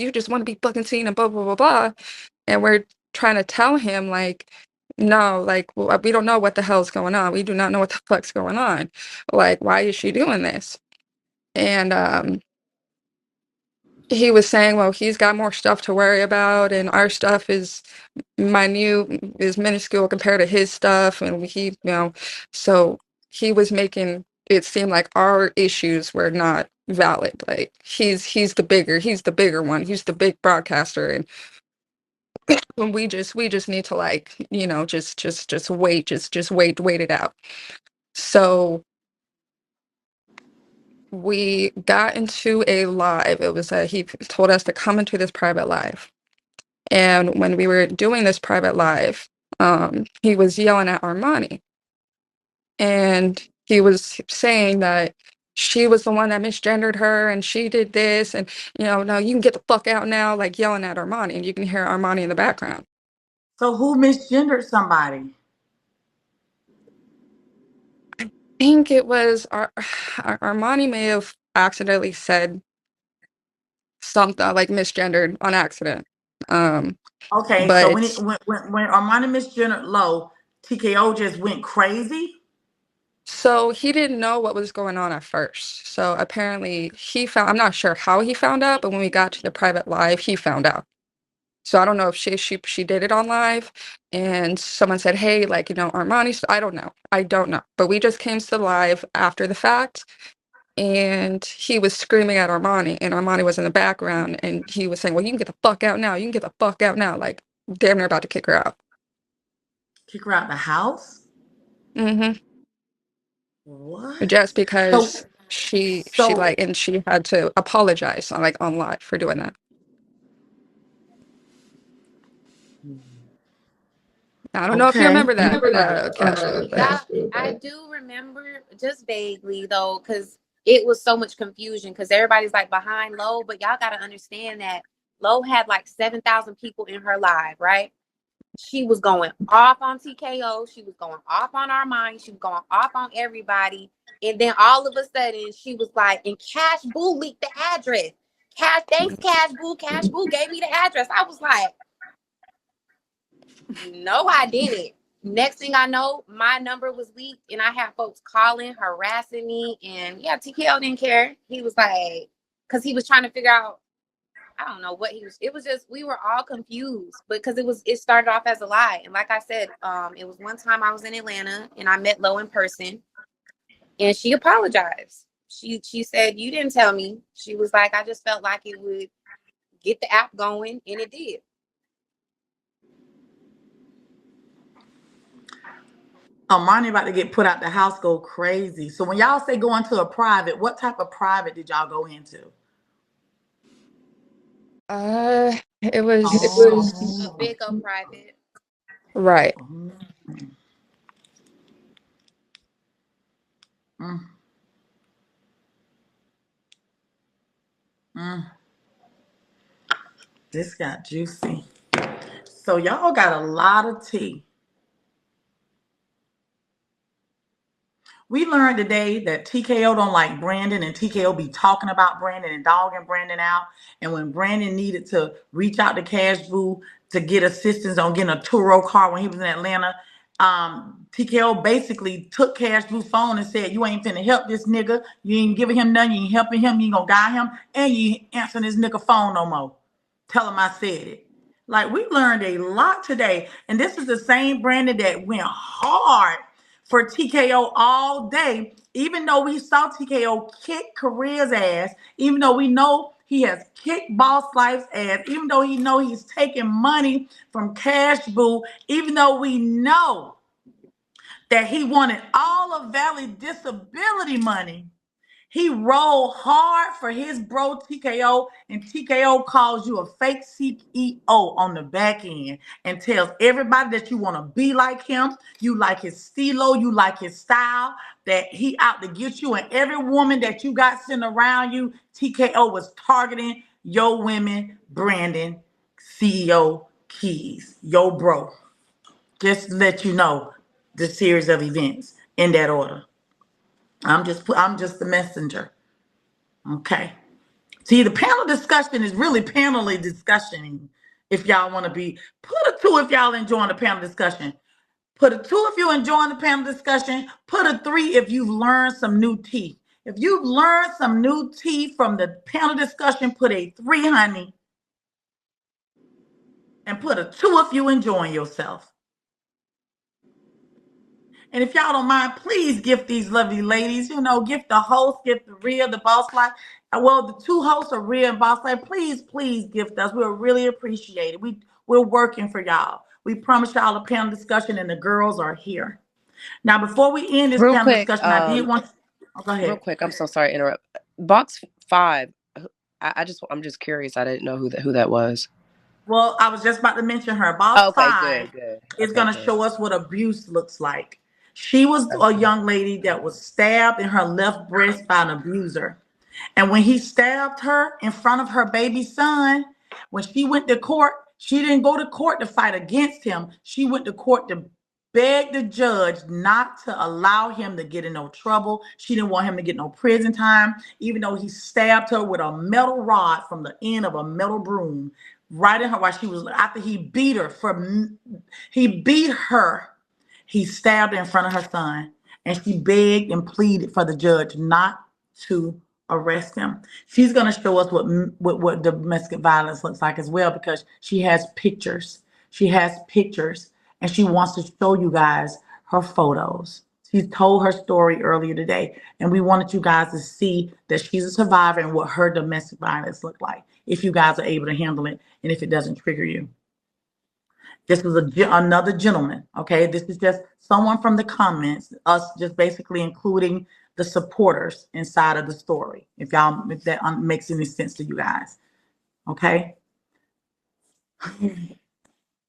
you just want to be fucking seen and blah, blah, blah, blah. And we're trying to tell him, like, no, like, well, we don't know what the hell's going on. We do not know what the fuck's going on. Like, why is she doing this? And he was saying, well, he's got more stuff to worry about, and our stuff is minuscule compared to his stuff. And so he was making it seem like our issues were not valid. Like he's the bigger one. He's the big broadcaster, and when we just need to, like, just wait it out. So we got into a live. It was he told us to come into this private live. And when we were doing this private live, he was yelling at Armani. And he was saying that she was the one that misgendered her and she did this. And, no, you can get the fuck out now, like yelling at Armani. And you can hear Armani in the background. So who misgendered somebody? I think it was Armani may have accidentally said something like misgendered on accident. Okay, But so when Armani misgendered Low, TKO just went crazy. so he didn't know what was going on at first. So apparently I'm not sure how he found out, but when we got to the private live, he found out. So I don't know if she did it on live and someone said, hey, like, Armani, I don't know. But we just came to the live after the fact, and he was screaming at Armani, and Armani was in the background, and he was saying, well, you can get the fuck out now. You can get the fuck out now. Like, damn near about to kick her out. Kick her out the house? Mm-hmm. What? Just because So she so like, and she had to apologize on live for doing that. I don't know if you okay. remember that, CashBoo, but I do remember just vaguely though, because it was so much confusion because everybody's like behind Low, but y'all got to understand that Low had like 7,000 people in her live, right? She was going off on TKO. She was going off on Armani. She was going off on everybody. And then all of a sudden, she was like, and CashBoo leaked the address. Thanks, CashBoo. CashBoo gave me the address. I was like, no, I didn't. Next thing I know, my number was leaked, and I had folks calling, harassing me. And yeah, TKO didn't care. He was like, because he was trying to figure out, I don't know what he was. It was just, we were all confused because it started off as a lie. And like I said, it was one time I was in Atlanta and I met Lo in person, and she apologized. She said, you didn't tell me. She was like, I just felt like it would get the app going, and it did. Armani about to get put out the house, go crazy. So when y'all say go into a private, what type of private did y'all go into? it was A big up private. right. Mm. Mm. This got juicy. So y'all got a lot of tea. We learned today that TKO don't like Brandon, and TKO be talking about Brandon and dogging Brandon out. And when Brandon needed to reach out to CashBoo to get assistance on getting a Turo car when he was in Atlanta, TKO basically took CashBoo's phone and said, you ain't finna help this nigga. You ain't giving him nothing. You ain't helping him. You ain't gonna guide him. And you ain't answering this nigga phone no more. Tell him I said it. Like, we learned a lot today. And this is the same Brandon that went hard for TKO all day, even though we saw TKO kick Career's ass, even though we know he has kicked BossLife's ass, even though he know he's taking money from CashBoo, even though we know that he wanted all of Valley disability money. He rolled hard for his bro TKO, and TKO calls you a fake CEO on the back end and tells everybody that you want to be like him, you like his stilo, you like his style, that he out to get you, and every woman that you got sitting around you, TKO was targeting your women, Brandon, CEO Keys, yo bro. Just to let you know the series of events in that order. I'm just the messenger. Okay. See, the panel discussion is really panelly discussion. If y'all want to be, put a 2 if y'all enjoying the panel discussion. Put a 2 if you're enjoying the panel discussion. Put a 3 if you've learned some new tea. If you've learned some new tea from the panel discussion, put a 3, honey. And put a 2 if you enjoying yourself. And if y'all don't mind, please gift these lovely ladies, gift the host, gift the Rhea, the Boss Life. Well, the 2 hosts are Rhea and Boss Life. Please gift us. We'll really appreciate it. We're working for y'all. We promise y'all a panel discussion, and the girls are here. Now, before we end this Real panel quick, discussion, I did want. Oh, go real ahead. quick. I'm so sorry to interrupt. Box 5. I'm just curious. I didn't know who that was. Well, I was just about to mention her. Boss Oh, okay, 5 good. is Okay, going to good. show us what abuse looks like. She was a Okay. young lady that was stabbed in her left breast by an abuser. And when he stabbed her in front of her baby son, when she went to court, she didn't go to court to fight against him. She went to court to beg the judge not to allow him to get in no trouble. She didn't want him to get no prison time, even though he stabbed her with a metal rod from the end of a metal broom right in her while she was, after he beat her he stabbed her in front of her son, and she begged and pleaded for the judge not to arrest him. She's going to show us what domestic violence looks like as well, because she has pictures. She has pictures, and she wants to show you guys her photos. She told her story earlier today, and we wanted you guys to see that she's a survivor and what her domestic violence looked like, if you guys are able to handle it and if it doesn't trigger you. This was another gentleman. Okay, this is just someone from the comments, us just basically including the supporters inside of the story. If that makes any sense to you guys, okay.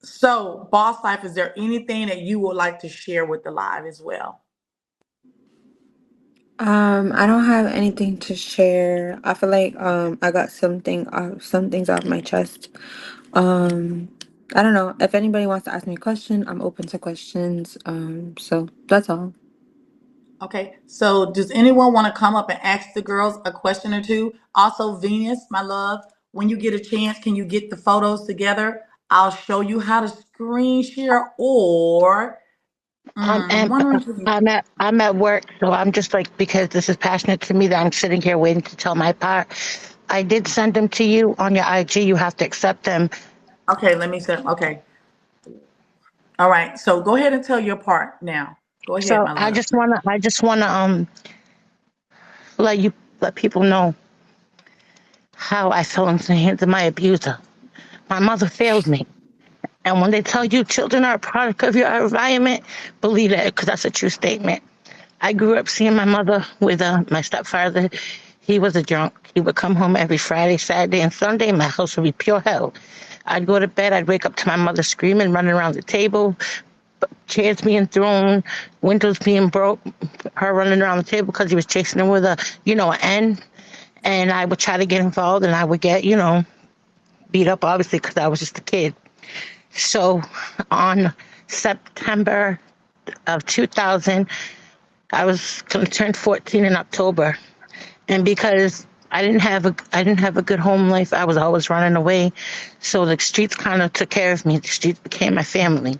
So, Boss Life, is there anything that you would like to share with the live as well? I don't have anything to share. I feel like I got some things off my chest. Um I don't know. If anybody wants to ask me a question, I'm open to questions. So that's all. Okay, so does anyone want to come up and ask the girls a question or two? Also, Venus, my love, when you get a chance, can you get the photos together? I'll show you how to screen share, or And one. I'm at work, so I'm just like, because this is passionate to me, that I'm sitting here waiting to tell my part. I did send them to you on your IG. You have to accept them. Okay, let me say. Okay, all right. So go ahead and tell your part now. Go ahead, So my love. I just wanna let people know how I fell into the hands of my abuser. My mother failed me. And when they tell you children are a product of your environment, believe that, because that's a true statement. I grew up seeing my mother with my stepfather. He was a drunk. He would come home every Friday, Saturday, and Sunday. My house would be pure hell. I'd go to bed. I'd wake up to my mother screaming, running around the table, chairs being thrown, windows being broke, her running around the table because he was chasing her with an N. And I would try to get involved, and I would get, beat up, obviously, because I was just a kid. So on September of 2000, I was going to turn 14 in October. And because I didn't have a good home life, I was always running away. So the streets kind of took care of me. The streets became my family.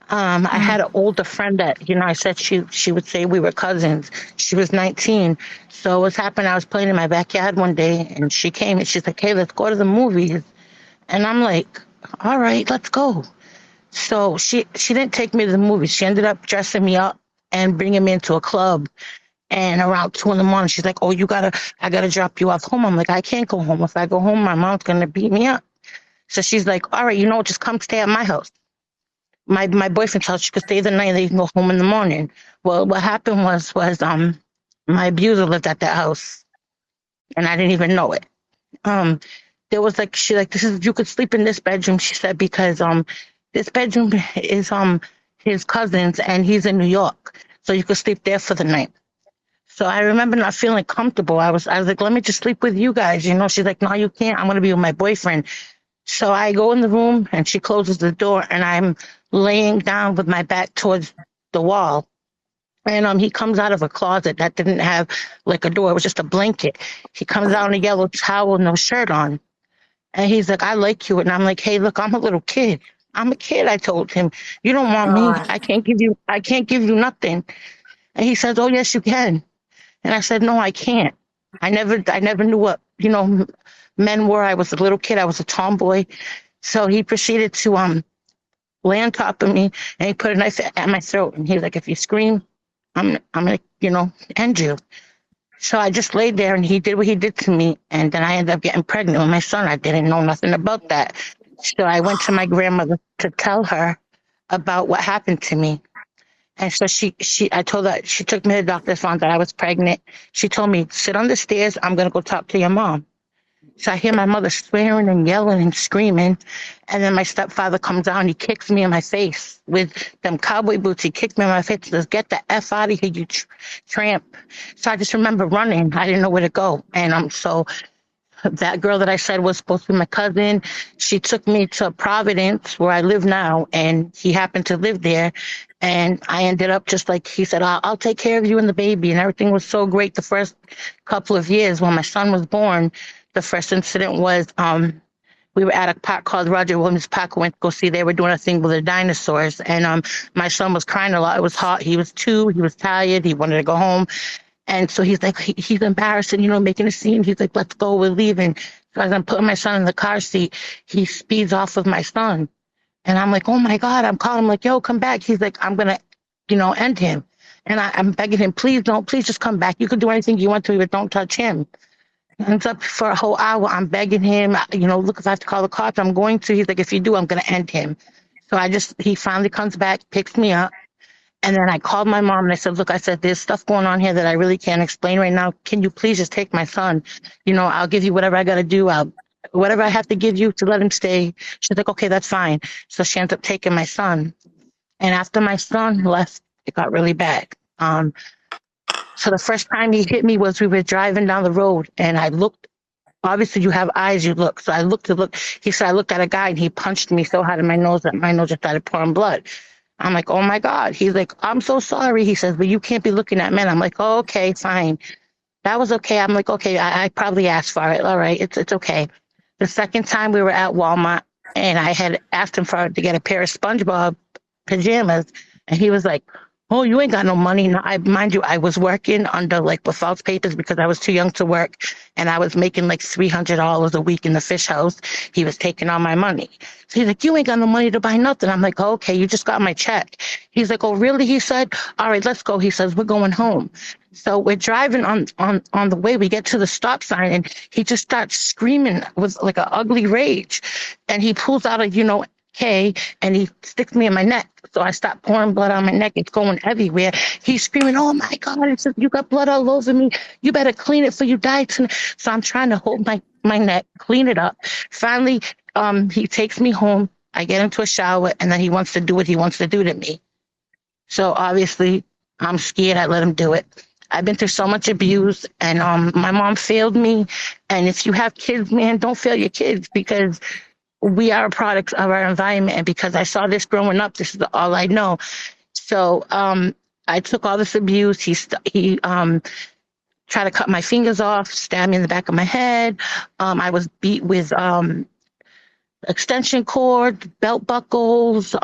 I had an older friend that, I said she would say we were cousins. She was 19. So what's happened, I was playing in my backyard one day, and she came and she's like, hey, let's go to the movies. And I'm like, all right, let's go. So she didn't take me to the movies. She ended up dressing me up and bringing me into a club. And around 2 in the morning, she's like, oh, I gotta drop you off home. I'm like, I can't go home. If I go home, my mom's gonna beat me up. So she's like, all right, just come stay at my house. My boyfriend's house. You could stay the night and then you can go home in the morning. Well, what happened was my abuser lived at that house and I didn't even know it. Um, there was like, you could sleep in this bedroom, she said, because this bedroom is his cousin's and he's in New York. So you could sleep there for the night. So I remember not feeling comfortable. I was like, let me just sleep with you guys. She's like, no, you can't. I'm going to be with my boyfriend. So I go in the room and she closes the door and I'm laying down with my back towards the wall. And he comes out of a closet that didn't have like a door. It was just a blanket. He comes out in a yellow towel, no shirt on. And he's like, I like you. And I'm like, hey, look, I'm a little kid. I'm a kid, I told him. You don't want me. God. I can't give you nothing. And he says, oh, yes, you can. And I said, no, I can't. I never knew what, men were. I was a little kid. I was a tomboy. So he proceeded to lay on top of me, and he put a knife at my throat. And he's like, if you scream, I'm gonna, end you. So I just laid there, and he did what he did to me. And then I ended up getting pregnant with my son. I didn't know nothing about that. So I went to my grandmother to tell her about what happened to me. And so I told her, she took me to the doctor, found that I was pregnant. She told me, sit on the stairs. I'm going to go talk to your mom. So I hear my mother swearing and yelling and screaming. And then my stepfather comes out and he kicks me in my face with them cowboy boots. He kicked me in my face and says, get the F out of here, you tramp. So I just remember running. I didn't know where to go. And so that girl that I said was supposed to be my cousin, she took me to Providence, where I live now, and he happened to live there. And I ended up just like he said, I'll take care of you and the baby. And everything was so great the first couple of years. When my son was born, the first incident was we were at a park called Roger Williams Park. We went to go see, they were doing a thing with the dinosaurs. And my son was crying a lot. It was hot. He was 2. He was tired. He wanted to go home. And so he's like, he's embarrassed and, making a scene. He's like, let's go, we're leaving. So as I'm putting my son in the car seat, he speeds off of my son. And I'm like, oh my God, I'm calling him like, yo, come back. He's like, I'm going to, end him. And I'm begging him, please just come back. You can do anything you want to me, but don't touch him. Ends up for a whole hour. I'm begging him, look, if I have to call the cops, I'm going to. He's like, if you do, I'm going to end him. So he finally comes back, picks me up. And then I called my mom and I said, look, there's stuff going on here that I really can't explain right now. Can you please just take my son? I'll give you whatever I got to do. Whatever I have to give you to let him stay. She's like, okay, that's fine. So she ended up taking my son. And after my son left, it got really bad. So the first time he hit me was we were driving down the road and I looked. Obviously, you have eyes, you look. So I looked to look. He said, I looked at a guy and he punched me so hard in my nose that my nose just started pouring blood. I'm like, oh my God. He's like, I'm so sorry. He says, but you can't be looking at men. I'm like, oh, okay, fine. That was okay. I'm like, okay, I probably asked for it. All right, it's okay. The second time we were at Walmart and I had asked him to get a pair of SpongeBob pajamas. And he was like, oh, you ain't got no money. No, mind you, I was working under like with false papers because I was too young to work. And I was making like $300 a week in the fish house. He was taking all my money. So he's like, you ain't got no money to buy nothing. I'm like, oh, okay, you just got my check. He's like, oh, really? He said, all right, let's go. He says, we're going home. So we're driving on the way. We get to the stop sign and he just starts screaming with like an ugly rage. And he pulls out a, K and he sticks me in my neck. So I stop pouring blood on my neck. It's going everywhere. He's screaming, oh my God, it's just, you got blood all over me. You better clean it before you die tonight. So I'm trying to hold my neck, clean it up. Finally, he takes me home. I get into a shower and then he wants to do what he wants to do to me. So obviously I'm scared. I let him do it. I've been through so much abuse and my mom failed me. And if you have kids, man, don't fail your kids because we are a product of our environment. And because I saw this growing up, this is all I know. So I took all this abuse. He tried to cut my fingers off, stabbed me in the back of my head. I was beat with extension cord, belt buckles,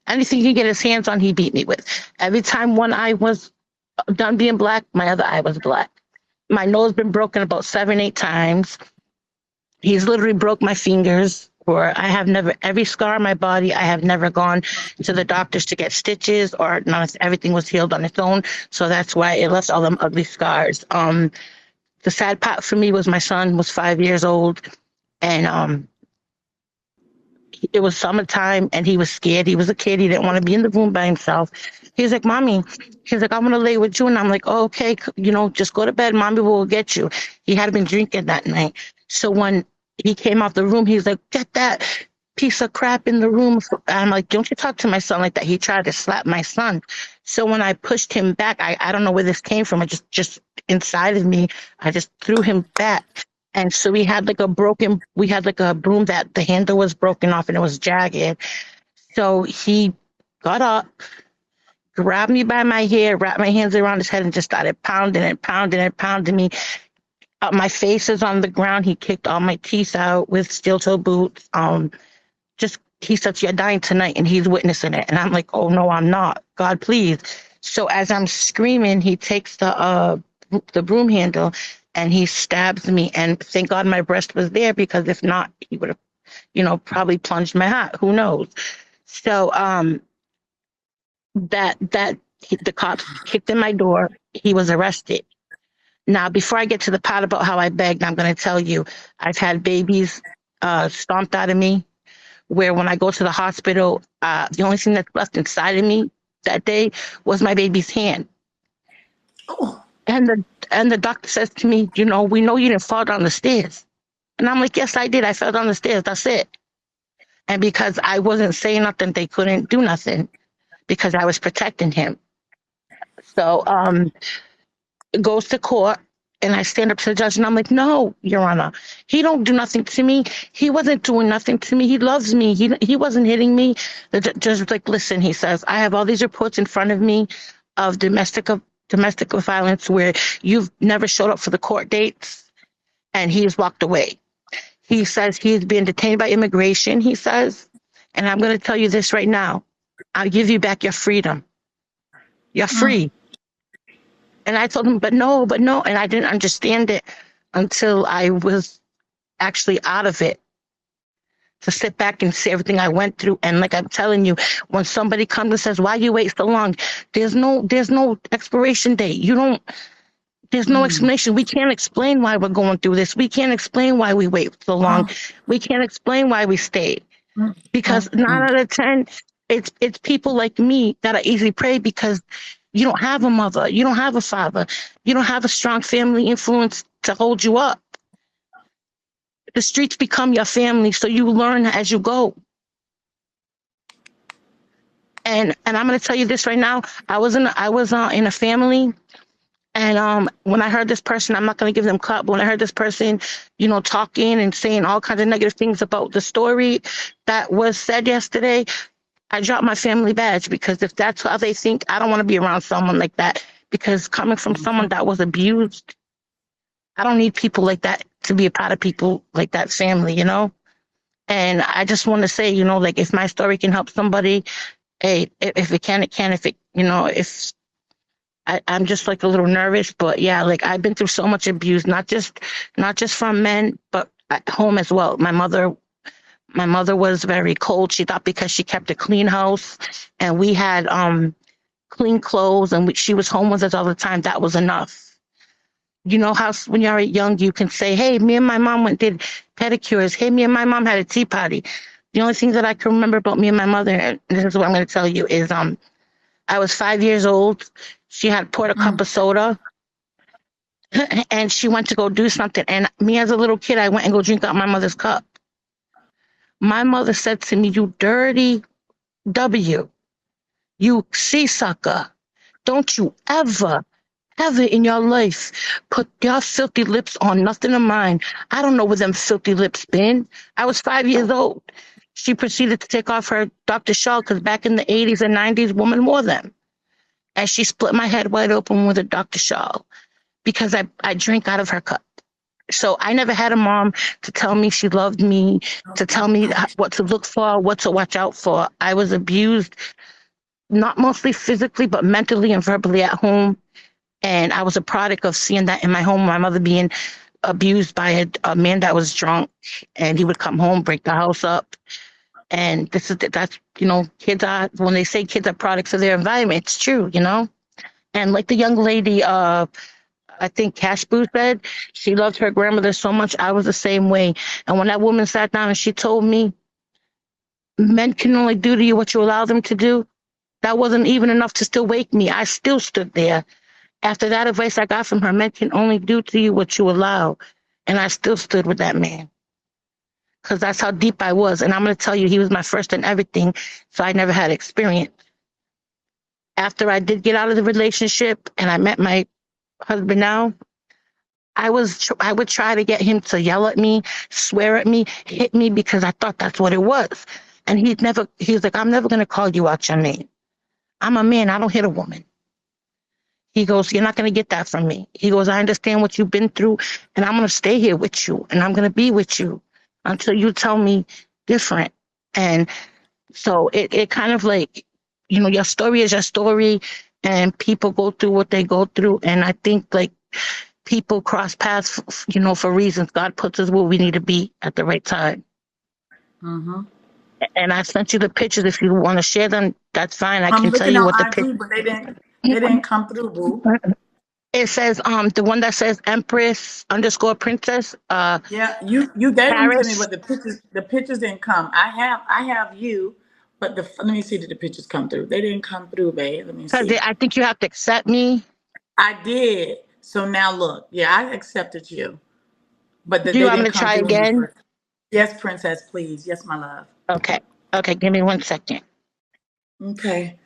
anything he could get his hands on, he beat me with. Every time one eye was done being black, my other eye was black. My nose been broken about 7, 8 times. He's literally broke my fingers, or every scar on my body, I have never gone to the doctors to get stitches or everything was healed on its own. So that's why it left all them ugly scars. The sad part for me was my son was 5 years old and it was summertime and he was scared. He was a kid. He didn't want to be in the room by himself. He's like, Mommy, he's like, I'm going to lay with you. And I'm like, oh, okay, just go to bed. Mommy will get you. He had been drinking that night. So when he came out the room, he's like, get that piece of crap in the room. I'm like, don't you talk to my son like that. He tried to slap my son. So when I pushed him back, I don't know where this came from. It just inside of me, I just threw him back. And so we had like a broom that the handle was broken off and it was jagged. So he got up, grabbed me by my hair, wrapped my hands around his head, and just started pounding and pounding and pounding me. My face is on the ground. He kicked all my teeth out with steel toe boots. Just he said, "You're dying tonight," and he's witnessing it. And I'm like, "Oh no, I'm not. God, please." So as I'm screaming, he takes the broom handle and he stabs me. And thank God my breast was there, because if not, he would have, probably plunged my heart. Who knows? So the cops kicked in my door. He was arrested. Now, before I get to the part about how I begged, I'm going to tell you, I've had babies stomped out of me, where when I go to the hospital, the only thing that's left inside of me that day was my baby's hand. Oh. And the doctor says to me, "We know you didn't fall down the stairs." And I'm like, "Yes, I did. I fell down the stairs. That's it." And because I wasn't saying nothing, they couldn't do nothing, because I was protecting him. So it goes to court, and I stand up to the judge and I'm like, "No, Your Honor, he don't do nothing to me. He wasn't doing nothing to me. He loves me. He wasn't hitting me." The judge was like, "Listen," he says, "I have all these reports in front of me of domestic violence where you've never showed up for the court dates." And he's walked away. He says he's been detained by immigration, he says, "And I'm going to tell you this right now. I'll give you back your freedom. You're free." And I told him, but no. And I didn't understand it until I was actually out of it, to sit back and see everything I went through. And like I'm telling you, when somebody comes and says, "Why you wait so long?" There's no expiration date. There's no explanation. We can't explain why we're going through this. We can't explain why we wait so long. We can't explain why we stayed. Because 9 out of 10, it's people like me that are easily prey, because you don't have a mother, you don't have a father, you don't have a strong family influence to hold you up. The streets become your family, so you learn as you go. And I'm going to tell you this right now. I was in a family, and when I heard this person, I'm not going to give them cut, but when I heard this person, talking and saying all kinds of negative things about the story that was said yesterday, I dropped my family badge, because if that's how they think, I don't want to be around someone like that. Because coming from someone that was abused, I don't need people like that to be a part of people like that family, And I just want to say, like, if my story can help somebody, hey, if it can, it can. If it, if I'm just like a little nervous, but yeah, like I've been through so much abuse, not just from men, but at home as well. My mother was very cold. She thought because she kept a clean house and we had clean clothes and she was home with us all the time, that was enough. You know how when you're young, you can say, "Hey, me and my mom did pedicures. Hey, me and my mom had a tea party." The only thing that I can remember about me and my mother, and this is what I'm going to tell you, is I was 5 years old. She had poured a cup of soda and she went to go do something. And me as a little kid, I went and go drink out my mother's cup. My mother said to me, "You dirty W, you sea sucker. Don't you ever in your life put your filthy lips on nothing of mine. I don't know where them filthy lips been." I was 5 years old. She proceeded to take off her Dr. Shaw, because back in the 80s and 90s, women wore them. And she split my head wide open with a Dr. Shaw, because I drank out of her cup. So I never had a mom to tell me she loved me, to tell me what to look for, what to watch out for. I was abused, not mostly physically, but mentally and verbally at home. And I was a product of seeing that in my home, my mother being abused by a man that was drunk, and he would come home, break the house up. And that's, kids are, when they say kids are products of their environment, it's true, And like the young lady, I think CashBoo said, she loved her grandmother so much. I was the same way. And when that woman sat down and she told me, "Men can only do to you what you allow them to do," that wasn't even enough to still wake me. I still stood there. After that advice I got from her, "Men can only do to you what you allow." And I still stood with that man, because that's how deep I was. And I'm going to tell you, he was my first and everything, so I never had experience. After I did get out of the relationship and I met my husband now, I would try to get him to yell at me, swear at me, hit me, because I thought that's what it was. And he's like, "I'm never going to call you out your name. I'm a man. I don't hit a woman. He goes, you're not going to get that from me. He goes, I understand what you've been through, and I'm going to stay here with you, and I'm going to be with you until you tell me different. And so it kind of like, your story is your story, and people go through what they go through. And I think like people cross paths, for reasons. God puts us where we need to be at the right time. Mm-hmm. And I sent you the pictures. If you want to share them, that's fine. I I'm can tell looking you on what the IG, but they didn't come through, boo. It says the one that says Empress underscore princess Yeah, you gave them to me, Paris. but the pictures didn't come. I have you, but let me see did the pictures come through. They didn't come through, babe. Let me Because see. I think you have to accept me. I did. So now look, yeah, I accepted you, but Do you they want didn't me to come try through when you again? first. Yes, princess, please. Yes, my love. Okay. Okay, give me 1 second. Okay.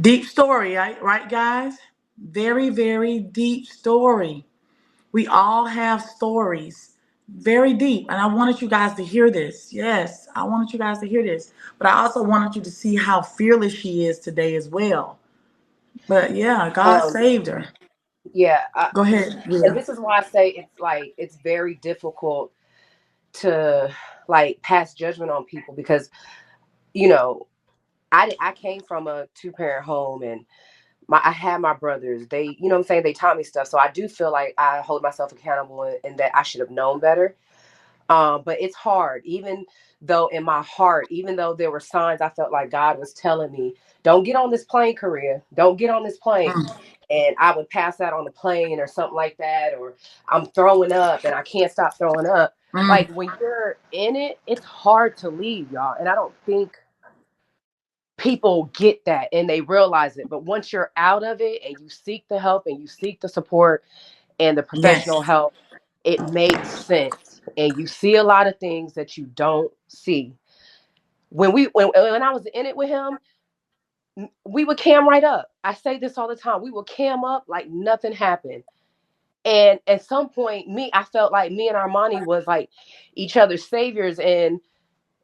Deep story, right, guys? Very, very deep story. We all have stories, very deep. And I wanted you guys to hear this. Yes, I wanted you guys to hear this. But I also wanted you to see how fearless she is today as well. But yeah, God Um, saved her. yeah, Go ahead, and Leah. this is why I say it's very difficult to like pass judgment on people because you know I came from a two-parent home, and I had my brothers. They, what I'm saying, they taught me stuff. So I do feel like I hold myself accountable and that I should have known better. But it's hard, even though in my heart, even though there were signs I felt like God was telling me, don't get on this plane, Korea. Don't get on this plane. Mm, And I would pass out on the plane or something like that, or I'm throwing up and I can't stop throwing up. mm, Like when you're in it, it's hard to leave, y'all. And I don't think people get that and they realize it. But once you're out of it and you seek the help and you seek the support and the professional yes. help, it makes sense. And you see a lot of things that you don't see. When I was in it with him, we would cam right up. I say this all the time. We would cam up like nothing happened. And at some point, I felt like me and Armani was like each other's saviors. And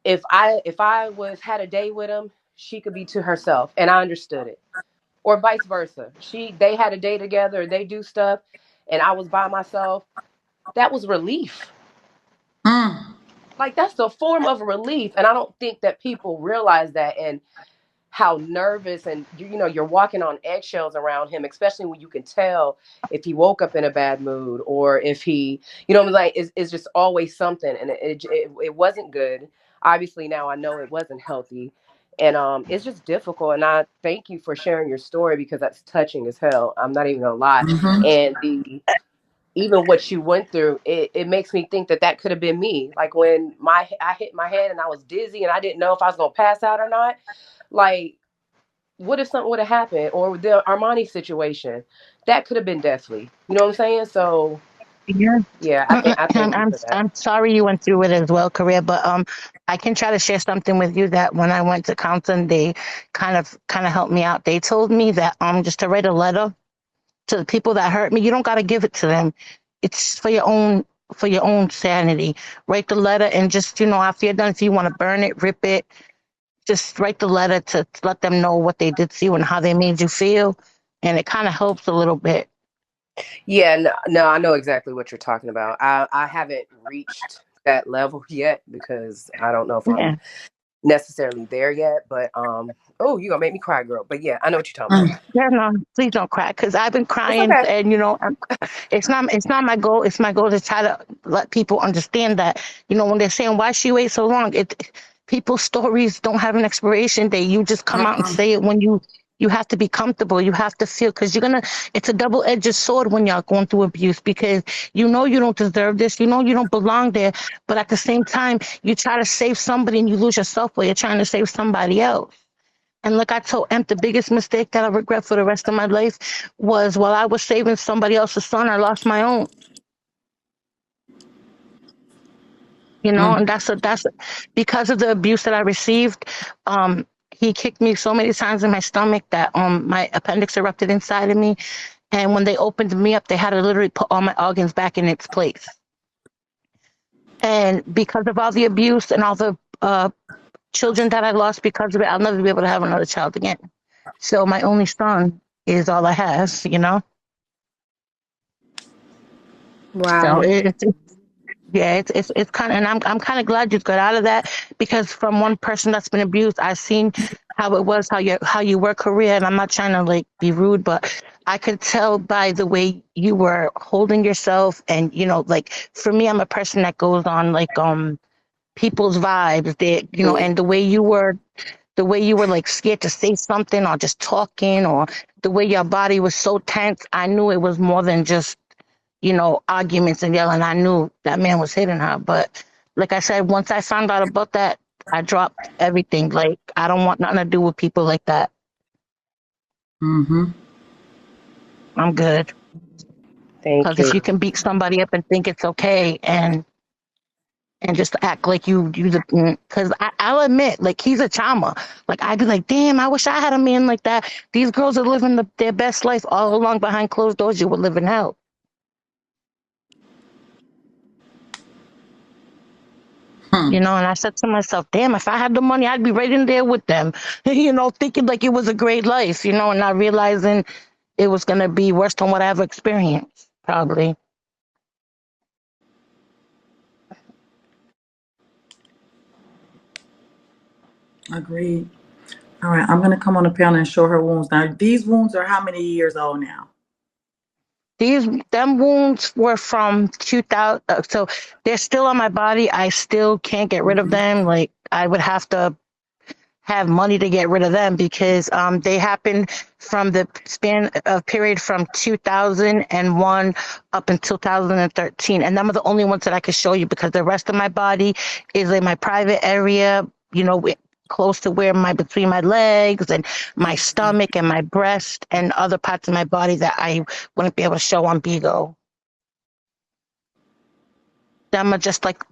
if I was had a day with him, she could be to herself. And I understood it. Or vice versa. They had a day together, they do stuff, and I was by myself. That was relief. Mm, Like that's a form of relief. And I don't think that people realize that and how nervous and you're walking on eggshells around him, especially when you can tell if he woke up in a bad mood or if he, like it's just always something. And it wasn't good. Obviously now I know it wasn't healthy. And it's just difficult. And I thank you for sharing your story because that's touching as hell. I'm not even gonna lie. mm-hmm. And the even what you went through, it makes me think that could have been me. Like when I hit my head and I was dizzy and I didn't know if I was gonna pass out or not. Like, what if something would have happened? Or the Armani situation, that could have been deathly. You know what I'm saying? So Yeah. yeah, I I'm, thank you I'm for that. I'm sorry you went through it as well, Korea, but I can try to share something with you that when I went to counseling, they kind of helped me out. They told me that just to write a letter to the people that hurt me. You don't got to give it to them. It's for your own sanity. Write the letter and just after you're done, if you want to burn it, rip it, just write the letter to let them know what they did to you and how they made you feel, and it kind of helps a little bit. Yeah, no, no, I know exactly what you're talking about. I haven't reached that level yet because I don't know if I'm Yeah. necessarily there yet. But oh, you gonna make me cry, girl. But yeah, I know what you're talking about. Mm, Yeah, no, please don't cry because I've been It's crying, okay. and it's not my goal. It's my goal to try to let people understand that when they're saying why she wait so long, people's stories don't have an expiration date. You just come out and mm-mm. say it when you have to be comfortable. You have to feel because it's a double-edged sword when y'all going through abuse because you don't deserve this. You don't belong there. But at the same time, you try to save somebody and you lose yourself while you're trying to save somebody else. And like I told Emp, the biggest mistake that I regret for the rest of my life was while I was saving somebody else's son, I lost my own. And Mm. that's because of the abuse that I received. He kicked me so many times in my stomach that my appendix erupted inside of me. And when they opened me up, they had to literally put all my organs back in its place. And because of all the abuse and all the children that I lost because of it, I'll never be able to have another child again. So my only son is all I have, you know? So Wow. yeah, it's kind of, and I'm kind of glad you got out of that, because from one person that's been abused, I've seen how it was, how you were career, and I'm not trying to like be rude, but I could tell by the way you were holding yourself, and you know, like for me, I'm a person that goes on like people's vibes, that you know, and the way you were like scared to say something or just talking, or the way your body was so tense, I knew it was more than just, you know, arguments and yelling. I knew that man was hitting her. But like I said, once I found out about that, I dropped everything. Like, I don't want nothing to do with people like that. Mm-hmm. I'm good. Thank Because if you. you can beat somebody up and think it's okay, and just act like you the, because I'll admit, like, he's a charmer. Like, I'd be like, damn, I wish I had a man like that. These girls are living their best life all along behind closed doors. You would live in hell. You Hmm. know, and I said to myself, damn, if I had the money, I'd be right in there with them, you know, thinking like it was a great life, you know, and not realizing it was going to be worse than what I ever experienced, probably. Agreed. All right, I'm gonna come on the panel and show her wounds. Now, these wounds are how many years old now? Them wounds were from 2000. So they're still on my body. I still can't get rid of Mm-hmm. them. Like, I would have to have money to get rid of them, because they happened from the span of period from 2001 up until 2013, and them are the only ones that I could show you, because the rest of my body is in my private area, you know, close to where my between my legs and my stomach and my breast and other parts of my body that I wouldn't be able to show on Bigo. Them are just like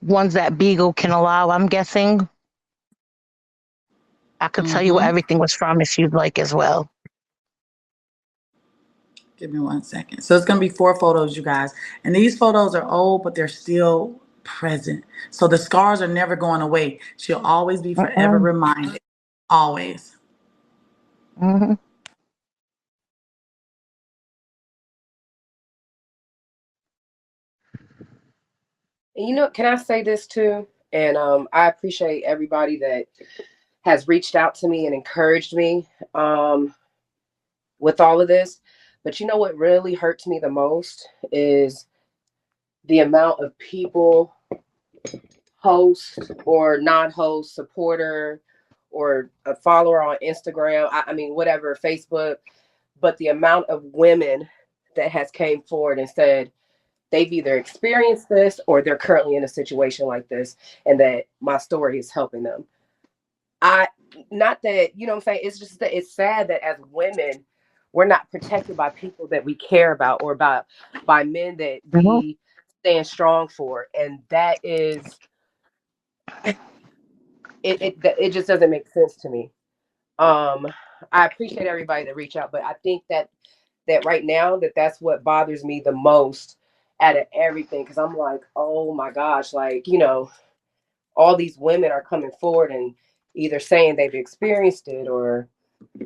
ones that Beagle can allow, I'm guessing. I could tell you where Mm-hmm. everything was from if you'd like as well. Give me 1 second. So it's gonna be 4 photos, you guys. And these photos are old, but they're still present. So the scars are never going away. She'll always be forever Mm-mm. reminded. Always. Hmm. And you know, can I say this too? And I appreciate everybody that has reached out to me and encouraged me um, with all of this. But you know what really hurts me the most is the amount of people, host or non-host, supporter or a follower on Instagram. I mean, whatever, Facebook. But the amount of women that has came forward and said they've either experienced this or they're currently in a situation like this, and that my story is helping them. I Not that, you know what I'm saying, it's just that it's sad that as women we're not protected by people that we care about, or by men that Hmm. we stand strong for, and that is it just doesn't make sense to me. um I appreciate everybody that reach out, but I think that right now that's what bothers me the most out of everything, because I'm like, oh my gosh, like, you know, all these women are coming forward and either saying they've experienced it or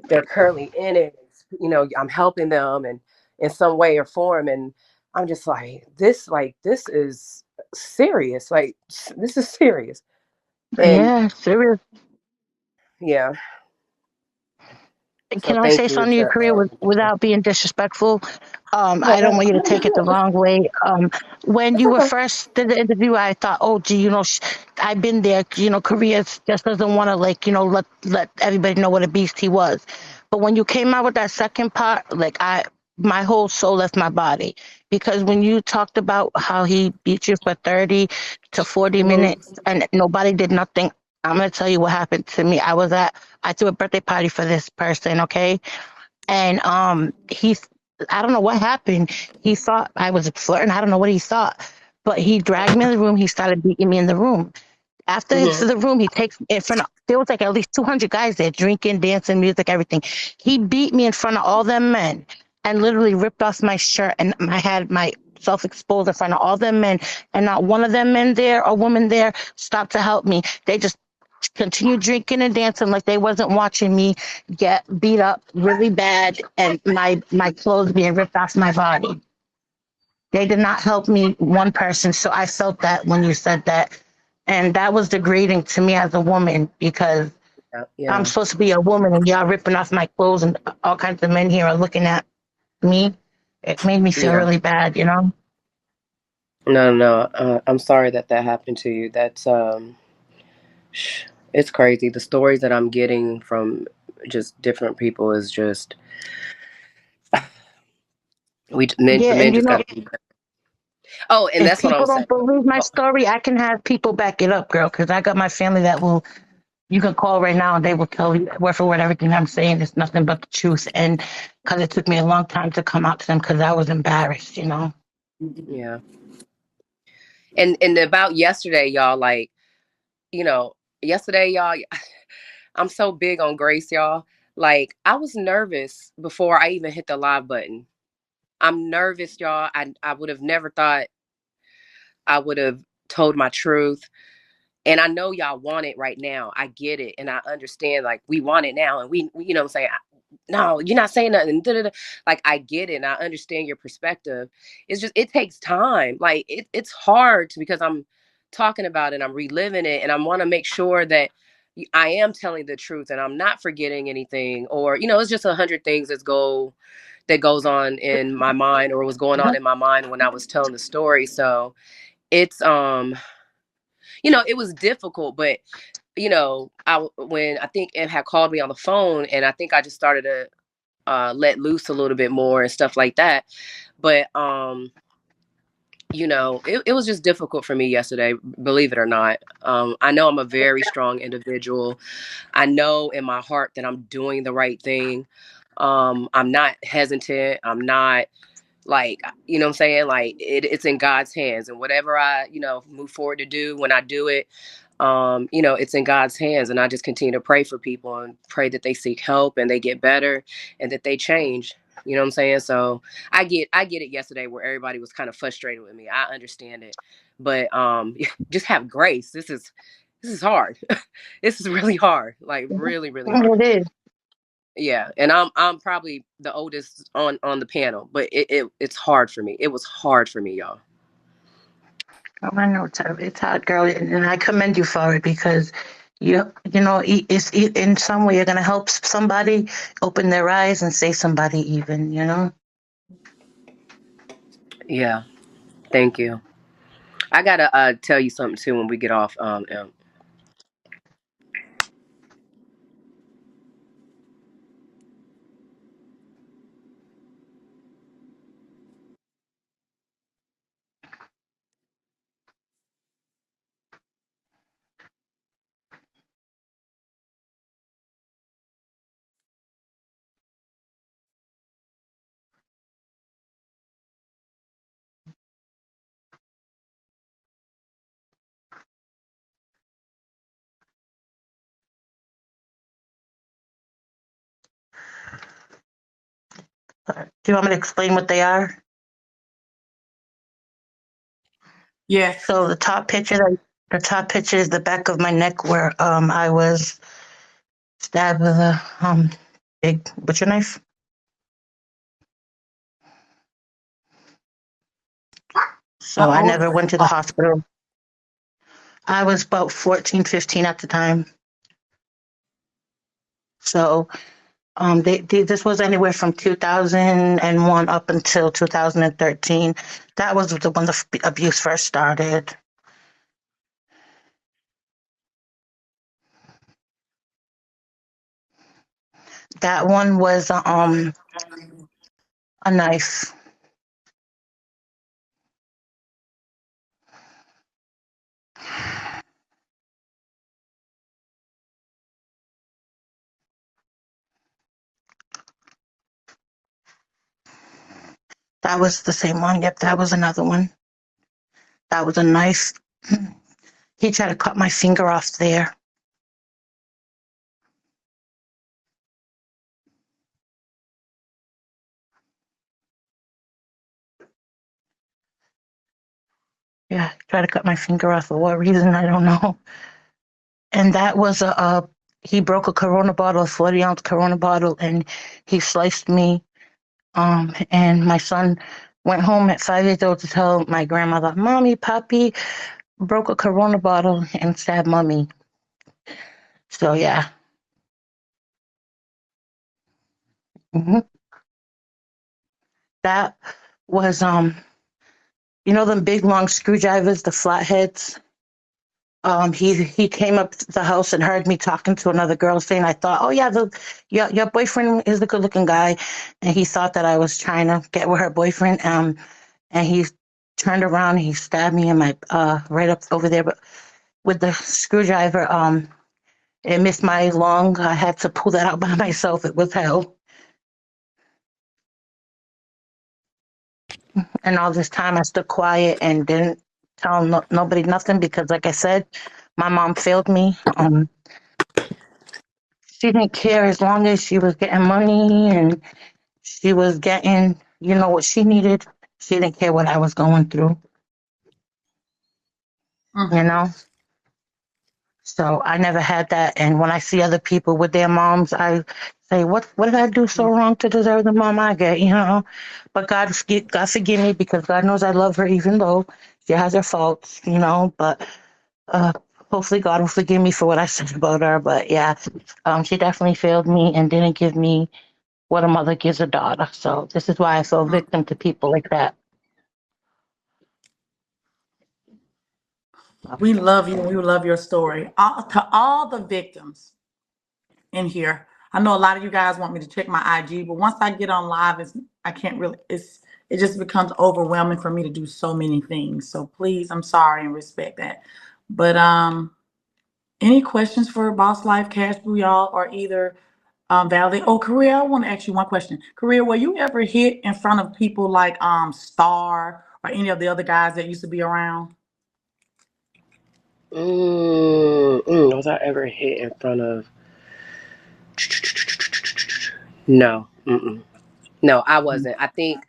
they're currently in it. You know, I'm helping them and in some way or form, and I'm just like this is serious. Like, this is serious. And Yeah, serious. yeah, so Can I say thank you. something to your career without being disrespectful? I don't want you to take it the wrong way. When you were first did the interview, I thought, oh, gee, you know, I've been there. You know, Korea just doesn't want to, like, you know, let everybody know what a beast he was. But when you came out with that second part, like, my whole soul left my body, because when you talked about how he beat you for 30 to 40 Mhm. minutes and nobody did nothing, I'm gonna tell you what happened to me. I threw a birthday party for this person, okay? And I don't know what happened. He thought I was flirting. I don't know what he thought. But he dragged me in the room. He started beating me in the room. After into Mhm. the room, he takes me in front of, there was like at least 200 guys there, drinking, dancing, music, everything. He beat me in front of all them men and literally ripped off my shirt, and I had my self exposed in front of all them men, and not one of them men there or woman there stopped to help me. They just continue drinking and dancing like they wasn't watching me get beat up really bad and my clothes being ripped off my body. They did not help me one person. So I felt that when you said that. And that was degrading to me as a woman because Yeah, I'm yeah, supposed to be a woman and y'all ripping off my clothes and all kinds of men here are looking at me. It made me feel yeah. really bad, you know? No, no. I'm sorry that that happened to you. That's it's crazy. The stories that I'm getting from just different people is just the Yeah, men and you just know, got to be better. Oh, and if that's what I'm people saying. don't believe my Oh, story, I can have people back it up, girl, because I got my family that will, you can call right now and they will tell you word for word everything I'm saying is nothing but the truth. And because it took me a long time to come out to them because I was embarrassed, you know? yeah. And about yesterday, y'all, like, you know, yesterday, y'all, I'm so big on grace, y'all. Like, I was nervous before I even hit the live button. I'm nervous, y'all. I would have never thought I would have told my truth. And I know y'all want it right now. I get it. And I understand, like, we want it now. And you know what I'm saying? No, you're not saying nothing. Da, da, da. Like, I get it. And I understand your perspective. It's just, it takes time. Like, it's hard because I'm talking about it, I'm reliving it. And I want to make sure that I am telling the truth and I'm not forgetting anything. Or, it's just 100 things that goes on in my mind or was going on in my mind when I was telling the story. So it's, it was difficult, but when I think Em had called me on the phone, and I think I just started to let loose a little bit more and stuff like that. But it was just difficult for me yesterday, believe it or not. I know I'm a very strong individual. I know in my heart that I'm doing the right thing. I'm not hesitant. I'm not like, what I'm saying? Like it's in God's hands, and whatever I, move forward to do, when I do it, it's in God's hands, and I just continue to pray for people and pray that they seek help and they get better and that they change. You know what I'm saying? So I get it yesterday where everybody was kind of frustrated with me. I understand it. But just have grace. This is hard. This is really hard. Like really, really hard. It is. Yeah. And I'm probably the oldest on the panel, but it's hard for me. It was hard for me, y'all. Oh, I know it's hard, girl, and I commend you for it because in some way you're gonna help somebody open their eyes and save somebody, even, you know. Yeah. Thank you. I gotta tell you something too when we get off. Do you want me to explain what they are? Yes. So the top picture is the back of my neck where I was stabbed with a big butcher knife. So How I old never were went to the you? hospital. I was about 14, 15 at the time. So this was anywhere from 2001 up until 2013. That was when the abuse first started. That one was a knife. That was the same one. Yep, that was another one. That was a knife. He tried to cut my finger off there. Yeah, tried to cut my finger off for what reason, I don't know. and that was he broke a Corona bottle, a 40-ounce Corona bottle, and he sliced me. And my son went home at 5 years old to tell my grandmother, "Mommy, Papi broke a Corona bottle and stabbed Mommy." So yeah. hmm That was you know them big long screwdrivers, the flatheads. He came up to the house and heard me talking to another girl, saying, I thought, oh yeah, your boyfriend is the good looking guy, and he thought that I was trying to get with her boyfriend. And he turned around and he stabbed me in my right up over there, but with the screwdriver. It missed my lung. I had to pull that out by myself. It was hell. And all this time I stood quiet and didn't tell nobody nothing because, like I said, my mom failed me. She didn't care as long as she was getting money and she was getting, what she needed. She didn't care what I was going through, Mm. you know? So I never had that. And when I see other people with their moms, I say, what did I do so wrong to deserve the mom I get? But God forgive me because God knows I love her even though she has her faults. But uh, hopefully God will forgive me for what I said about her. But yeah, she definitely failed me and didn't give me what a mother gives a daughter. So this is why I feel Mm. victim to people like that. We love you and we love your story. To all the victims in here, I know a lot of you guys want me to check my IG, but once I get on live, I can't really, it just becomes overwhelming for me to do so many things. So please, I'm sorry and respect that. But any questions for Boss Life, CashBoo, y'all, or either Valley? Oh, Korea, I want to ask you one question. Korea, were you ever hit in front of people like Star or any of the other guys that used to be around? Was I ever hit in front of? No. No, I wasn't. I think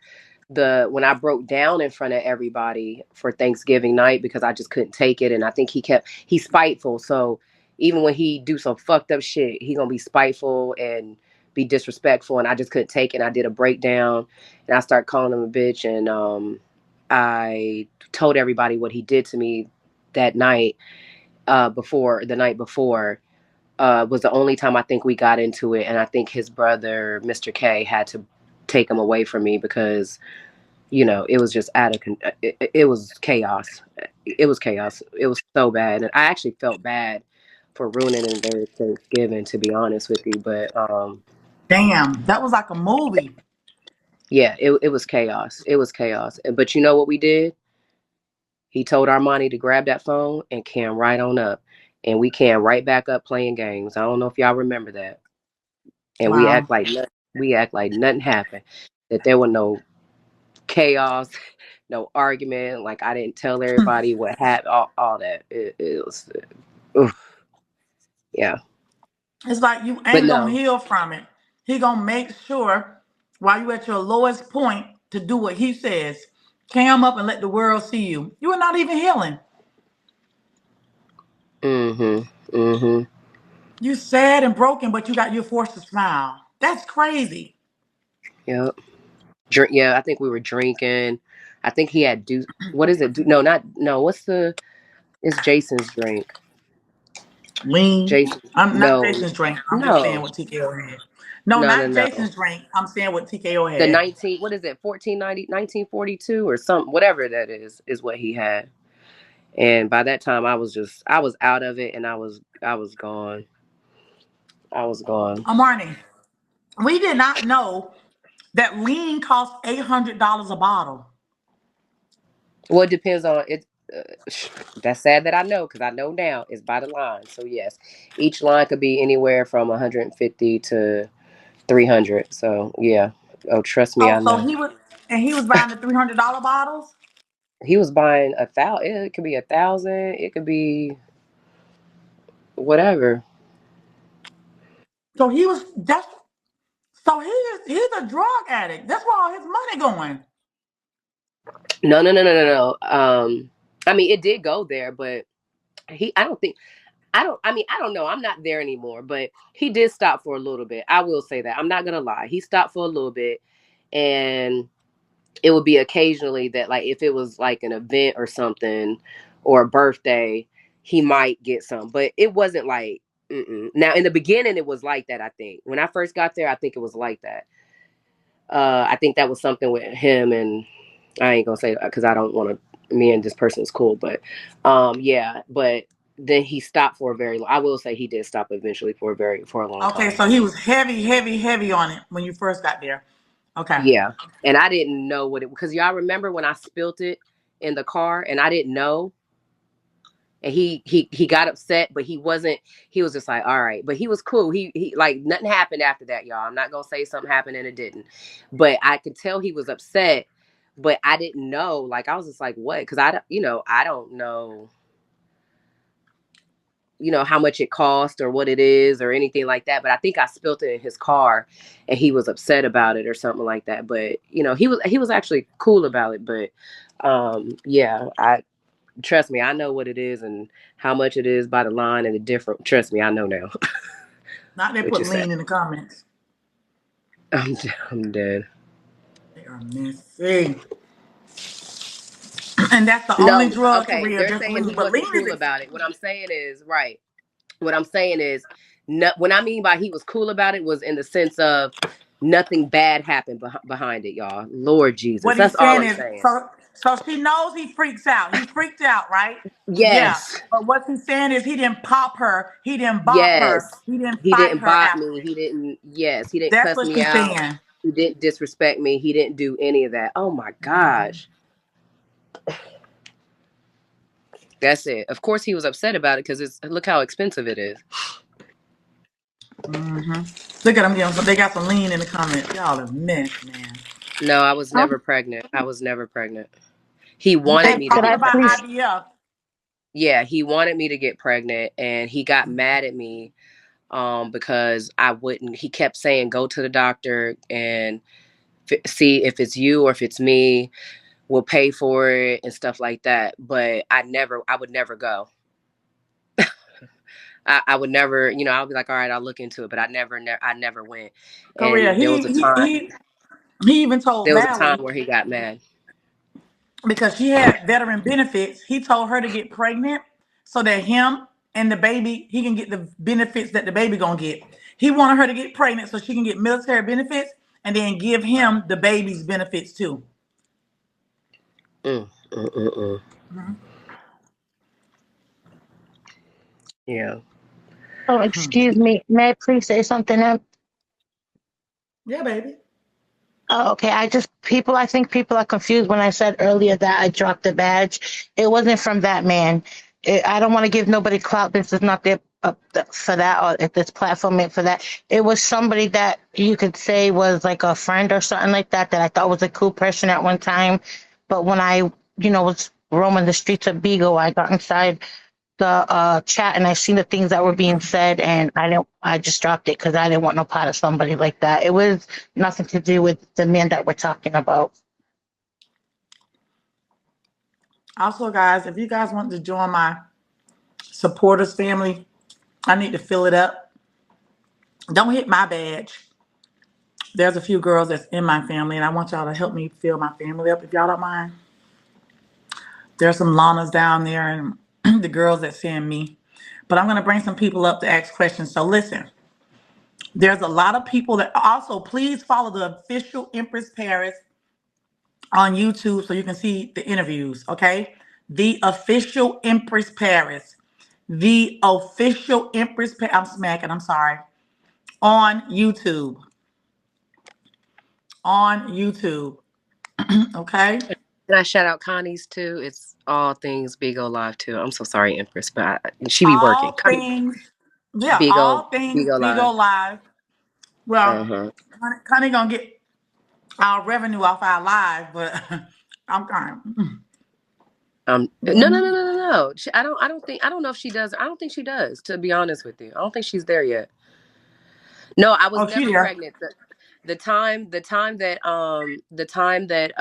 when I broke down in front of everybody for Thanksgiving night because I just couldn't take it, and I think he's spiteful. So even when he do some fucked up shit, he gonna be spiteful and be disrespectful, and I just couldn't take it. And I did a breakdown, and I started calling him a bitch, and I told everybody what he did to me that night. Before the night before was the only time I think we got into it, and I think his brother, Mr. K, had to take him away from me because it was just it was chaos. It was chaos. It was so bad, and I actually felt bad for ruining their Thanksgiving, to be honest with you. But Damn, that was like a movie. yeah, it was chaos. It was chaos. But you know what we did? He told Armani to grab that phone and cam right on up, and we cam right back up playing games. I don't know if y'all remember that. And Wow. we act like nothing happened. That there was no chaos, no argument. Like I didn't tell everybody what happened. All that. It was, oof, yeah. It's like you But ain't gonna no. heal from it. He gonna make sure while you at your lowest point to do what he says. Cam up and let the world see you. You are not even healing. Mm-hmm. Mm-hmm. You sad and broken, but you're forced to smile. That's crazy. Yep. Yeah, I think we were drinking. I think he had what is it? No, not no. It's Jason's drink. Lean. Jason. I'm not No. Jason's drink. I'm just saying No. what TKO had. No, No, no, not no. Jason's drink. I'm saying what TKO The had. 19, what is it? 1942 or something, whatever that is what he had. And by that time I was out of it and I was gone. I was gone. Marnie, we did not know that lean costs $800 a bottle. Well, it depends on it. That's sad that I know because I know now it's by the line. So yes, each line could be anywhere from 150 to 300. So yeah. Oh, trust me, I Oh, so know. he was buying the $300 bottles. He was buying 1,000. It could be 1,000. It could be whatever. So he was that's so he's a drug addict. That's where all his money going. No, no, no, no, no, no. I mean, it did go there, but I don't think. I don't know. I'm not there anymore, but he did stop for a little bit. I will say that. I'm not gonna lie. He stopped for a little bit, and it would be occasionally that, like, if it was like an event or something or a birthday, he might get some, but it wasn't like, mm-mm. Now in the beginning it was like that. I think when I first got there, I think it was like that. I think that was something with him, and I ain't gonna say that because I don't want to. Me and this person is cool, but yeah. But then he stopped for a very. I will say he did stop eventually for a long Okay, time. so he was heavy, heavy, heavy on it when you first got there. Okay. Yeah, and I didn't know what it, because y'all remember when I spilt it in the car and I didn't know, and he got upset, but he wasn't. He was just like, all right, but he was cool. He like nothing happened after that, y'all. I'm not gonna say something happened and it didn't, but I could tell he was upset. But I didn't know. Like I was just like, what? Because I don't know, how much it cost or what it is or anything like that. But I think I spilt it in his car, and he was upset about it or something like that. But he was actually cool about it. But yeah, I trust me, I know what it is and how much it is by the line and the different. Trust me, I know now. Not they What put you say? lean in the comments. I'm I'm dead. They are messy. And that's the only No, drug to okay. real, They're just saying lean. he But lean wasn't is cool about it. What I'm saying is right. What I'm saying is, no, when I mean by he was cool about it was in the sense of nothing bad happened behind it, y'all. Lord Jesus, what that's he's all saying I'm is, saying. so she knows he freaks out. He freaked out, right? Yeah. Yes, But what he's saying is he didn't pop her. He didn't bop her. yes. He didn't He fight didn't her bop me. after it. He didn't. Yes, he didn't That's cuss what me she's out. saying. He didn't disrespect me. He didn't do any of that. Oh my gosh. That's it. Of course, he was upset about it because look how expensive it is. Look at them getting they got some lean in the comments. Y'all a mess, man. No, I was Um, never pregnant. I was never pregnant. He You wanted hey, kept me to could talking I get about please? pregnant. IVF. Yeah, he wanted me to get pregnant, and he got mad at me because I wouldn't. He kept saying, "Go to the doctor and see if it's you or if it's me. We'll pay for it and stuff like that." But I would never go. I would never, I would be like, all right, I'll look into it, but I never went. Korea. And He even told there was a time Valerie, where he got mad. because she had veteran benefits. He told her to get pregnant so that him and the baby, he can get the benefits that the baby gonna get. He wanted her to get pregnant so she can get military benefits and then give him the baby's benefits too. Mm, mm, mm, mm. Yeah. Oh, excuse me. May I please say something? Yeah, baby. Oh, okay. I think people are confused when I said earlier that I dropped the badge. It wasn't from that man. I don't want to give nobody clout. This is not there for that, or if this platform meant for that. It was somebody that you could say was like a friend or something like that, that I thought was a cool person at one time. But when I, was roaming the streets of Beagle, I got inside the chat and I seen the things that were being said, and I just dropped it because I didn't want no part of somebody like that. It was nothing to do with the man that we're talking about. Also, guys, if you guys want to join my supporters family, I need to fill it up. Don't hit my badge. There's a few girls that's in my family, and I want y'all to help me fill my family up if y'all don't mind. There's some Lanas down there and the girls that send me. But I'm going to bring some people up to ask questions. So listen, there's a lot of people that also, please follow the official Empress Paris on YouTube so you can see the interviews, okay? The official Empress Paris. The official Empress Paris. I'm smacking, I'm sorry. On YouTube. On YouTube. Okay? Can I shout out Connie's too? It's all things Bigo Live too. I'm so sorry, Empress, but she be working. All things, yeah, Bigo, all things Bigo we Live. go live. Well, Uh-huh. Connie gonna get our revenue off our live, but I'm kind No, no, no, no, no, no. I don't know if she does. I don't think she does, to be honest with you. I don't think she's there yet. No, I was oh, she never there. pregnant. The time that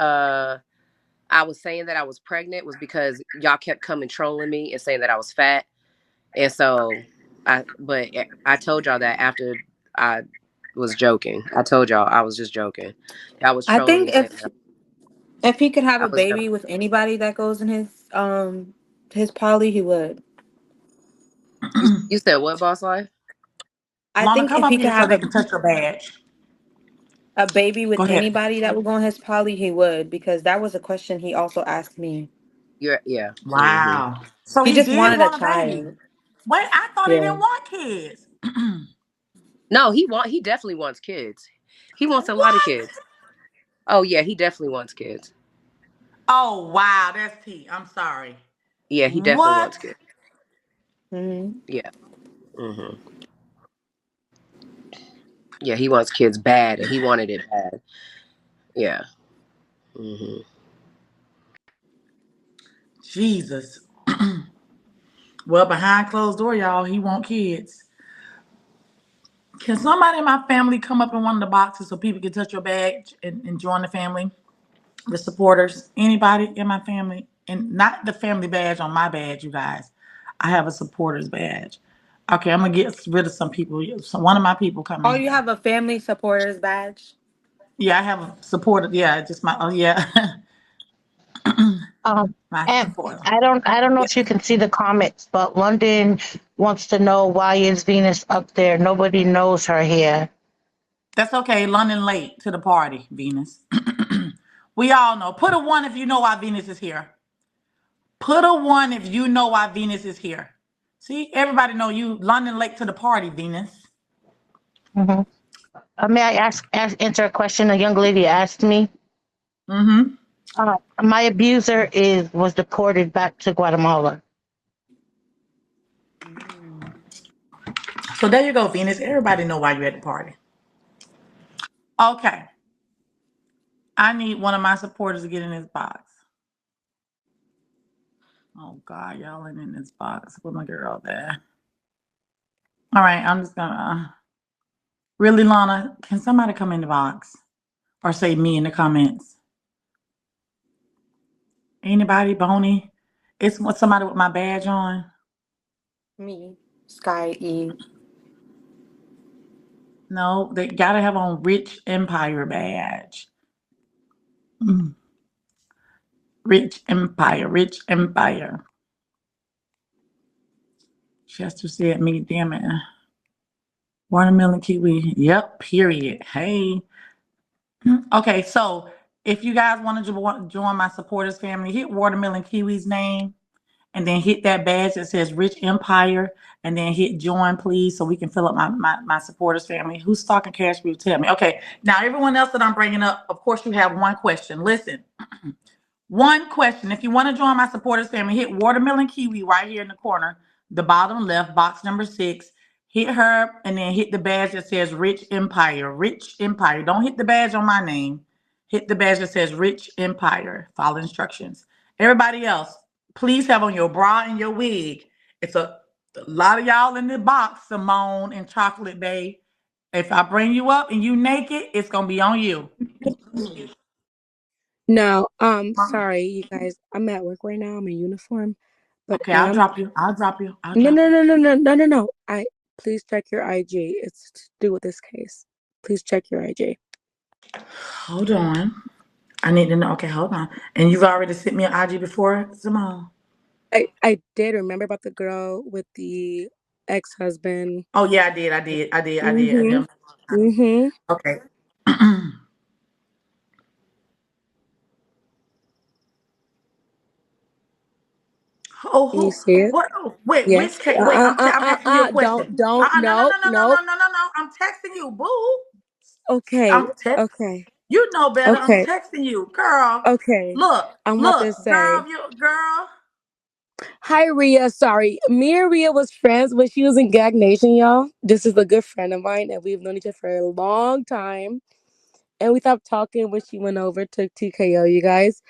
I was saying that I was pregnant was because y'all kept coming trolling me and saying that I was fat. And so I told y'all that after I was joking. I told y'all I was just joking. Y'all was I trolling think me saying if he could have I a was baby with anybody that goes in his poly, he would. you said what, boss life? I Lana, think come if up he could here so have they can touch your badge. a baby with Go ahead. anybody that would go in his poly, he would, because that was a question he also asked me. Yeah. Wow. So He he just did wanted a want a baby. child. Wait, I thought he Yeah. didn't want kids. No, he definitely wants kids. He wants a lot of What? kids. Oh yeah, he definitely wants kids. Oh wow, that's T. I'm sorry. Yeah, he definitely What? wants kids. Hmm. Yeah. hmm Yeah, he wants kids bad, and he wanted it bad. Yeah. hmm Jesus. Well, behind closed door, y'all, he want kids. Can somebody in my family come up in one of the boxes so people can touch your badge and join the family? The supporters. Anybody in my family? And not the family badge on my badge, you guys. I have a supporters badge. Okay, I'm gonna get rid of some people. So one of my people Oh, coming. you have a family supporters badge? Yeah, I have a supporter. Yeah, just my. Oh yeah, Um, my and supporter. I don't know if you can see the comments, but London wants to know why is Venus up there? Nobody knows her here. That's okay. London late to the party, Venus. We all know. Put a one if you know why Venus is here. Put a one if you know why Venus is here. See, everybody know you London late to the party, Venus. hmm may I answer a question a young lady asked me? Mm-hmm. My abuser was deported back to Guatemala. Mm. So there you go, Venus. Everybody know why you're at the party. Okay. I need one of my supporters to get in this box. Oh God, y'all ain't in this box. Put my girl there. All right, I'm just gonna really, Lana, can somebody come in the box? Or say me in the comments. Anybody, Boney? It's somebody with my badge on. Me, Sky E. No, they gotta have on Rich Empire badge. Mm. Rich Empire, Rich Empire. Chester said me, damn it. Watermelon kiwi. Yep, period. Hey. Okay, so if you guys want to join my supporters family, hit Watermelon Kiwi's name and then hit that badge that says Rich Empire and then hit join, please, so we can fill up my supporters family. Who's talking CashBoo? Tell me. Okay, now everyone else that I'm bringing up, of course, you have one question. Listen, one question. If you want to join my supporters family, hit Watermelon Kiwi right here in the corner, the bottom left, box number 6. Hit her and then hit the badge that says Rich Empire. Rich Empire. Don't hit the badge on my name. Hit the badge that says Rich Empire. Follow instructions. Everybody else, please have on your bra and your wig. It's a lot of y'all in the box, Simone and Chocolate Bay. If I bring you up and you naked, it's gonna be on you. No, sorry, you guys. I'm at work right now. I'm in uniform, but Okay, I'll am drop you. I'll drop you. I'll no, drop no, you. no, no, no, no, no, no. Please check your IG. It's to do with this case. Please check your IG. Hold on. I need to know. Okay, hold on. And you've already sent me an IG before, Simone? I did remember about the girl with the ex-husband. Oh yeah, I did. I did. I did. I did. I Mm-hmm. did. Mm-hmm. Okay. Oh, Can you who? see it? What? Oh, wait. Which Yes. case? Wait. I'm asking you a question. Don't. No, no, No, no, no, no, no. no, no, no, no. I'm texting you, boo. Okay. I'm text. Okay. You know better. I'm Okay. texting you, girl. Okay. Look, I'm about to look, girl. say. You, girl. Hi, Ria. Sorry. Me and Ria was friends when she was in Gag Nation, y'all. This is a good friend of mine, and we've known each other for a long time. And we stopped talking when she went over to TKO, you guys.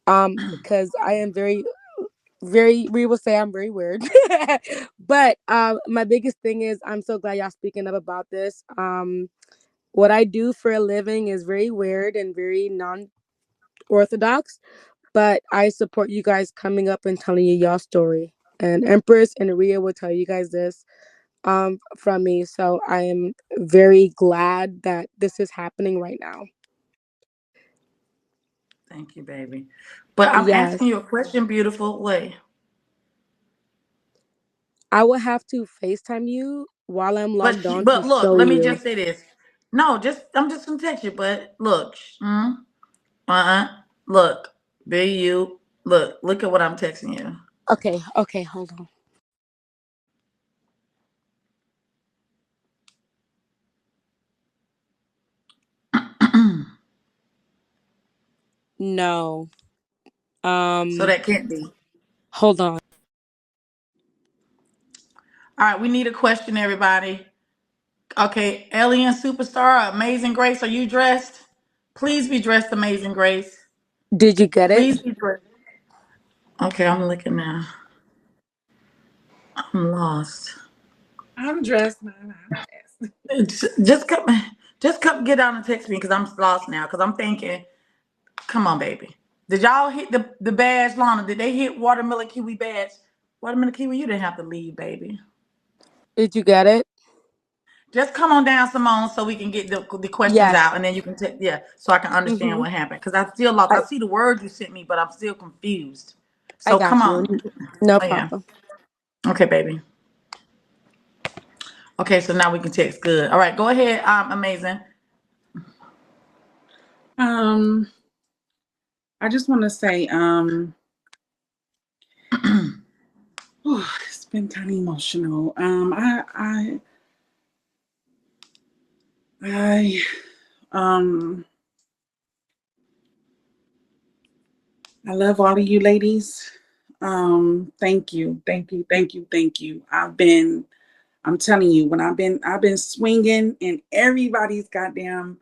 Because I am very, very, Ria will say I'm very weird. But my biggest thing is I'm so glad y'all speaking up about this. What I do for a living is very weird and very non-orthodox, but I support you guys coming up and telling you y'all story. And Empress and Rhea will tell you guys this from me. So I am very glad that this is happening right now. Thank you, baby. But I'm Yes. asking you a question, beautiful. Wait. I will have to FaceTime you while I'm logged on to But look, show let me you. just say this. No, I'm just gonna text you. But look, look, be you. Look at what I'm texting you. Okay, okay, hold on. No. So that can't be. Hold on. All right, we need a question, everybody. Okay, Alien Superstar, Amazing Grace, are you dressed? Please be dressed, Amazing Grace. Did you get it? Please be dressed. Okay, I'm looking now. I'm lost. I'm dressed, man. Just come, get down and text me because I'm lost now. Because I'm thinking, come on, baby. Did y'all hit the badge, Lana? Did they hit watermelon kiwi badge? Watermelon kiwi, you didn't have to leave, baby. Did you get it? Just come on down, Simone, so we can get the questions Yes. out, and then you can take so I can understand Mm-hmm. what happened. Because I still lost. I, I see the words you sent me, but I'm still confused. I So come got you. on. No Oh yeah. problem. Okay, baby. Okay, so now we can text. Good. All right, go ahead. Amazing. I just want to say, it's been kind of emotional. I, I love all of you ladies. Thank you, thank you, thank you, thank you. I'm telling you, when I've been swinging in everybody's goddamn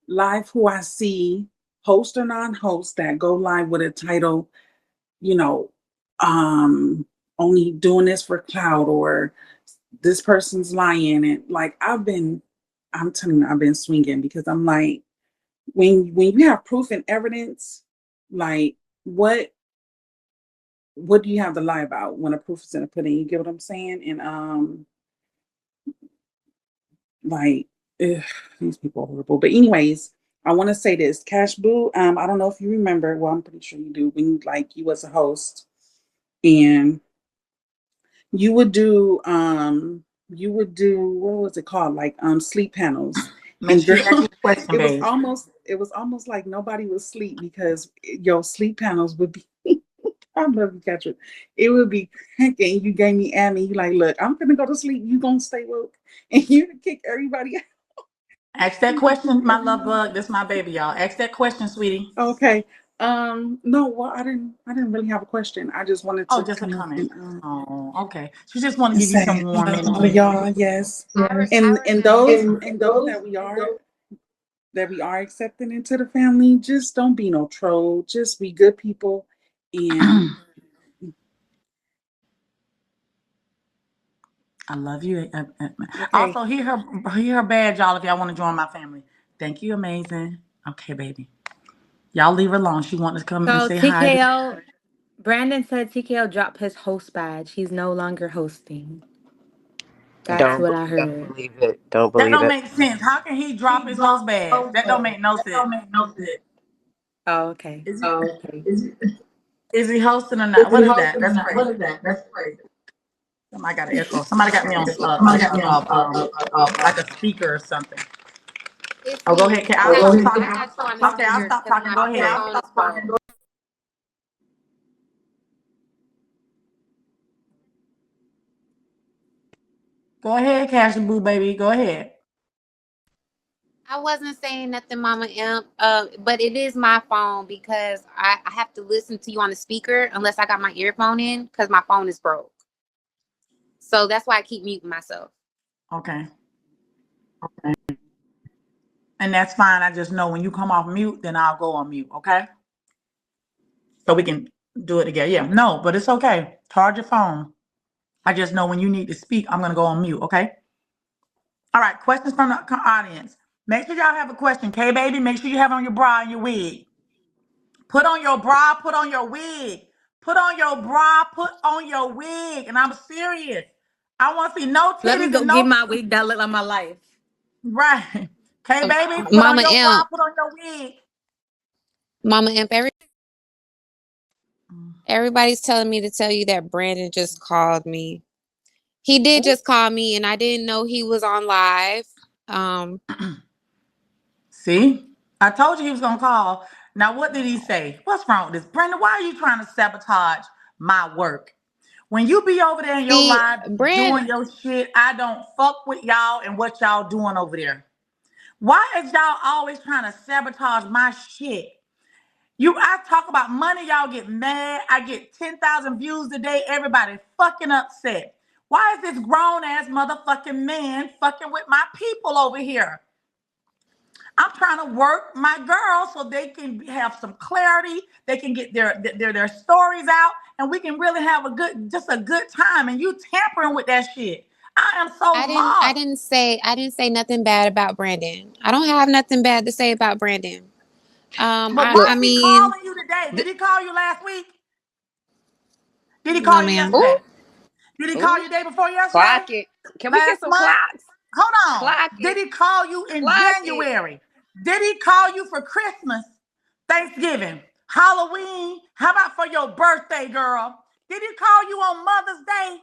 live who I see, host or non-host, that go live with a title, you know, only doing this for clout, or this person's lying, and like I'm telling you, I've been swinging because I'm like, when you have proof and evidence, like what do you have to lie about when a proof is in a pudding? You get what I'm saying? And like ugh, these people are horrible. But anyways, I want to say this, CashBoo. I don't know if you remember. Well, I'm pretty sure you do. When you was a host, and you would do, what was it called, like sleep panels. Make And sure girl, you ask your question, babe. it was almost like nobody would sleep because your sleep panels would be I love you, Catherine. It would be cracking. You gave me Annie. You like, look, I'm gonna go to sleep. You gonna stay woke, and you to kick everybody out. Ask that You to kick question, my love everybody. bug. This my baby, y'all. Ask that question, sweetie. Okay. No, well, I didn't really have a question. I just wanted Oh, to just a come up comment. Oh, okay. She just want to and give you say some I warm love all of energy. y'all. Yes, I and remember. those that we are accepting into the family, just don't be no troll. Just be good people. And I love you. okay, Also, hear her badge, y'all, if y'all want to join my family. Thank you, amazing. Okay, baby. Y'all leave her alone. She wants to come and So say hi. TKO, Brandon said TKO dropped his host badge. He's no longer hosting. That's what I Don't heard. believe it. Don't That believe don't it. make sense. How can he drop his host badge? That don't make no sense. Oh, okay. Is is he hosting or not? What is that? That's crazy. Somebody got an echo. Somebody got me on like a speaker or something. It's Oh, go me. ahead. I'll stop I talking. got you on the Okay, I'll speaker stop because talking. Go my ahead. phone is broke. Go ahead, Cash and Boo, baby. Go ahead. I wasn't saying nothing, Mama Imp. But it is my phone because I have to listen to you on the speaker unless I got my earphone in because my phone is broke. So that's why I keep muting myself. Okay. And that's fine. I just know when you come off mute, then I'll go on mute. Okay. So we can do it together. Yeah. No, but it's okay. Charge your phone. I just know when you need to speak, I'm going to go on mute. Okay. All right. Questions from the audience. Make sure y'all have a question. Okay, baby. Make sure you have on your bra and your wig. Put on your bra. Put on your wig. Put on your bra, put on your wig, and I'm serious. I want to see no Let me titties go and get no my wig that look like my life. right. Okay, baby, put on Mama your bra, Imp, put on your wig. Mama Imp, everybody's telling me to tell you that Brandon just called me. He did just call me, and I didn't know he was on live. See, I told you he was gonna call. Now, what did he say? What's wrong with this, Brenda? Why are you trying to sabotage my work? When you be over there in your See, live Brandon, doing your shit, I don't fuck with y'all and what y'all doing over there. Why is y'all always trying to sabotage my shit? I talk about money, y'all get mad. I get 10,000 views a day. Everybody fucking upset. Why is this grown ass motherfucking man fucking with my people over here? I'm trying to work my girls so they can have some clarity. They can get their stories out, and we can really have a good time. And you tampering with that shit. I am so I lost. didn't say nothing bad about Brandon. I don't have nothing bad to say about Brandon. But Look, why I is he mean, calling you today? Did th- he call you last week? Did he no, call you ma'am. ooh, yesterday? Did he call ooh, you the day before yesterday? clock it. Can we get Last some month? clocks? Hold on. Clock Did it. he call you in Clock it. January? Did he call you for Christmas, Thanksgiving, Halloween? How about for your birthday, girl? Did he call you on Mother's Day?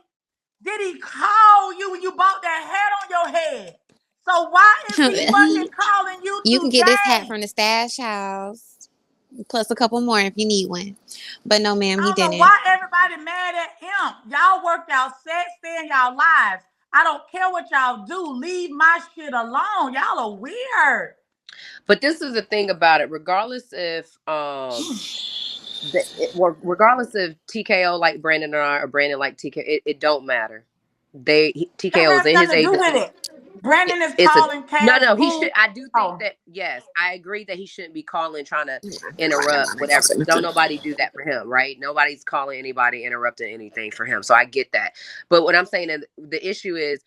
Did he call you when you bought that hat on your head? So why is he fucking calling you You can get this hat today? from the stash house, plus a couple more if you need one. But no, ma'am, I he don't know didn't. why everybody mad at him. Y'all work y'all set, stay in y'all lives. I don't care what y'all do. Leave my shit alone. Y'all are weird. But this is the thing about it. Regardless if TKO like Brandon or Brandon like TKO, it don't matter. That TKO is has in his nothing to do age. with it. Brandon is It's a calling no, Cash no. He should. Boo. I do think Oh, that yes, I agree that he shouldn't be calling, trying to interrupt whatever. Don't nobody do that for him, right? Nobody's calling anybody, interrupting anything for him. So I get that. But what I'm saying is the issue is,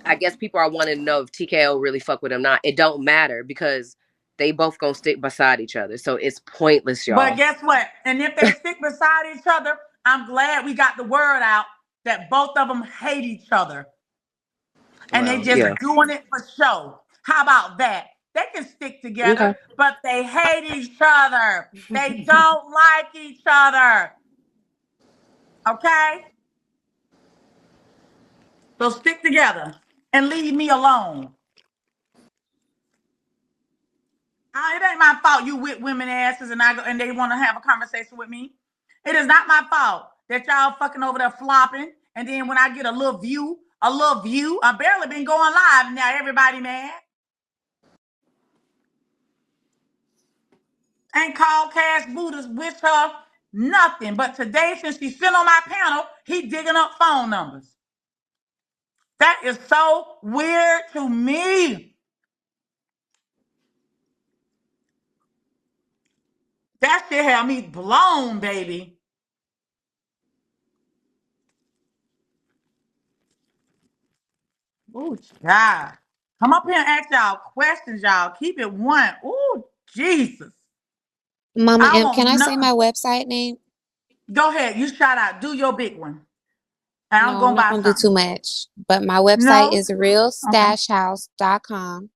I guess people are wanting to know if TKO really fuck with him or not. It don't matter because they both gonna stick beside each other. So it's pointless, but y'all. guess what? And if they stick beside each other, I'm glad we got the word out that both of them hate each other. And they Well, just yeah. doing it for show. How about that? They can stick together, Okay. but they hate each other. They don't like each other. Okay? So stick together and leave me alone. It ain't my fault you with women asses and I go and they want to have a conversation with me. It is not my fault that y'all fucking over there flopping. And then when I get a little view, I barely been going live now. Everybody mad. Ain't called CashBoo to wish her nothing. But today, since she's sitting on my panel, he digging up phone numbers. That is so weird to me. That shit had me blown, baby. Oh, God. Come up here and ask y'all questions, y'all. Keep it one. Oh, Jesus. Mama I Imp, can want I say nothing. my website name? Go ahead. You shout out. Do your big one. And I'm No, I'm going to not buy gonna do too something. much. But my website No? is Okay. realstashhouse.com.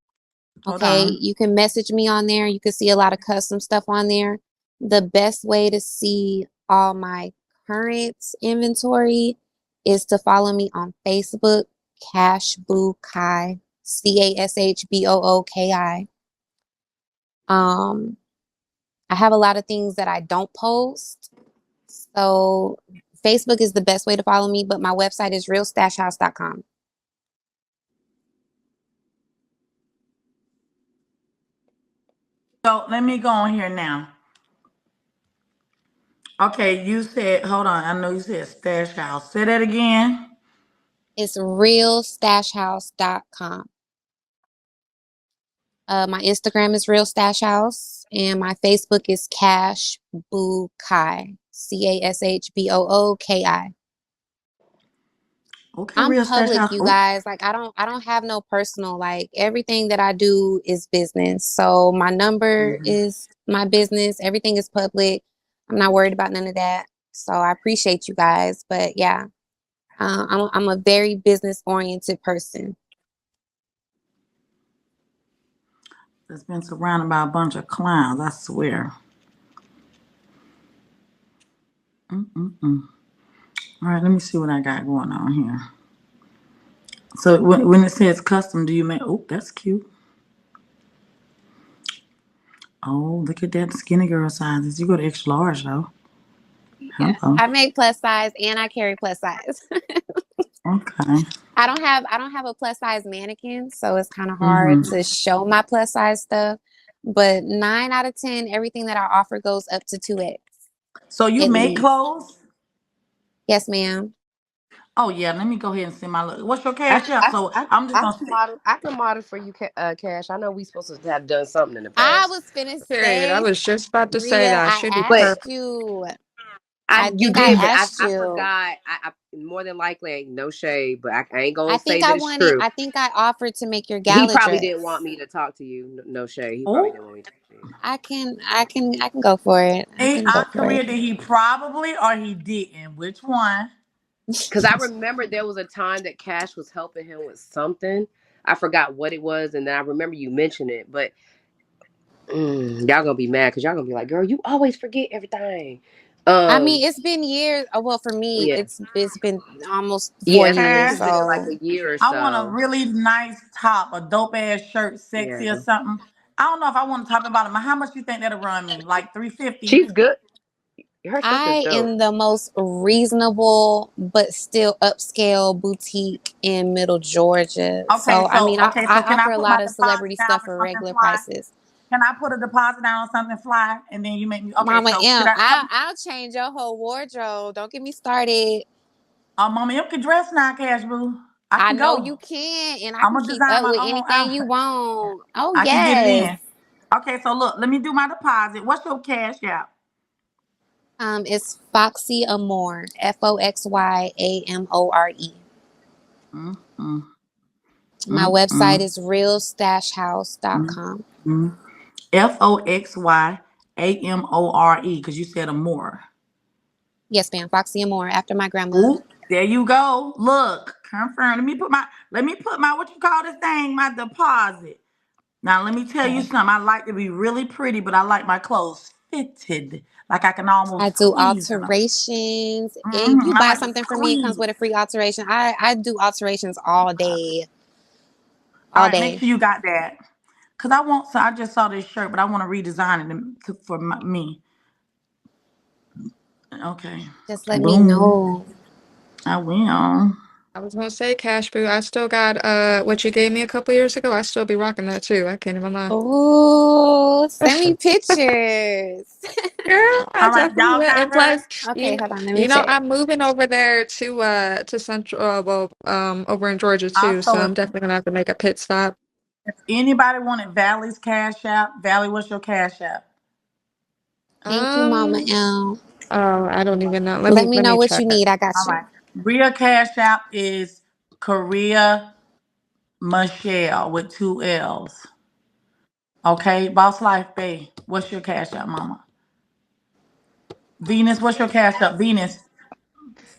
Hold Okay, on. you can message me on there. You can see a lot of custom stuff on there. The best way to see all my current inventory is to follow me on Facebook, CashBoo Kai, CashBooki. Um, I have a lot of things that I don't post. So Facebook is the best way to follow me, but my website is realstashhouse.com. So let me go on here now. Okay, you said, hold on. I know you said stash house. Say that again. It's realstashhouse.com. My Instagram is Real Stash House, and my Facebook is CashBoo Kai, CashBooki. Okay, I'm real stash public, house. you Oh, guys. Like I don't have no personal. Like everything that I do is business. So my number mhm. is my business. Everything is public. I'm not worried about none of that. So I appreciate you guys. But yeah, I'm a very business oriented person. That's been surrounded by a bunch of clowns, I swear. Mm-mm-mm. All right, let me see what I got going on here. So when it says custom, do you make? Oh, that's cute. Oh, look at that skinny girl sizes. You go to extra large though. Yeah, Hello. I make plus size and I carry plus size. Okay. I don't have a plus size mannequin, so it's kind of hard Mm-hmm. to show my plus size stuff. But 9 out of 10, everything that I offer goes up to 2X So you at make least. clothes? Yes, ma'am. Oh yeah. Let me go ahead and send my look. What's your I, cash app? I, So I, I'm just I gonna can see. model. I can model for you, Cash. I know we supposed to have done something in the I past, was finna Period. I say, was just about to say Rhea, that. I She'd be but asked perfect. you. I you think I did. But asked I you. forgot. I more than likely ain't no shade, but I ain't gonna say that it's true. I think I offered to make your He gala probably didn't want dress. me to talk to you. No shade. He probably Oh, didn't want me to talk to you. I can go for it. I hey, can go for Korea, it. did he probably or he didn't? Which one? Because I remember there was a time that Cash was helping him with something. I forgot what it was, and then I remember you mentioned it. But y'all gonna be mad because y'all gonna be like, "Girl, you always forget everything." I mean, Um, it's been years. Well, for me, yeah, it's been almost yeah. 4 Okay. years. It's been like So a year or I want a so. really nice top, a dope ass shirt, Yeah, sexy or something. I don't know if I want to talk about it, but how much you think that'll run me? Like 350. she's good. Her stuff is I dope. am the most reasonable but still upscale boutique in Middle Georgia. So I mean, I So can I offer a put lot my of deposit celebrity down stuff for for something regular fly? prices. Can I put a deposit down on something fly and then you make me okay, Mama so should M, I come? I'll change your whole wardrobe. Don't get me started. Mama, you can dress now, Cash Boo. I I can know go. you can, and I I'm can gonna keep design up my with own anything you outfit. want. Oh I can get it yes. in. Okay, so look, let me do my deposit. What's your cash app? It's Foxy Amore. FOXYAMORE. Mm, mm, My mm, website mm, is realstashhouse.com. mm, mm. FOXYAMORE, because you said a more. Yes, ma'am. Foxy Amore after my grandmother. Ooh, there you go. Look, confirm. Let me put my what you call this thing, my deposit. Now let me tell you Okay. something. I like to be really pretty, but I like my clothes fitted. Like I can I almost do squeeze them. alterations. If you Hmm. I buy like to something from me, it comes squeeze. with a free alteration. I do alterations all day. All All right, make day. sure you got that. Cause I want. So I just saw this shirt, but I want to redesign it for me. Okay. Just let me Boom. know. I will. I was gonna say CashBoo. I still got what you gave me a couple years ago. I still be rocking that too. I can't even lie. Oh, send me pictures. Girl, I All right, definitely y'all will. got And her. plus, Okay, hold on. Let me you know, check. I'm moving over there to Central, over in Georgia too. So Also, I'm definitely gonna have to make a pit stop. if anybody wanted Valley's cash app, Valley, what's your cash app? Thank you, Mama Um, M. oh, I don't even know. Let me Let know me what check. you need. I got All you. right. Rhea cash app is Korea Michelle with 2 L's. Okay, Boss Life Bay. What's your cash app, Mama? Venus, what's your cash app? Venus.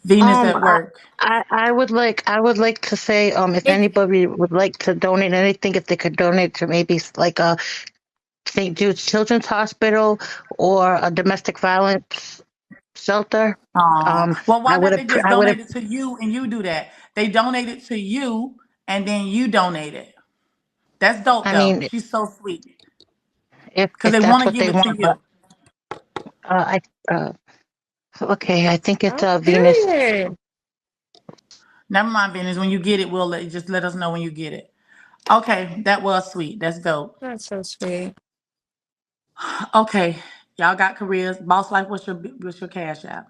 Venus Um, at I, work. I would like to say, if It, anybody would like to donate anything, if they could donate to maybe like a St. Jude's Children's Hospital or a domestic violence shelter, well, I why would not have, they just I would donate have, it to you and you do that? They donate it to you and then you donate it. That's dope I though. mean, She's so sweet. Because if they that's want to what give they it to want, but you. okay, I think it's Oh, Venus. period. Never mind, Venus. When you get it, just let us know when you get it. Okay, that was sweet. That's dope. That's so sweet. Okay, y'all got careers. Boss Life, what's your cash app?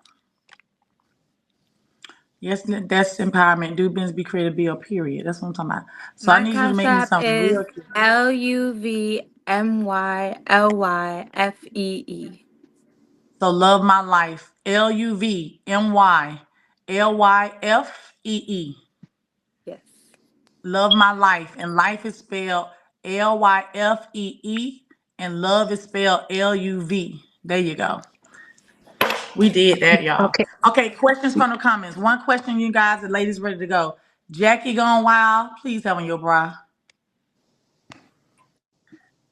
Yes, that's empowerment. Do business, be creative, be a period. That's what I'm talking about. So I My need you to cash make me app something is real cute. LUVMYLYFEE. So love my life. LUVMYLYFEE. Yes. Love my life. And life is spelled LYFEE. And love is spelled LUV. There you go. We did that, y'all. Okay. Okay, questions from the comments. One question, you guys, the ladies ready to go. Jackie gone wild. Please have on your bra.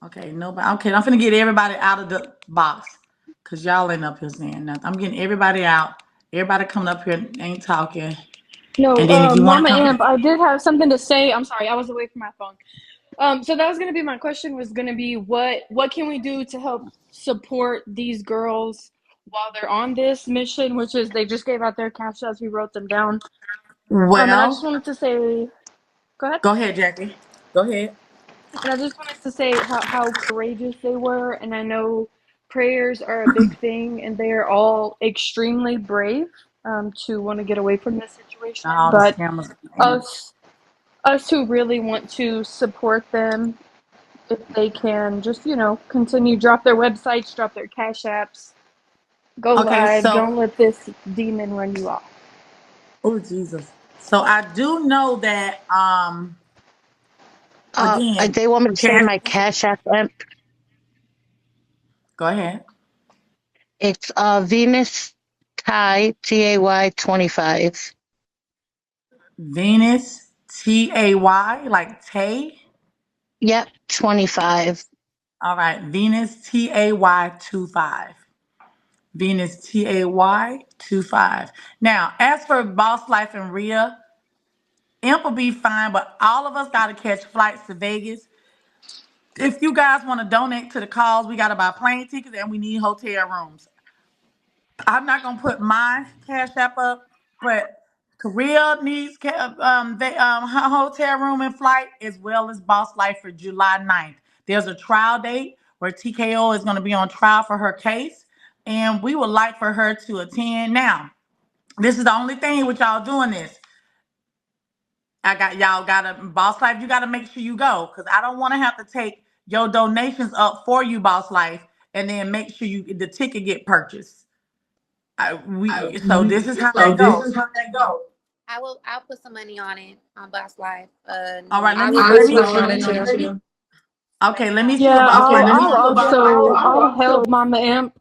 Okay, nobody. Okay, I'm finna get everybody out of the box. Cause y'all ain't up here saying nothing. I'm getting everybody out. Everybody coming up here ain't talking. No, And then if you want Mama to come, Amp, I did have something to say. I'm sorry, I was away from my phone. So that was gonna be my question. Was gonna be what can we do to help support these girls while they're on this mission, which is they just gave out their cash outs. We wrote them down. And I just well, wanted to say, go ahead. go ahead, Jackie. Go ahead. And I just wanted to say how courageous they were. And I know prayers are a big thing, and they are all extremely brave to want to get away from this situation. All the But scammers. us us who really want to support them, if they can just continue, drop their websites, drop their cash apps, go Okay, live. so Don't let this demon run you off. oh Jesus. So I do know that again, They want me to say cash. my Cash App. Go ahead. It's Venus Tay 25. Venus Tay, like Tay. Yep, 25. All right, Venus Tay 25. Venus Tay 25. Now, as for Boss Life and Rhea, Imp will be fine, but all of us got to catch flights to Vegas. If you guys want to donate to the cause, we got to buy plane tickets and we need hotel rooms. I'm not gonna put my cash app up, but Korea needs her hotel room and flight as well as Boss Life for July 9th. There's a trial date where TKO is going to be on trial for her case, and we would like for her to attend. Now, this is the only thing with y'all doing this. I got y'all gotta Boss Life. You gotta make sure you go because I don't want to have to take your donations up for you, Boss Life, and then make sure the ticket get purchased. So this is how I that will. goes. I'll put some money on it on Boss Life. All right, let I me would let put me money on it too. okay, let me see what Yeah, Boss Life. I'll help Mama Imp.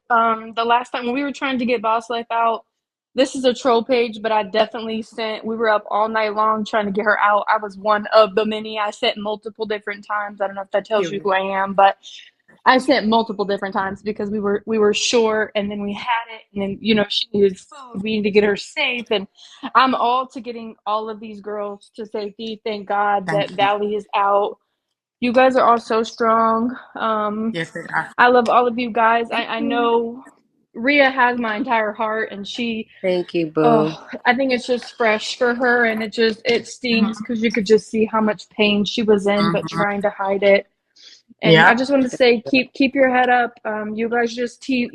The last time when we were trying to get Boss Life out, this is a troll page, but I definitely sent. We were up all night long trying to get her out. I was one of the many. I sent multiple different times. I don't know if that tells you Period. who I am, but I sent multiple different times because we were short, and then we had it, and then she needed food. We need to get her safe, and I'm all to getting all of these girls to safety. Thank God that Thank you. Valley is out. You guys are all so strong. Yes, they are. I love all of you guys. I know Rhea has my entire heart, and she, Thank you, boo. oh, I think it's just fresh for her, and it stings because you could just see how much pain she was in, but Mhm. trying to hide it. And I Yeah. just want to say, keep your head up. You guys just team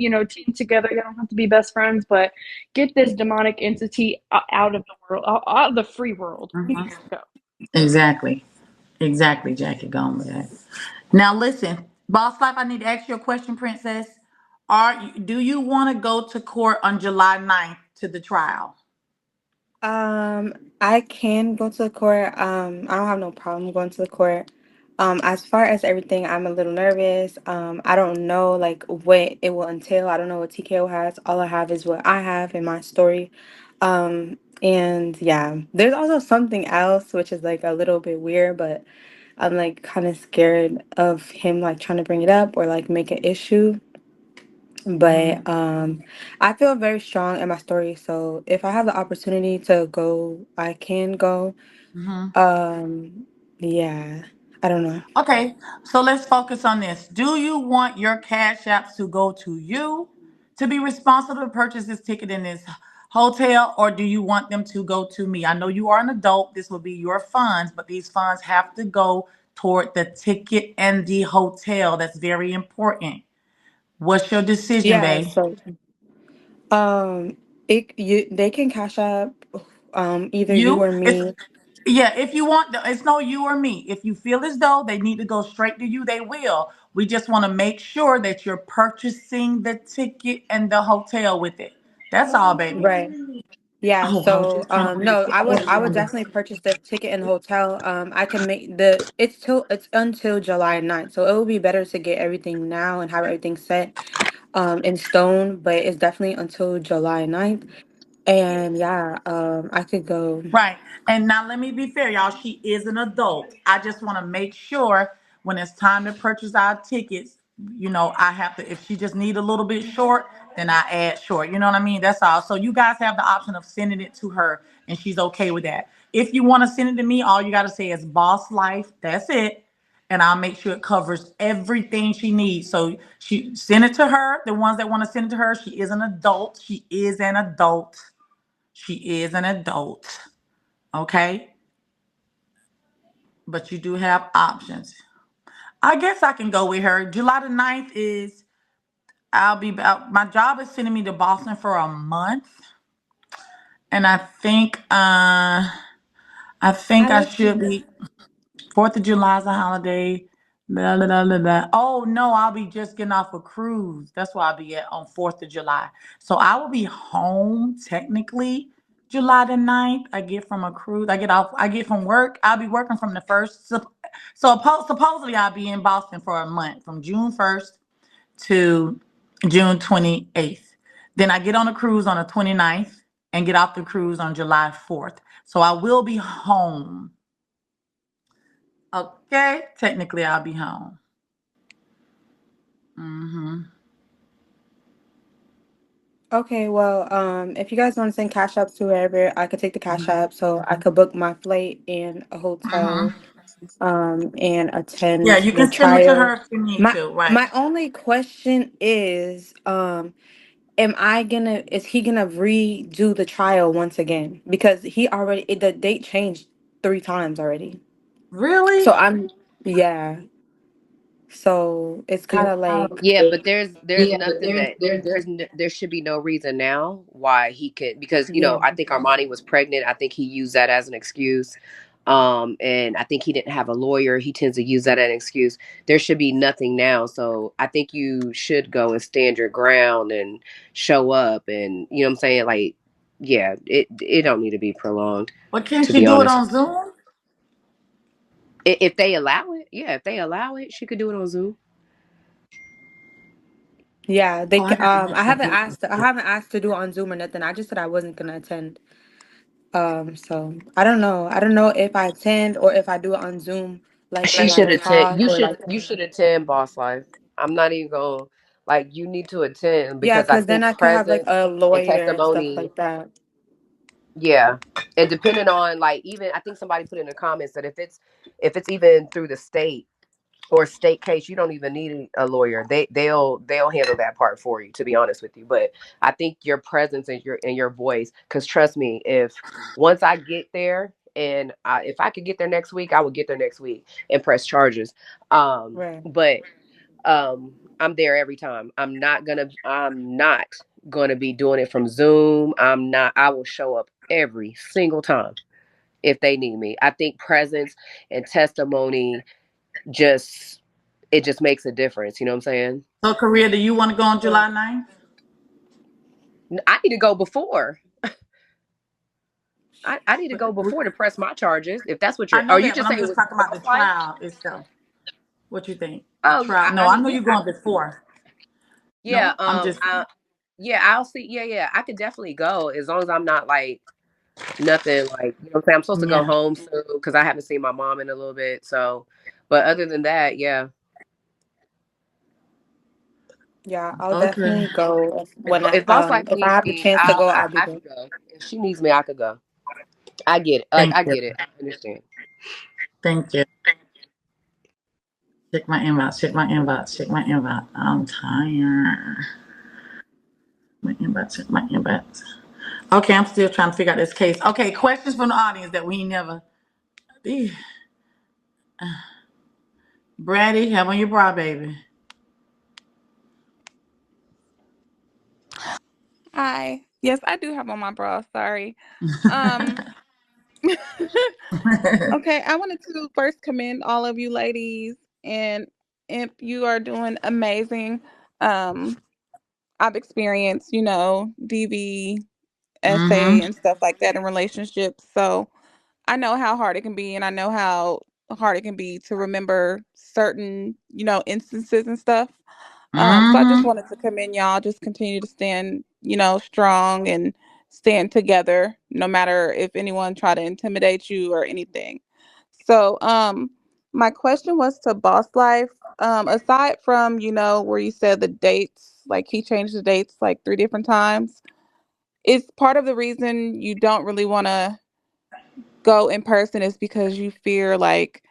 together. You don't have to be best friends, but get this demonic entity out of the world, out of the free world. He Mhm. needs to go. Exactly. Exactly, Jackie. Gone with that. Now listen, Boss Life. I need to ask you a question, Princess. Do you want to go to court on July 9th to the trial? Um, I can go to the court. I don't have no problem going to the court. As far as everything, I'm a little nervous. I don't know like what it will entail. I don't know what TKO has. All I have is what I have in my story. And yeah, there's also something else which is like a little bit weird, but I'm like kind of scared of him like trying to bring it up or like make an issue. Mhm. But I feel very strong in my story, so if I have the opportunity to go, I can go. Mhm. Um, yeah, I don't know. Okay, so let's focus on this. Do you want your cash apps to go to you to be responsible to purchase this ticket in this hotel, or do you want them to go to me? I know you are an adult. This will be your funds, but these funds have to go toward the ticket and the hotel. That's very important. What's your decision, Yeah, babe? so um, they can cash up, either you You? or It's me. Yeah, if you want, it's no you or me. If you feel as though they need to go straight to you, they will. We just want to make sure that you're purchasing the ticket and the hotel with it. That's all, baby. Right. Yeah, Oh, I was so just trying to no, I would remember. definitely purchase the ticket and hotel. I can make it's until July 9th, so it would be better to get everything now and have everything set. in stone, but it's definitely until July 9th. And yeah, I could go. Right. And now let me be fair, y'all. She is an adult. I just want to make sure when it's time to purchase our tickets, I have to, if she just need a little bit short, then I add short. You know what I mean? That's all. So you guys have the option of sending it to her and she's okay with that. If you want to send it to me, all you got to say is Boss Life. That's it. And I'll make sure it covers everything she needs. So she send it to her. The ones that want to send it to her, she is an adult. She is an adult. She is an adult. Okay, but you do have options. I guess I can go with her. July the 9th is, I'll be out. My job is sending me to Boston for a month. And I think I I like should to. be. 4th of July is a holiday. Blah, blah, blah, blah, blah. Oh no, I'll be just getting off a cruise. That's where I'll be at on 4th of July. So I will be home technically July the 9th. I get from a cruise. I get from work. I'll be working from the first. So supposedly I'll be in Boston for a month from June 1st to June 28th. Then I get on a cruise on the 29th and get off the cruise on July 4th. So I will be home. Okay, technically I'll be home. Hmm. Okay, well, if you guys want to send cash apps to wherever, I could take the cash app so I could book my flight and a hotel, Hmm. and Yeah, attend you the can send it to her trial. if you need My to. Right. my only question is, is he gonna redo the trial once again? Because the date changed 3 times already. Really? So yeah. So it's kind of like, Yeah, but there's nothing that there should be no reason now why he could, because yeah, I think Armani was pregnant. I think he used that as an excuse. And I think he didn't have a lawyer. He tends to use that as an excuse. There should be nothing now. So I think you should go and stand your ground and show up, and you know what I'm saying? Like, yeah, it don't need to be prolonged, But can't to she be do it honest. on Zoom? If they allow it, yeah, if they allow it, she could do it on Zoom. yeah. Oh, I gotta I look haven't at asked. I haven't asked to do it on Zoom or nothing. I just said I wasn't gonna attend. So I don't know. I don't know if I attend or if I do it on Zoom, like She when I should attend. talk or like. You should attend Boss Life. I'm not even going, like, you need to attend, Yeah, because I because then think I could have like presence a and lawyer and stuff testimony. like that. Yeah, and depending on, like, even I think somebody put in the comments that if it's even through the state or state case, you don't even need a lawyer. They'll handle that part for you, to be honest with you. But I think your presence and your voice, because trust me, if once I get there, and if I could get there next week, I would get there next week and press charges. Right. But I'm there every time. I'm not gonna be doing it from Zoom. I will show up every single time if they need me. I think presence and testimony just it just makes a difference. You know what I'm saying? So, Korea, do you want to go on July 9th? I need to go before. I need to But go before to press my charges. If that's what I you're, know are you that, but just I'm saying just with talking about the boss life? trial itself. What you think? The Oh, trial? No, I I mean, know yeah, you're going before. yeah, No, I'm just. yeah. I'll see. Yeah, yeah. I could definitely go as long as I'm not like nothing like, you know what I'm saying. I'm supposed to go Yeah. home soon because I haven't seen my mom in a little bit. So, but other than that, yeah. Yeah, I'll Okay. definitely go If boss life if I needs have the me, chance to go, I'll be I there. could go. If she needs me, I could go. I get it. Like, Thank I you. get it. I understand. Thank you. Check my inbox. Check my inbox. Check my inbox. I'm tired. My inbox. Check my inbox. Okay, I'm still trying to figure out this case. Okay, questions from the audience that we never. Eh, Brady, have on your bra, baby. Hi. Yes, I do have on my bra. Sorry. Um, okay, I wanted to first commend all of you ladies, and if you are doing amazing. Um, I've experienced, DV, SA, Mm-hmm. and stuff like that in relationships. So I know how hard it can be, and I know how hard it can be to remember certain, instances and stuff. So I just Mm-hmm. wanted to commend y'all. Just continue to stand, strong and stand together, no matter if anyone try to intimidate you or anything. So, my question was to Boss Life. Aside from, where you said the dates, like he changed the dates like 3 different times, is part of the reason you don't really want to go in person is because you fear like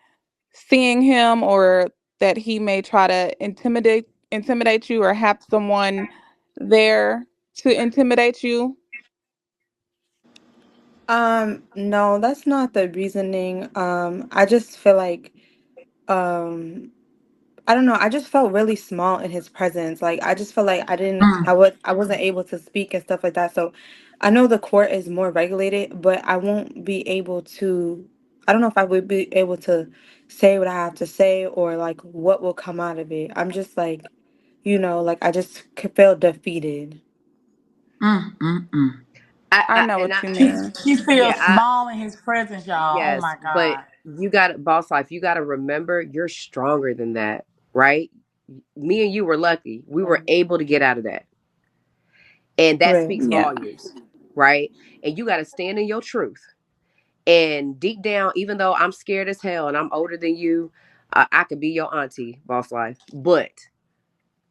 seeing him or that he may try to intimidate you or have someone there to intimidate you? No, that's not the reasoning. I just feel like, um, I don't know, I just felt really small in his presence. Like I just felt like I wasn't able to speak and stuff like that. So I know the court is more regulated, but I won't be able to, I don't know if I would be able to say what I have to say or like what will come out of it. I'm just like, like I just feel defeated. Mm-mm-mm. I I know and what I you She, mean. she yeah, feels small in his presence, y'all. Oh yes, my but God. you got to boss life. You got to remember you're stronger than that, right? Me and you were lucky. We were able to get out of that. And that Right. speaks Yeah. volumes, right? And you got to stand in your truth. And deep down, even though I'm scared as hell and I'm older than you, I could be your auntie, boss life. But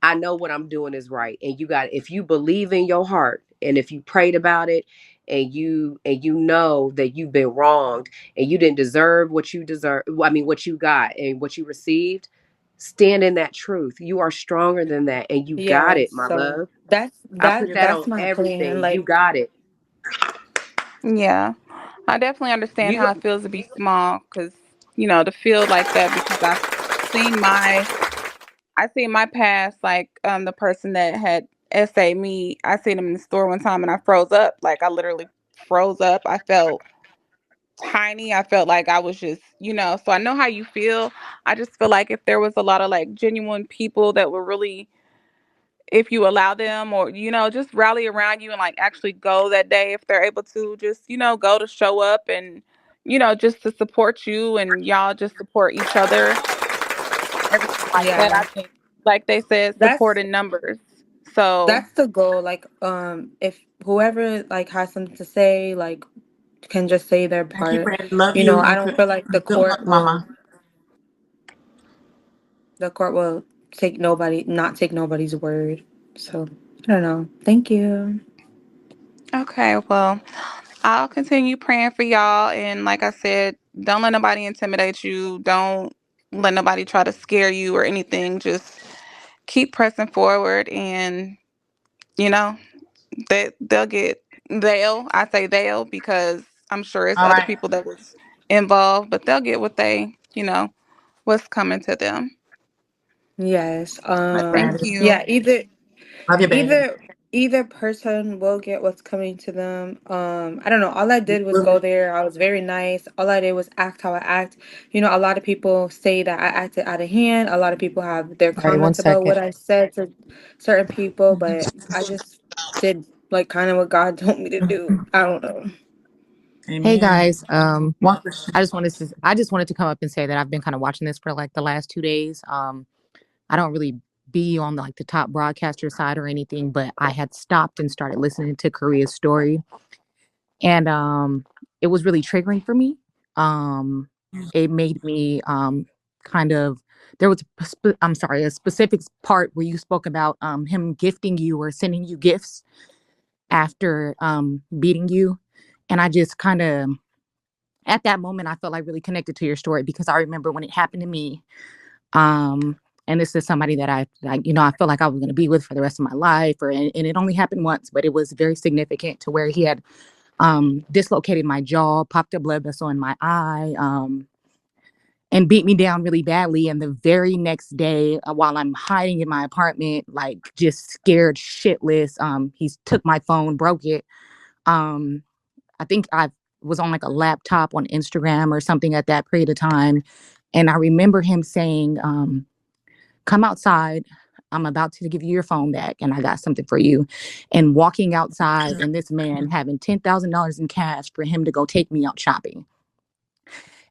I know what I'm doing is right. And you got, if you believe in your heart and if you prayed about it and you know that you've been wronged and you didn't deserve what you deserve, I mean what you got and what you received, stand in that truth. You are stronger than that and you got Yeah, it, my so love. that's I put that that that's on my plan. everything. You Like, got it. Yeah. I definitely understand You how go, it feels to be small because, to feel like that because seen my I seen my past, like the person that had essayed me, I seen him in the store one time and I froze up. Like I literally froze up. I felt tiny. I felt like I was just, so I know how you feel. I just feel like if there was a lot of like genuine people that were really, if you allow them or, just rally around you and like actually go that day if they're able to, just, go to show up and, just to support you and y'all just support each other, everything like that. I yeah, think, like they said, support that's in numbers. So, that's the goal. Like, if whoever like has something to say, like, can just say their Thank you, part. Fred. Love you I and don't feel like good luck, Mama. the court will not take nobody's word. So I don't know. Thank you. okay, well, I'll continue praying for y'all. And like I said, don't let nobody intimidate you. Don't let nobody try to scare you or anything. Just keep pressing forward and, you know, I say they'll because I'm sure it's All other right. people that was involved, but they'll get what what's coming to them. Yes. All right, Thank Fred. you. Yeah, Love you, baby. either either person will get what's coming to them. I don't know. All I did was go All there. I was very nice. All I did was act how I act. A lot of people say that I acted out of hand. A lot of people have their Sorry, one comments about second. what I said to certain people, but I just did like kind of what God told me to do. I don't know. Hey Amen. guys, One question. I just wanted to come up and say that I've been kind of watching this for like the last 2 days. I don't really be on like the top broadcaster side or anything, but I had stopped and started listening to Korea's story, and it was really triggering for me. Um, it made me kind of there was I'm sorry, a specific part where you spoke about him gifting you or sending you gifts after beating you, and I just kind of at that moment I felt like really connected to your story because I remember when it happened to me. Um, and this is somebody that I felt like I was going to be with for the rest of my life, and it only happened once, but it was very significant to where he had dislocated my jaw, popped a blood vessel in my eye, and beat me down really badly. And the very next day, while I'm hiding in my apartment, like just scared shitless, he took my phone, broke it. Um, I think I was on like a laptop on Instagram or something at that period of time. And I remember him saying, come outside. I'm about to give you your phone back and I got something for you. And walking outside and this man having $10,000 in cash for him to go take me out shopping.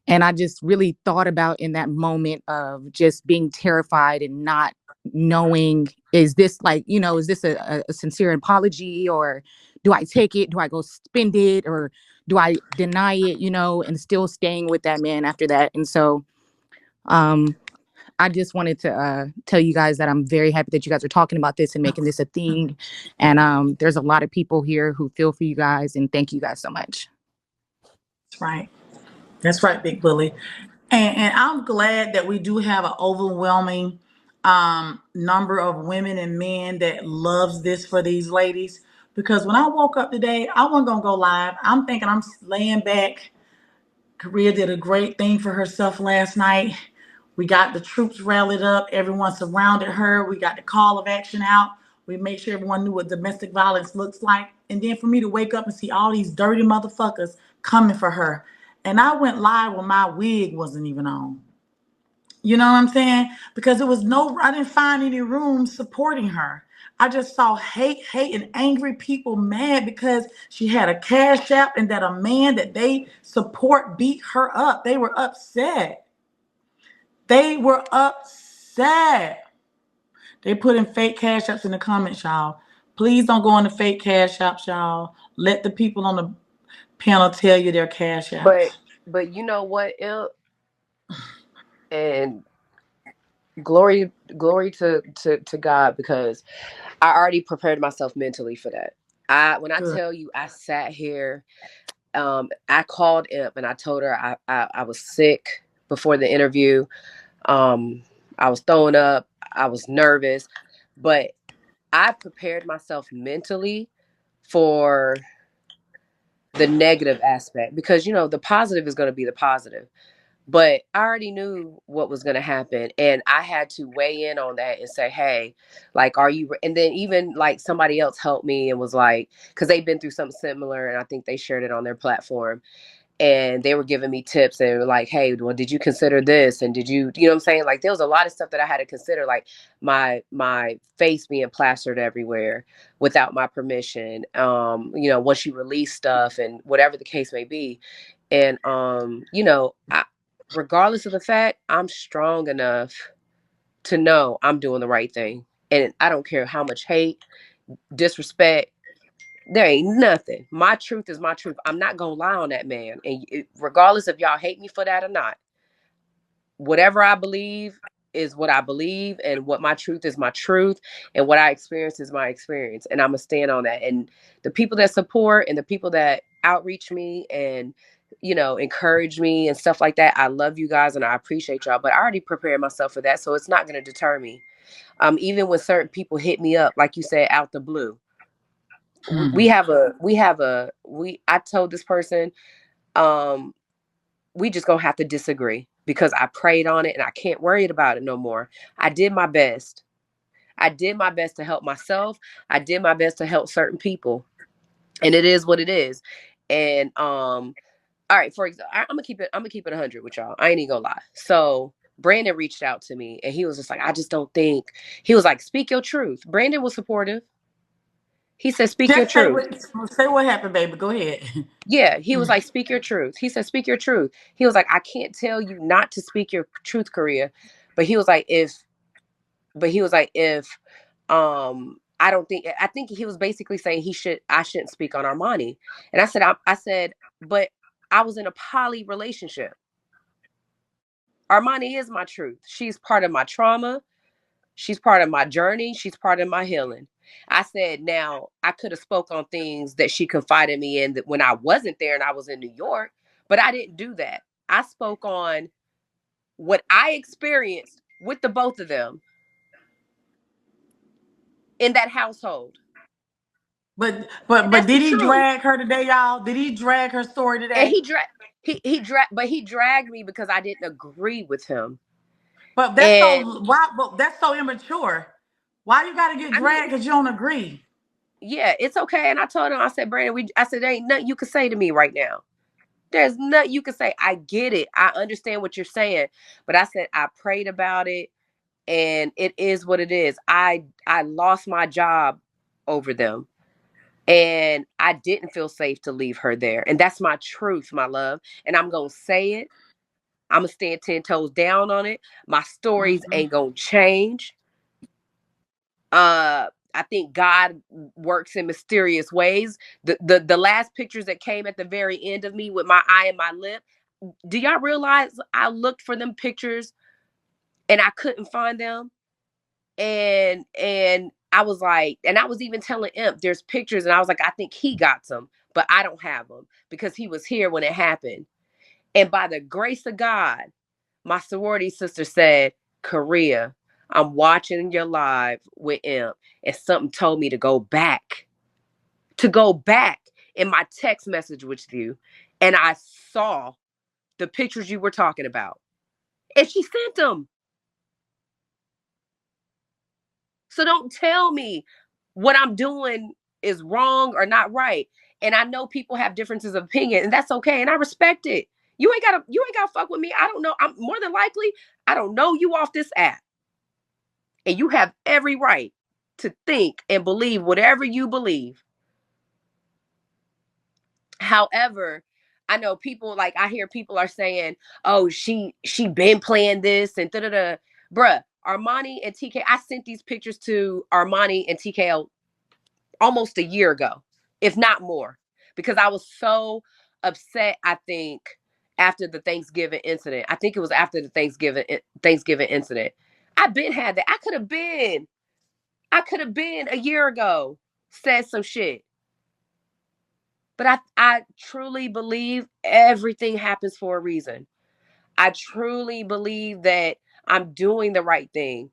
And I just really thought about in that moment of just being terrified and not knowing, is this like, is this a sincere apology, or do I take it? Do I go spend it, or do I deny it, and still staying with that man after that? And so, um, I just wanted to tell you guys that I'm very happy that you guys are talking about this and making this a thing. And there's a lot of people here who feel for you guys, and thank you guys so much. That's right. That's right, Big Bully. And I'm glad that we do have an overwhelming number of women and men that loves this for these ladies. Because when I woke up today, I wasn't gonna go live. I'm thinking I'm laying back. Korea did a great thing for herself last night. We got the troops rallied up. Everyone surrounded her. We got the call of action out. We made sure everyone knew what domestic violence looks like. And then for me to wake up and see all these dirty motherfuckers coming for her. And I went live when my wig wasn't even on. You know what I'm saying? Because I didn't find any room supporting her. I just saw hate, and angry people mad because she had a cash app and that a man that they support beat her up. They were upset. They were upset. They put in fake cash apps in the comments, y'all. Please don't go into fake cash apps, y'all. Let the people on the panel tell you their cash apps. But you know what, Imp? And glory to God, because I already prepared myself mentally for that. When I Good. tell you, I sat here, I called Imp and I told her I was sick before the interview. Um, I was throwing up, I was nervous, but I prepared myself mentally for the negative aspect, because the positive is going to be the positive. But I already knew what was going to happen, and I had to weigh in on that and say, hey, like, are you and then even like somebody else helped me and was like, because they've been through something similar, and I think they shared it on their platform, and they were giving me tips, and they were like, hey, well, did you consider this, and did you know what I'm saying? Like, there was a lot of stuff that I had to consider, like my face being plastered everywhere without my permission, once you release stuff and whatever the case may be. And regardless of the fact, I'm strong enough to know I'm doing the right thing, and I don't care how much hate, disrespect. There ain't nothing. My truth is my truth. I'm not gonna lie on that man. And regardless if y'all hate me for that or not, whatever I believe is what I believe, and what my truth is my truth, and what I experience is my experience, and I'm gonna stand on that. And the people that support and the people that outreach me and encourage me and stuff like that, I love you guys and I appreciate y'all. But I already prepared myself for that, so it's not gonna deter me. Even when certain people hit me up, like you said, out the blue. I told this person, um we just gonna have to disagree, because I prayed on it and I can't worry about it no more. I did my best. I did my best to help myself. I did my best to help certain people, and it is what it is. And all right, for example, I'm gonna keep it 100 with y'all. I ain't even gonna lie. So Brandon reached out to me and he was just like, I just don't think. He was like, speak your truth. Brandon was supportive. He said, speak your Just truth. say what happened, baby. Go ahead. Yeah, he was like, speak your truth. He said, speak your truth. He was like, I can't tell you not to speak your truth, Korea. But he was like, if I think he was basically saying I shouldn't speak on Armani. And I said, but I was in a poly relationship. Armani is my truth. She's part of my trauma. She's part of my journey. She's part of my healing. I said, now I could have spoke on things that she confided me in that when I wasn't there and I was in New York, but I didn't do that. I spoke on what I experienced with the both of them in that household. But That's the did he truth. drag her today, y'all? Did he drag her story And today? he dragged me because I didn't agree with him. But And that's so immature. Why you gotta get I mean, dragged because you don't agree? yeah, it's okay. And I told him, I said, Brandon, I said, there ain't nothing you can say to me right now. There's nothing you can say. I get it. I understand what you're saying. But I said, I prayed about it, and it is what it is. I lost my job over them. And I didn't feel safe to leave her there. And that's my truth, my love. And I'm going to say it. I'm going to stand 10 toes down on it. My stories Mhm. ain't going to change. I think God works in mysterious ways. The last pictures that came at the very end of me with my eye and my lip, do y'all realize I looked for them pictures and I couldn't find them? And I was like, and I was even telling Imp, there's pictures, and I was like, I think he got some, but I don't have them because he was here when it happened. And by the grace of God, my sorority sister said, Korea, I'm watching your live with Imp, and something told me to go back in my text message with you, and I saw the pictures you were talking about, and she sent them. So don't tell me what I'm doing is wrong or not right. And I know people have differences of opinion, and that's okay, and I respect it. You ain't gotta fuck with me. I don't know. I'm more than likely, I don't know you off this app. And you have every right to think and believe whatever you believe. However, I know people, like, I hear people are saying, oh, she been playing this and da da da. Bruh, Armani and TK, I sent these pictures to Armani and TKO almost a year ago, if not more, because I was so upset. I think after the Thanksgiving incident, I think it was after the Thanksgiving incident. I've been had that. I could have been a year ago said some shit. But I truly believe everything happens for a reason. I truly believe that I'm doing the right thing.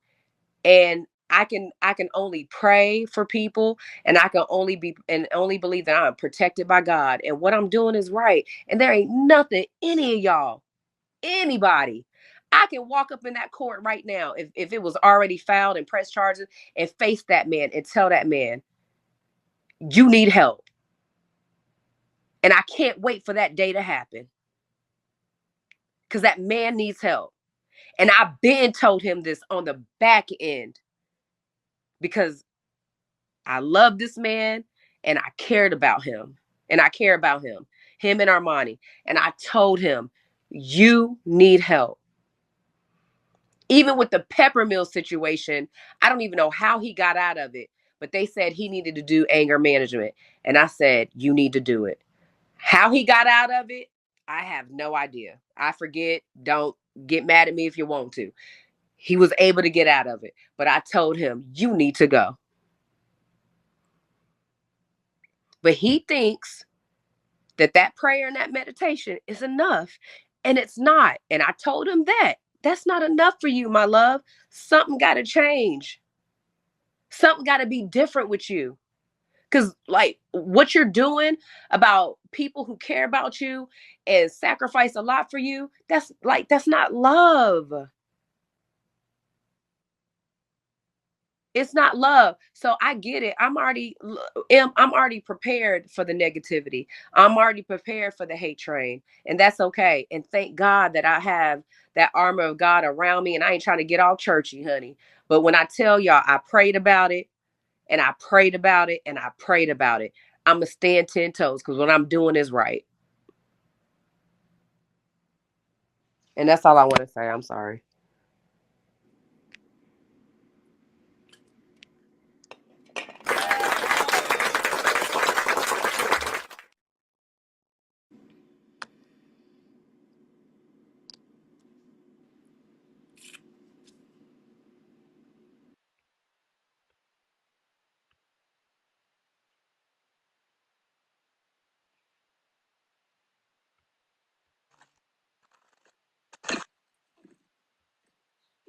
And I can only pray for people, and I can only believe that I'm protected by God and what I'm doing is right. And there ain't nothing any of y'all, anybody, I can walk up in that court right now if it was already filed and press charges and face that man and tell that man, you need help. And I can't wait for that day to happen because that man needs help. And I've been told him this on the back end because I love this man and I cared about him. And I care about him and Armani. And I told him, you need help. Even with the peppermill situation, I don't even know how he got out of it, but they said he needed to do anger management. And I said, you need to do it. How he got out of it, I have no idea. I forget. Don't get mad at me if you want to. He was able to get out of it, but I told him, you need to go. But he thinks that prayer and that meditation is enough, and it's not. And I told him that's not enough for you, my love. Something got to change. Something got to be different with you. Because, like, what you're doing about people who care about you and sacrifice a lot for you, that's not love. It's not love. So I get it. I'm already prepared for the negativity. I'm already prepared for the hate train. And that's okay. And thank God that I have that armor of God around me. And I ain't trying to get all churchy, honey. But when I tell y'all I prayed about it and I prayed about it and I prayed about it, I'm going to stand 10 toes because what I'm doing is right. And that's all I want to say. I'm sorry.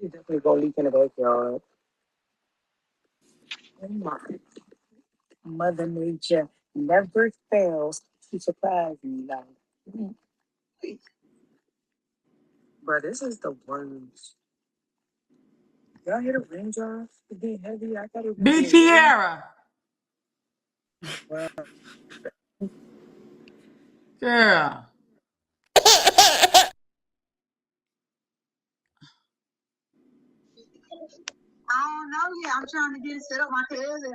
You definitely gonna leak in the backyard. Oh my. Mother Nature never fails to surprise me. Like, mm, bro, this is the worst. Y'all hear the raindrops? It's getting heavy. I thought it was Big getting real. Tierra. Girl. I don't know yet. I'm trying to get it set up. My cousin.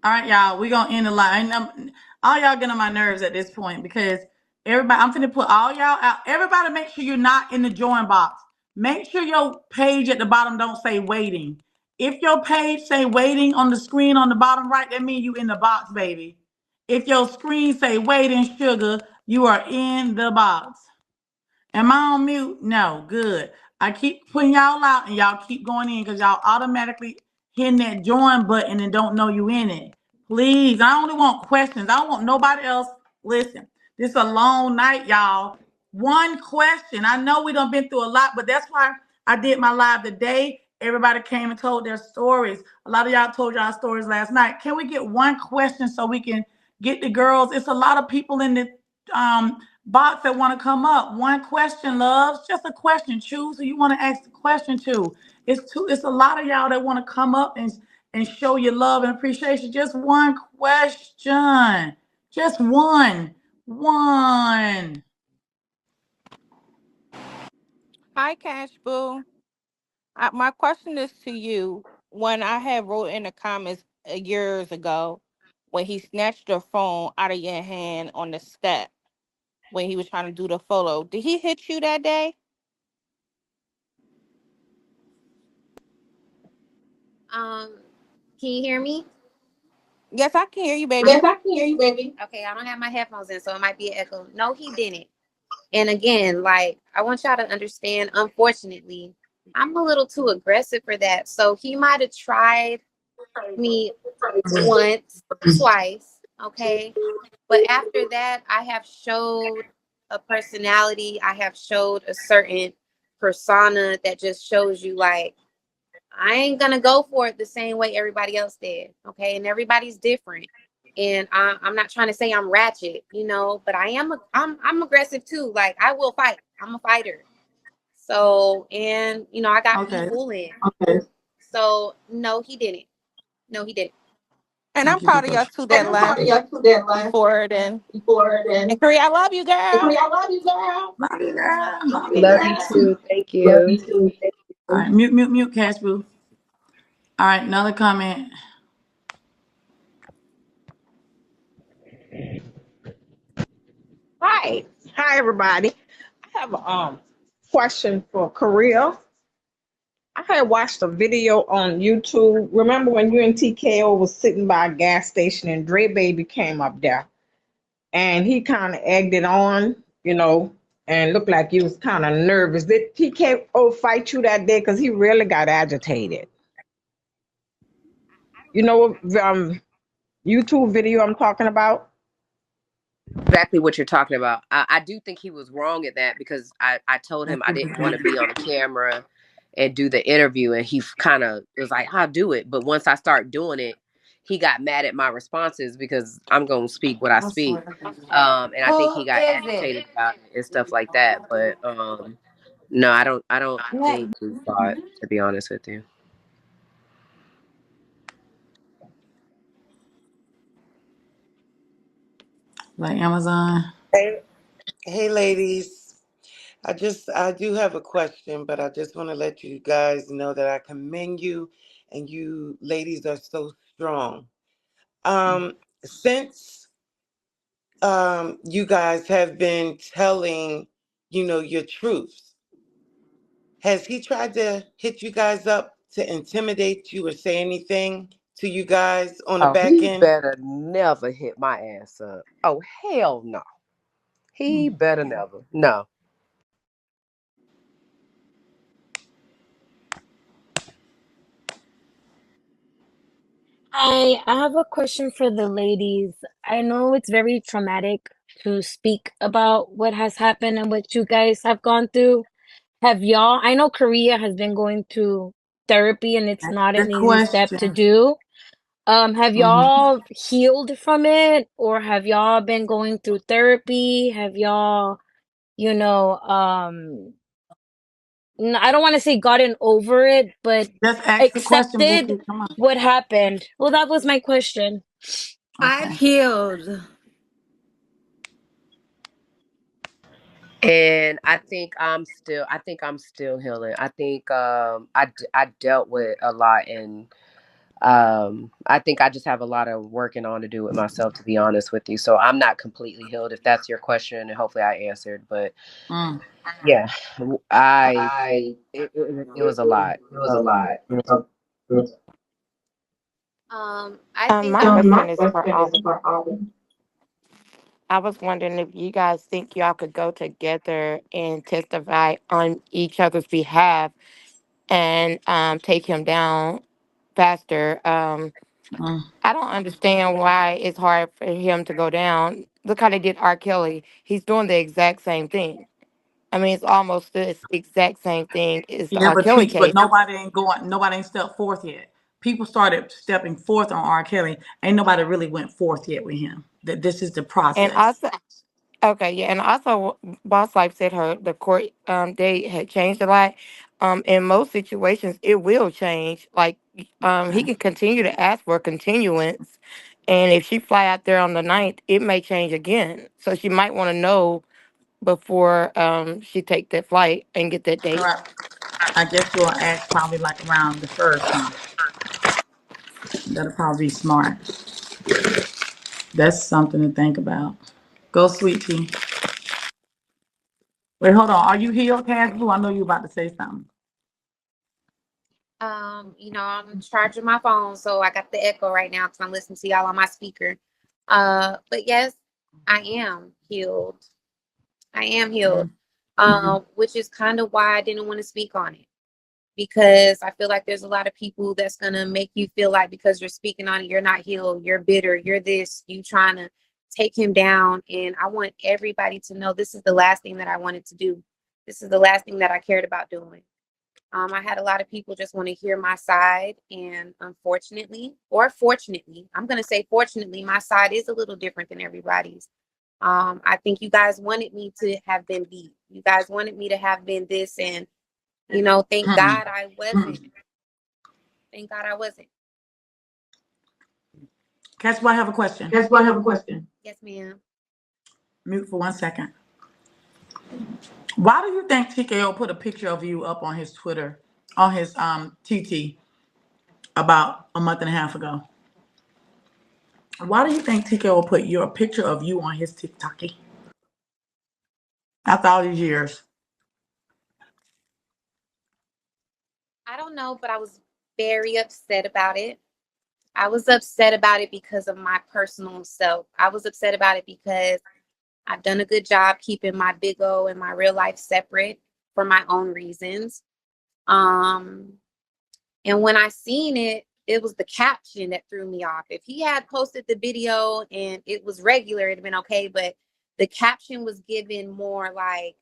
All right, y'all. We gonna end the line. All y'all get on my nerves at this point because everybody. I'm finna put all y'all out. Everybody, make sure you're not in the join box. make sure your page at the bottom don't say waiting. If your page say waiting on the screen on the bottom right, that means you in the box, baby. If your screen say waiting, sugar, you are in the box. Am I on mute? No. Good. I keep putting y'all out and y'all keep going in because y'all automatically hitting that join button and don't know you in it. Please. I only want questions. I don't want nobody else. Listen, this is a long night, y'all. One question. I know we done been through a lot, but that's why I did my live today. Everybody came and told their stories. A lot of y'all told y'all stories last night. Can we get one question so we can get the girls? It's a lot of people in the box that want to come up. One question, loves. Just a question. Choose who you want to ask the question to. It's a lot of y'all that want to come up and show your love and appreciation. Just one question. Just one. One. Hi, CashBoo. My question is to you. When I had wrote in the comments years ago, when he snatched your phone out of your hand on the step when he was trying to do the photo, did he hit you that day? Um, can you hear me? Yes, I can hear you, baby. Yes, I can hear you, baby. Okay, I don't have my headphones in, so it might be an echo. No, he didn't. And again, like, I want y'all to understand, unfortunately, I'm a little too aggressive for that. So he might have tried me once, twice, okay? But after that, I have showed a personality, I have showed a certain persona that just shows you, like, I ain't gonna go for it the same way everybody else did, okay? And everybody's different. And I'm not trying to say I'm ratchet, you know, but I'm aggressive too. Like, I will fight. I'm a fighter. So, and you know, I got Okay. people in. Okay. So no, he didn't. No, he didn't. And I'm Thank you for proud of y'all pushing. two And that I'm proud left of y'all too that left before then. before then. And Curry, I love you, girl. I love you, girl. Love you, girl. Love you, Love you girl. too. Thank Love you you. too. All right, mute, mute, mute, Cash Boo. All right, another comment. Hi. Hi, everybody. I have a question for Korea. I had watched a video on YouTube. Remember when you and TKO was sitting by a gas station and Dre Baby came up there and he kind of egged it on, and looked like he was kind of nervous. Did TKO fight you that day? Because he really got agitated. You know what YouTube video I'm talking about? Exactly what you're talking about. I do think he was wrong at that because I told him I didn't want to be on camera and do the interview, and he kind of was like, I'll do it. But once I start doing it, he got mad at my responses because I'm going to speak what I speak. And I think he got agitated about it and stuff like that. But no, I don't think we fought, to be honest with you. Like Amazon. Hey, hey, ladies. I do have a question, but I just want to let you guys know that I commend you, and you ladies are so strong. Since you guys have been telling, your truths, has he tried to hit you guys up to intimidate you or say anything to you guys on the Oh, back he end? better never hit my ass up. Oh, hell no. He better never. No. I have a question for the ladies. I know it's very traumatic to speak about what has happened and what you guys have gone through. Have y'all, I know Korea has been going to therapy and it's not Good an easy step to question. do. Have Mm-hmm. y'all healed from it or have y'all been going through therapy? Have y'all, you know, I don't want to say gotten over it, but Just ask the question, accepted Bookie. Come on. what happened? Well, that was my question. I've Okay. healed. And I think I'm still healing. I think I dealt with a lot, and I think I just have a lot of working on to do with myself, to be honest with you. So I'm not completely healed, if that's your question, and hopefully I answered. But Mm. yeah, I I it was a lot. it was a lot. I think My I'm question My is for question all is of for all. I was wondering if you guys think y'all could go together and testify on each other's behalf and take him down faster. Mm. I don't understand why it's hard for him to go down. Look how they did R. Kelly. He's doing the exact same thing. I mean, it's almost the exact same thing as the Yeah, R. Kelly but case. nobody ain't going. Nobody ain't stepped forth yet. People started stepping forth on R. Kelly. Ain't nobody really went forth yet with him. That this is the And process. also, okay, yeah, and also, Boss Life said the court date had changed a lot. In most situations, it will change. Like, he Okay. can continue to ask for a continuance, and if she fly out there on the ninth, it may change again. So she might want to know before she take that flight and get that All date. right. I guess you'll ask probably like around the first, huh? That'll probably be smart. That's something to think about. Go, sweet tea. Wait, hold on. Are you healed, Cash Blue? I know you about to say something. I'm charging my phone, so I got the echo right now because I'm listening to y'all on my speaker. But yes, I am healed. I am healed. Mm. Which is kind of why I didn't want to speak on it because I feel like there's a lot of people that's gonna make you feel like because you're speaking on it, you're not healed, you're bitter, you're this, you trying to take him down. And I want everybody to know this is the last thing that I wanted to do. This is the last thing that I cared about doing. I had a lot of people just want to hear my side, and unfortunately, or fortunately, I'm gonna say fortunately, my side is a little different than everybody's. I think you guys wanted me to have been beat. You guys wanted me to have been this, and thank Mm. God I wasn't. Thank God I wasn't. Cash Blue, I have a question. That's why I have a question. Yes, ma'am. Mute for 1 second. Why do you think TKO put a picture of you up on his Twitter, on his TT about a month and a half ago? Why do you think TKO put your picture of you on his TikTok after all these years? I don't know, but I was very upset about it. I was upset about it because of my personal self. I was upset about it because I've done a good job keeping my big O and my real life separate for my own reasons. Um, and when I seen it, it was the caption that threw me off. If he had posted the video and it was regular, it'd have been okay. But the caption was given more like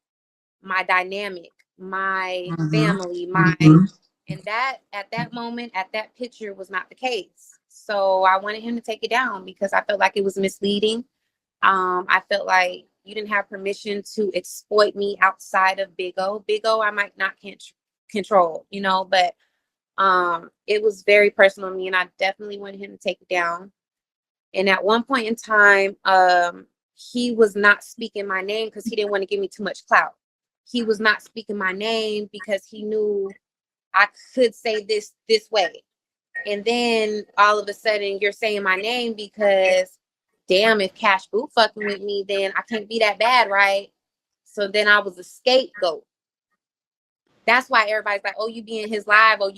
my dynamic, my Mm-hmm. family, my and that at that moment, at that picture was not the case. So I wanted him to take it down because I felt like it was misleading. I felt like you didn't have permission to exploit me outside of Big O. Big O, I might not control, but it was very personal to me, and I definitely wanted him to take it down. And at one point in time, he was not speaking my name because he didn't want to give me too much clout. He was not speaking my name because he knew I could say this way. And then all of a sudden you're saying my name because damn, if CashBoo fucking with me, then I can't be that bad, right? So then I was a scapegoat. That's why everybody's like, oh, you be in his live, oh,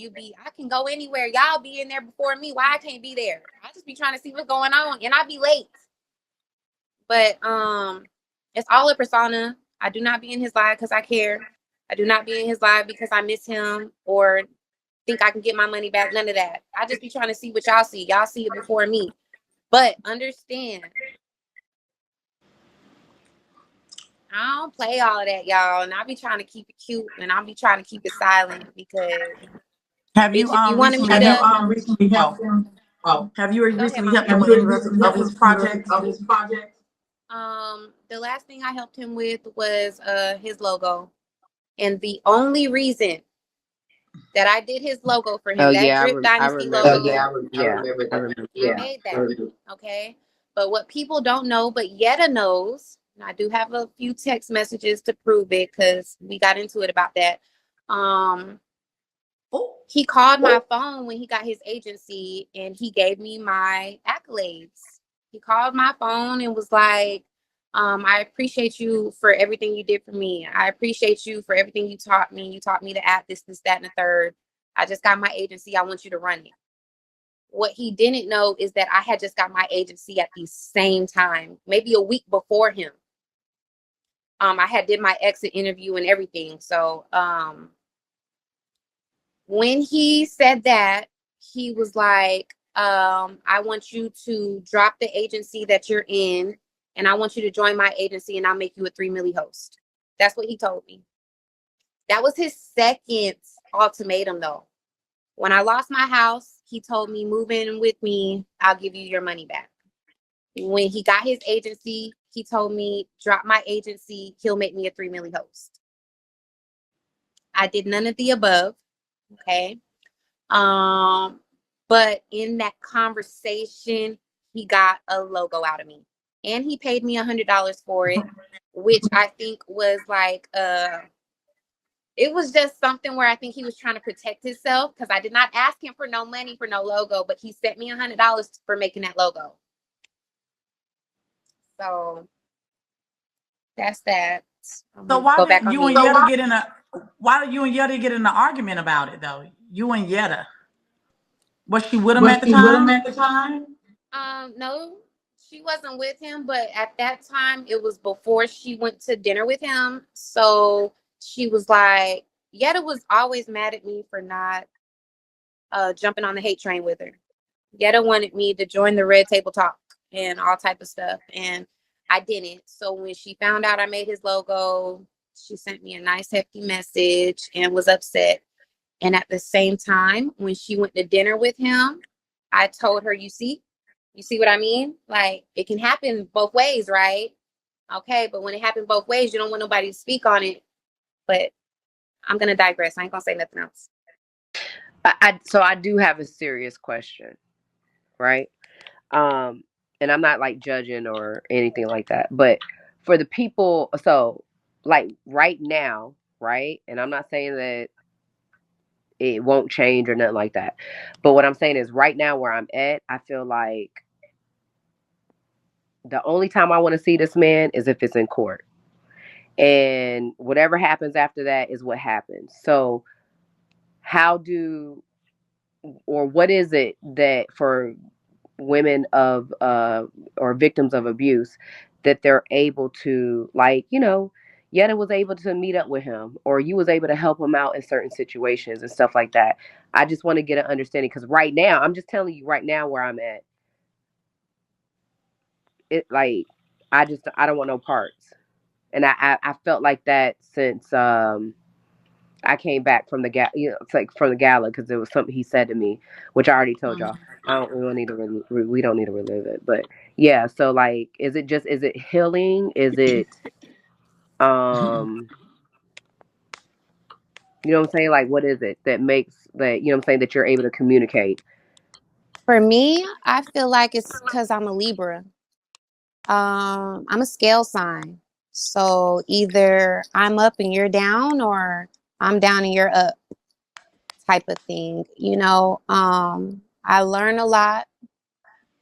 I can go anywhere. Y'all be in there before me. Why I can't be there? I just be trying to see what's going on and I be late. But it's all a persona. I do not be in his live because I care. I do not be in his live because I miss him or think I can get my money back. None of that. I just be trying to see what y'all see. Y'all see it before me. But understand, I don't play all of that, y'all. And I be trying to keep it cute and I'll be trying to keep it silent because, Have you bitch, if you want to recently meet helped up, him? Recently Oh, helped him? Oh, have you go ahead, recently mama. helped him have with you any recently of helped his him with any projects? of his projects? The last thing I helped him with was his logo. And the only reason that I did his logo for Oh him, that yeah, Drip I Dynasty remember logo, that. I Yeah, remember I that. remember. I Yeah. made that. Okay. But what people don't know, but Yetta knows, and I do have a few text messages to prove it because we got into it about that. Um, Oh, He called my phone when he got his agency and he gave me my accolades. He called my phone and was like, I appreciate you for everything you did for me. I appreciate you for everything you taught me. You taught me the app, this, that, and the third. I just got my agency. I want you to run it. What he didn't know is that I had just got my agency at the same time, maybe a week before him. I had did my exit interview and everything. So when he said that, he was like, I want you to drop the agency that you're in, and I want you to join my agency, and I'll make you a 3 milli host. That's what he told me. That was his second ultimatum, though. When I lost my house, he told me, move in with me, I'll give you your money back. When he got his agency, he told me, drop my agency, he'll make me a 3 milli host. I did none of the above, okay? But in that conversation, he got a logo out of me, and he paid me $100 for it, which I think was like, it was just something where I think he was trying to protect himself, because I did not ask him for no money for no logo, but he sent me $100 for making that logo. So that's that. so Go back on mute. why did you and Yetta get in an argument about it though? You and Yetta. Was she with him Was at the she with him time? at the time? No, she wasn't with him, but at that time it was before she went to dinner with him. So she was like, Yetta was always mad at me for not jumping on the hate train with her. Yetta wanted me to join the red table talk and all type of stuff, and I didn't. So when she found out I made his logo, she sent me a nice hefty message and was upset. And at the same time, when she went to dinner with him, I told her, you see what I mean? Like, it can happen both ways, right? Okay, but when it happened both ways, you don't want nobody to speak on it. But I'm going to digress. I ain't going to say nothing else. So I do have a serious question, right? And I'm not like judging or anything like that, but for the people, so like right now, right? And I'm not saying that it won't change or nothing like that, but what I'm saying is right now where I'm at, I feel like the only time I want to see this man is if it's in court, and whatever happens after that is what happens. So how do or what is it that for women of or victims of abuse that they're able to, like, Yetta was able to meet up with him, or you was able to help him out in certain situations and stuff like that. I just want to get an understanding, because right now, I'm just telling you right now where I'm at, it like I don't want no parts. And I felt like that since I came back from the it's like from the gala, because it was something he said to me, which I already told y'all. We don't need to we don't need to relive it, but yeah. So like, is it healing? Is it you know what I'm saying? Like, what is it that makes that, you know what I'm saying, that you're able to communicate? For me, I feel like it's because I'm a Libra. I'm a scale sign. So either I'm up and you're down, or I'm down and you're up, type of thing. I learn a lot.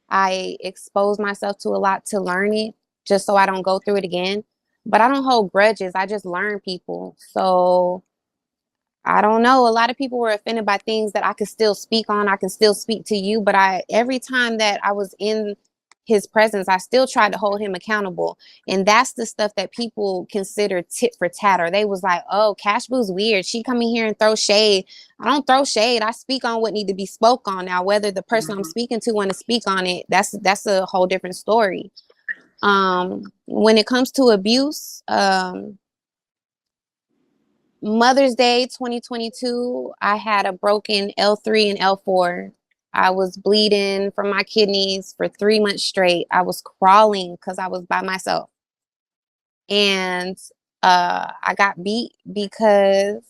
I expose myself to a lot to learn it, just so I don't go through it again. But I don't hold grudges. I just learn people. So I don't know. A lot of people were offended by things that I could still speak on. I can still speak to you, but every time that I was in his presence, I still tried to hold him accountable. And that's the stuff that people consider tit for tat. Or they was like, oh, CashBoo's weird. She come in here and throw shade. I don't throw shade. I speak on what need to be spoke on. Now, whether the person I'm speaking to want to speak on it, that's a whole different story. When it comes to abuse, Mother's Day 2022, I had a broken L3 and L4. I was bleeding from my kidneys for 3 months straight. I was crawling because I was by myself. And I got beat because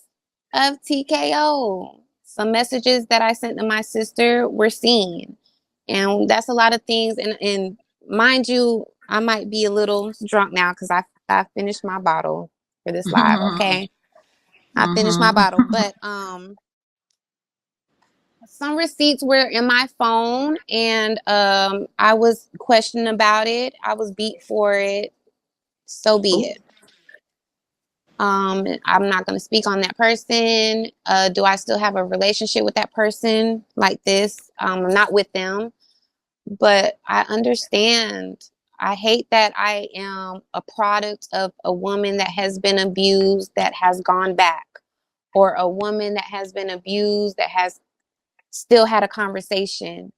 of TKO. Some messages that I sent to my sister were seen. And that's a lot of things. And mind you, I might be a little drunk now because I finished my bottle for this live, okay? I finished my bottle, but some receipts were in my phone, and I was questioned about it. I was beat for it. So be Ooh. it. I'm not going to speak on that person. Do I still have a relationship with that person like this? I'm not with them, but I understand. I hate that I am a product of a woman that has been abused, that has gone back, or a woman that has been abused, that has still had a conversation.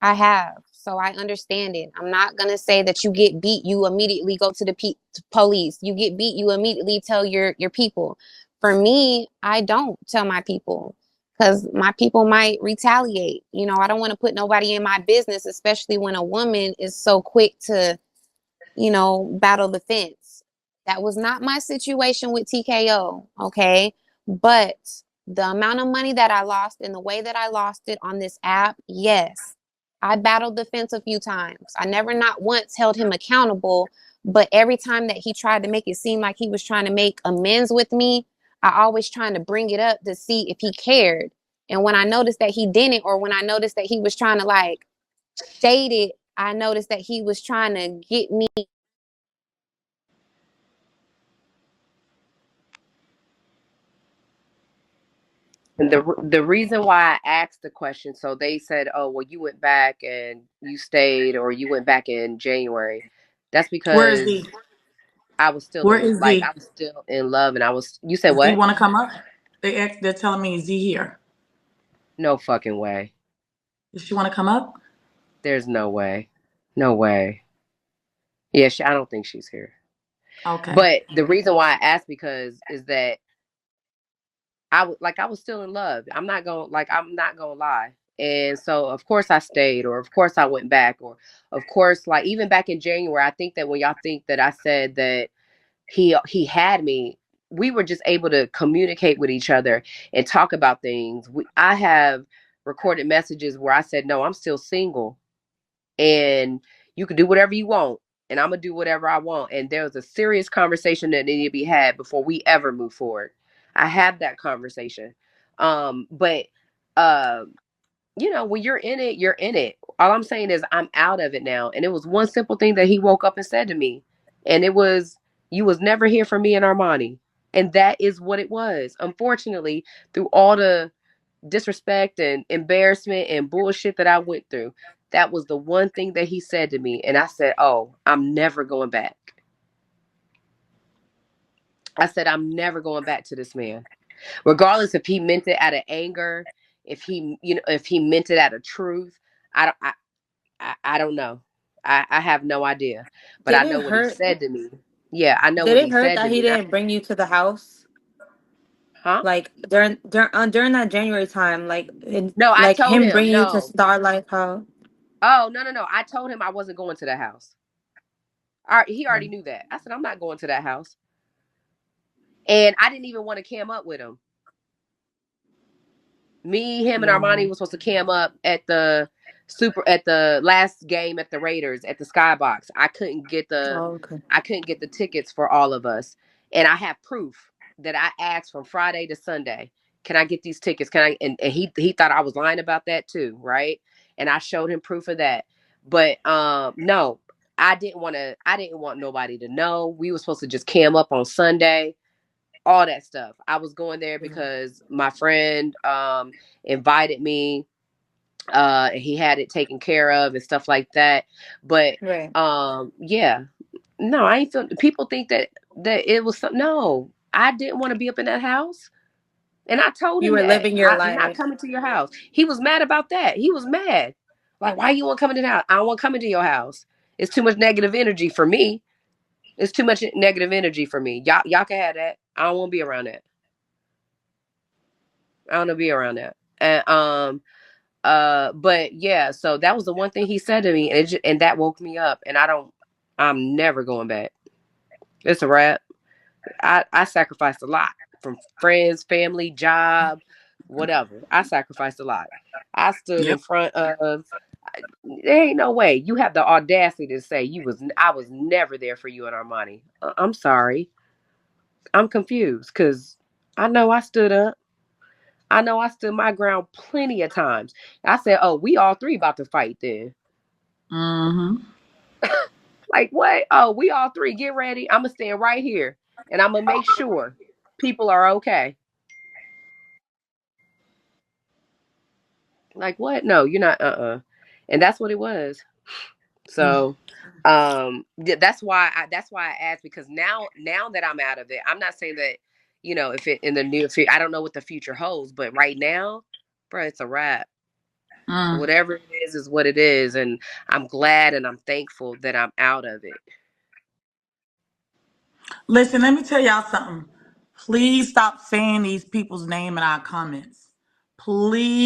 I have. So I understand it. I'm not going to say that you get beat, you immediately go to the police. You get beat, you immediately tell your people. For me, I don't tell my people because my people might retaliate. You know, I don't want to put nobody in my business, especially when a woman is so quick to, you know, battle the fence. That was not my situation with TKO, okay? But the amount of money that I lost and the way that I lost it on this app, yes. I battled the fence a few times. I never not once held him accountable, but every time that he tried to make it seem like he was trying to make amends with me, I always trying to bring it up to see if he cared. And when I noticed that he didn't, or when I noticed that he was trying to like shade it, I noticed that he was trying to get me. And the reason why I asked the question, so they said, "Oh, well, you went back and you stayed, or you went back in January." That's Where is because Z? I was still Where in, is like, Z? I was still in love, and I was. You said Z what? want to come up? They're telling me Z here. No fucking way. Does she want to come up? There's no way. No way. Yeah, I don't think she's here. Okay. But the reason why I asked because is that I was still in love. I'm not gonna lie. And so of course I stayed, or of course I went back, or of course, like, even back in January, I think that when y'all think that I said that he had me, we were just able to communicate with each other and talk about things. I have recorded messages where I said, no, I'm still single, and you can do whatever you want, and I'm gonna do whatever I want. And there was a serious conversation that needed to be had before we ever move forward. I had that conversation. But you know, when you're in it, you're in it. All I'm saying is I'm out of it now. And it was one simple thing that he woke up and said to me. And it was, "You was never here for me and Armani." And that is what it was. Unfortunately, through all the disrespect and embarrassment and bullshit that I went through, that was the one thing that he said to me. And I said, "Oh, I'm never going back." I said, "I'm never going back to this man." Regardless if he meant it out of anger, if he, you know, if he meant it out of truth. I don't I don't know. I have no idea. But Did I it know what he hurt? said to me. Yeah, I know Did what it he hurt said that to he me. didn't bring you to the house? Huh? Like during that January time, No, I like told him him bringing you to no. Starlight House. Oh, no, no, no. I told him I wasn't going to that house. He already knew that. I said, I'm not going to that house. And I didn't even want to cam up with him. Me, him, and Armani Wow. was supposed to cam up at the last game at the Raiders at the Skybox. Oh, okay. I couldn't get the tickets for all of us, and I have proof that I asked from Friday to Sunday, "Can I get these tickets? Can I?" And he thought I was lying about that too, right? And I showed him proof of that. But no, I didn't want to. I didn't want nobody to know. We were supposed to just cam up on Sunday, all that stuff. I was going there because my friend invited me. He had it taken care of and stuff like that. But Right. yeah, no, I ain't feel. People think that it was something. No, I didn't want to be up in that house. And I told You him were that living your I'm not life. coming to your house. He was mad about that. He was mad. Like, why you want to come into the house? I don't want to come into your house. It's too much negative energy for me. It's too much negative energy for me. Y'all can have that. I don't want to be around that. I don't want to be around that. And but yeah, so that was the one thing he said to me, and and that woke me up. And I'm never going back. It's a wrap. I sacrificed a lot, from friends, family, job, whatever. I sacrificed a lot. I stood in Yep. front of. There ain't no way you have the audacity to say I was never there for you and Armani. I'm sorry. I'm confused because I know I stood up. I know I stood my ground plenty of times. I said, "Oh, we all three about to fight then." Mm-hmm. Like what? Oh, we all three get ready. I'm gonna stand right here, and I'm gonna make sure people are okay. Like what? No, you're not. And that's what it was. So, that's why I asked, because now that I'm out of it, I'm not saying that, if it in the near future, I don't know what the future holds, but right now, bro, it's a wrap. Mm. Whatever it is what it is, and I'm glad and I'm thankful that I'm out of it. Listen, let me tell y'all something. Please stop saying these people's name in our comments. Please.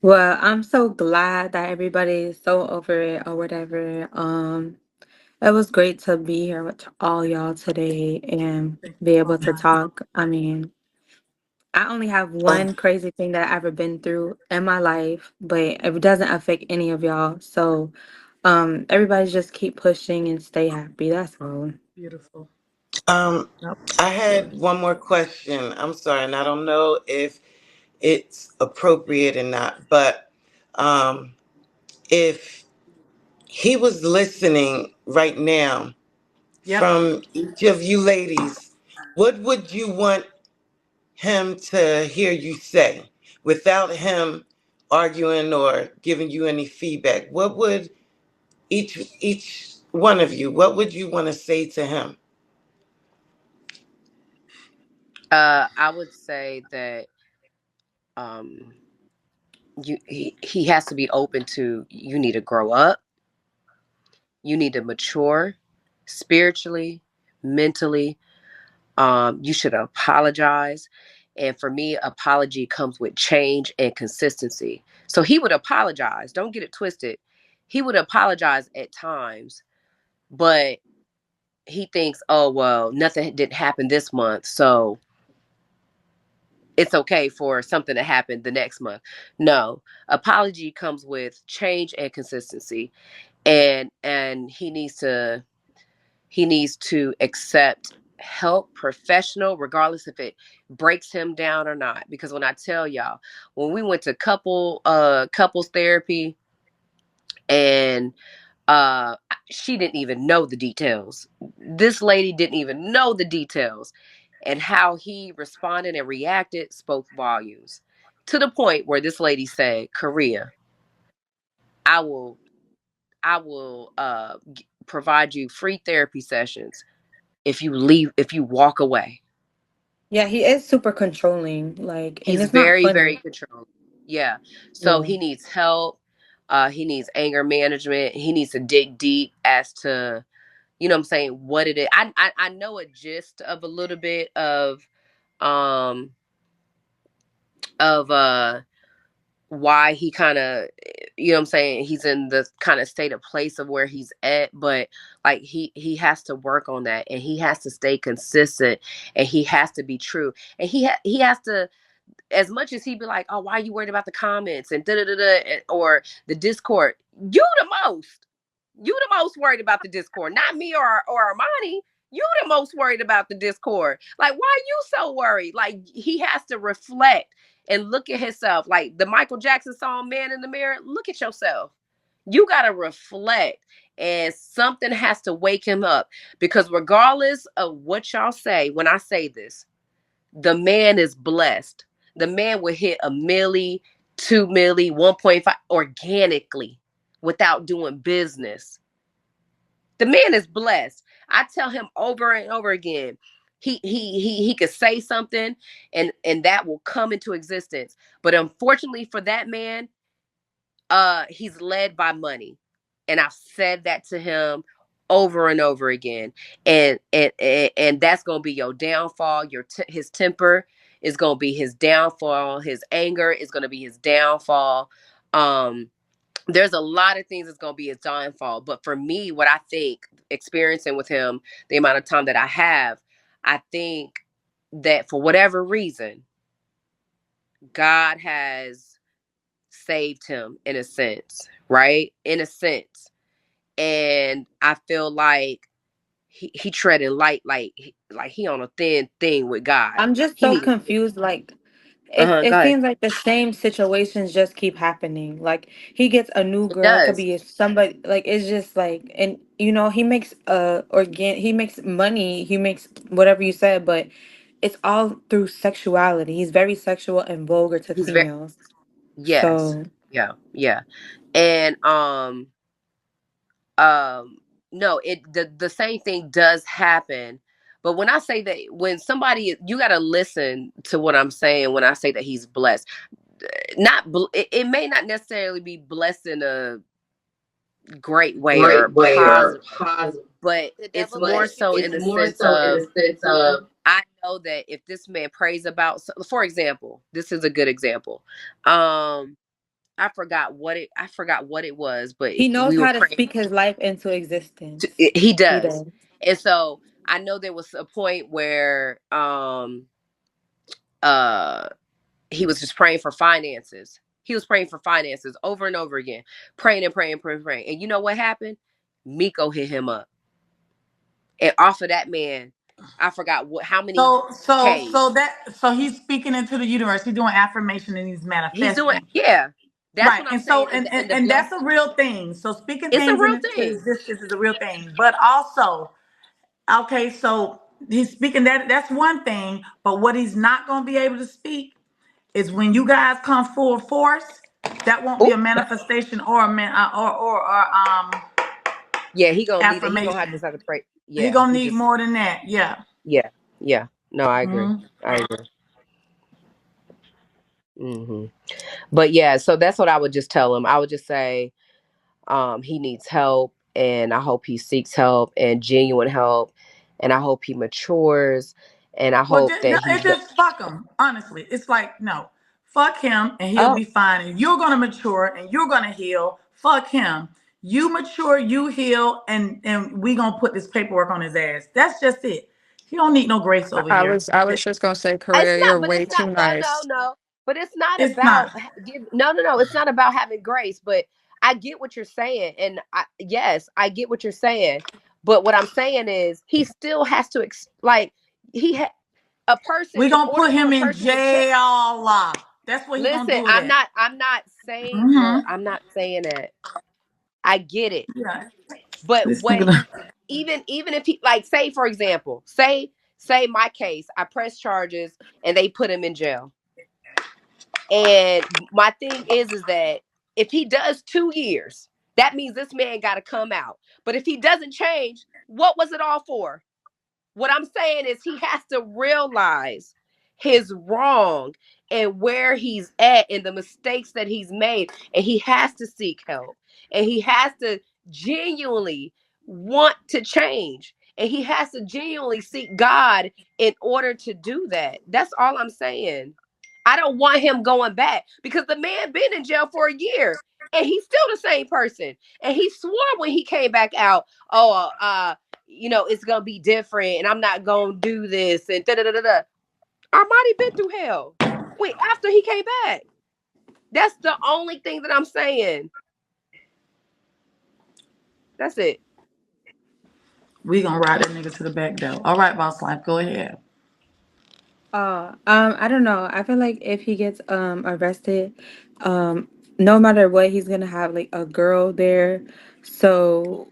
Well, I'm so glad that everybody is so over it or whatever. It was great to be here with all y'all today and Thank you be so able to much. talk. I mean, I only have Oh, one crazy thing that I've ever been through in my life, but it doesn't affect any of y'all. So, everybody just keep pushing and stay happy. That's all. Beautiful. um, Yep. I had one more question. I'm sorry, and I don't know if it's appropriate or not, but um, if he was listening right now, Yep. from each of you ladies, what would you want him to hear you say without him arguing or giving you any feedback? What would each one of you, what would you want to say to him? I would say that um, he has to be open to, you need to grow up, you need to mature spiritually, mentally. You should apologize. And for me, apology comes with change and consistency. So he would apologize. Don't get it twisted. He would apologize at times, but he thinks, oh, well, nothing didn't happen this month. So it's okay for something to happen the next month. No, apology comes with change and consistency. And he needs to accept help, professional, regardless if it breaks him down or not. Because when I tell y'all, when we went to couples therapy, and she didn't even know the details. This lady didn't even know the details, and how he responded and reacted spoke volumes, to the point where this lady said, Korea, I will provide you free therapy sessions if you walk away. Yeah, he is super controlling, like, and He's it's not very, very funny. controlling. Yeah. So Yeah. he needs help. He needs anger management. He needs to dig deep as to, what I'm saying, what it is. I know a gist of a little bit um of why he kind of, what I'm saying, he's in the kind of state of place of where he's at, but like he has to work on that, and he has to stay consistent, and he has to be true, and he has to, as much as he be like, oh, why are you worried about the comments and da da da da, or the Discord? You the most worried about the Discord, not me or Armani. You the most worried about the Discord. Like, why are you so worried? Like, he has to reflect and look at himself. Like the Michael Jackson song, "Man in the Mirror." Look at yourself. You gotta reflect, and something has to wake him up, because regardless of what y'all say, when I say this, the man is blessed. The man will hit a milli, 2 milli, 1.5 organically without doing business. The man is blessed. I tell him over and over again, he could say something, and that will come into existence. But unfortunately for that man, he's led by money. And I've said that to him over and over again. And that's going to be your downfall. His temper is going to be his downfall. His anger is going to be his downfall. Um there's a lot of things that's going to be his downfall. But for me, what I think, experiencing with him the amount of time that I have, I think that for whatever reason, God has saved him in a sense, right? In a sense. And I feel like he treading light, like he on a thin thing with God. I'm just He so needs. confused. Like, Go it ahead. seems like the same situations just keep happening. Like, he gets a new It girl, it could does. be somebody. Like, it's just like, and he makes he makes money, he makes whatever you said, but it's all through sexuality. He's very sexual and vulgar to He's very, females. yes, So yeah, yeah, and um no, it the same thing does happen. But when I say that, when somebody, you got to listen to what I'm saying when I say that he's blessed. It may not necessarily be blessed in a great way great or way or positive, positive, but The it's devil more loves you so in it's the too. more sense so in of, the sense of I know that if this man prays about, for example, this is a good example. um I forgot what it was, but he knows we were how to praying. speak his life into existence. He He does. does. And so I know there was a point where uh he was just praying for finances. He was praying for finances over and over again, praying and praying, praying, praying. And you know what happened? Miko hit him up. And off of that man, I forgot how many K's. So he's speaking into the universe. He's doing affirmation and he's He's doing, manifesting. yeah. That's Right. what I'm And so saying. And the and that's bless, a real thing. So speaking it's a things real into thing. existence is a real thing. But also, okay, so he's speaking that's one thing, but what he's not gonna be able to speak is when you guys come full force, that won't be Oh, a manifestation or a man or yeah, he gonna have affirmation. just have to pray. He Yeah, gonna he need just, more than that. Yeah. yeah, yeah. No, I agree. Mhm. I agree. Hmm. But yeah, so that's what I would just tell him. I would just say, he needs help, and I hope he seeks help and genuine help, and I hope he matures, and I Well, hope that it just fuck him. Honestly, it's like no, fuck him, and he'll oh, be fine. And you're gonna mature, and you're gonna heal. Fuck him. You mature, you heal, and we gonna put this paperwork on his ass. That's just it. He don't need no grace over here. I was just gonna say, it's Korea, not, you're but way it's not, too no, no, nice. no. But it's not It's about not. no, no, no. It's not about having grace. But I get what you're saying, and yes, I get what you're saying. But what I'm saying is, he still has to like he a person, We in gonna order put for him a in person to change. jail. That's what he gonna Listen, do it at. I'm not saying Mm-hmm. I'm not saying that. I get it. Yeah. But This what nigga. he, even if he, like, say for example, say my case, I press charges and they put him in jail. And my thing is that if he does 2 years, that means this man got to come out. But if he doesn't change, what was it all for? What I'm saying is, he has to realize his wrong and where he's at and the mistakes that he's made. And he has to seek help. And he has to genuinely want to change. And he has to genuinely seek God in order to do that. That's all I'm saying. I don't want him going back, because the man been in jail for a year and he's still the same person. And he swore when he came back out, oh, it's gonna be different, and I'm not gonna do this, and da da da da da. Armani been through hell. Wait, after he came back. That's the only thing that I'm saying. That's it. We gonna ride that nigga to the back door. All right, boss life. Go ahead. I don't know. I feel like if he gets arrested, um, no matter what, he's gonna have like a girl there. So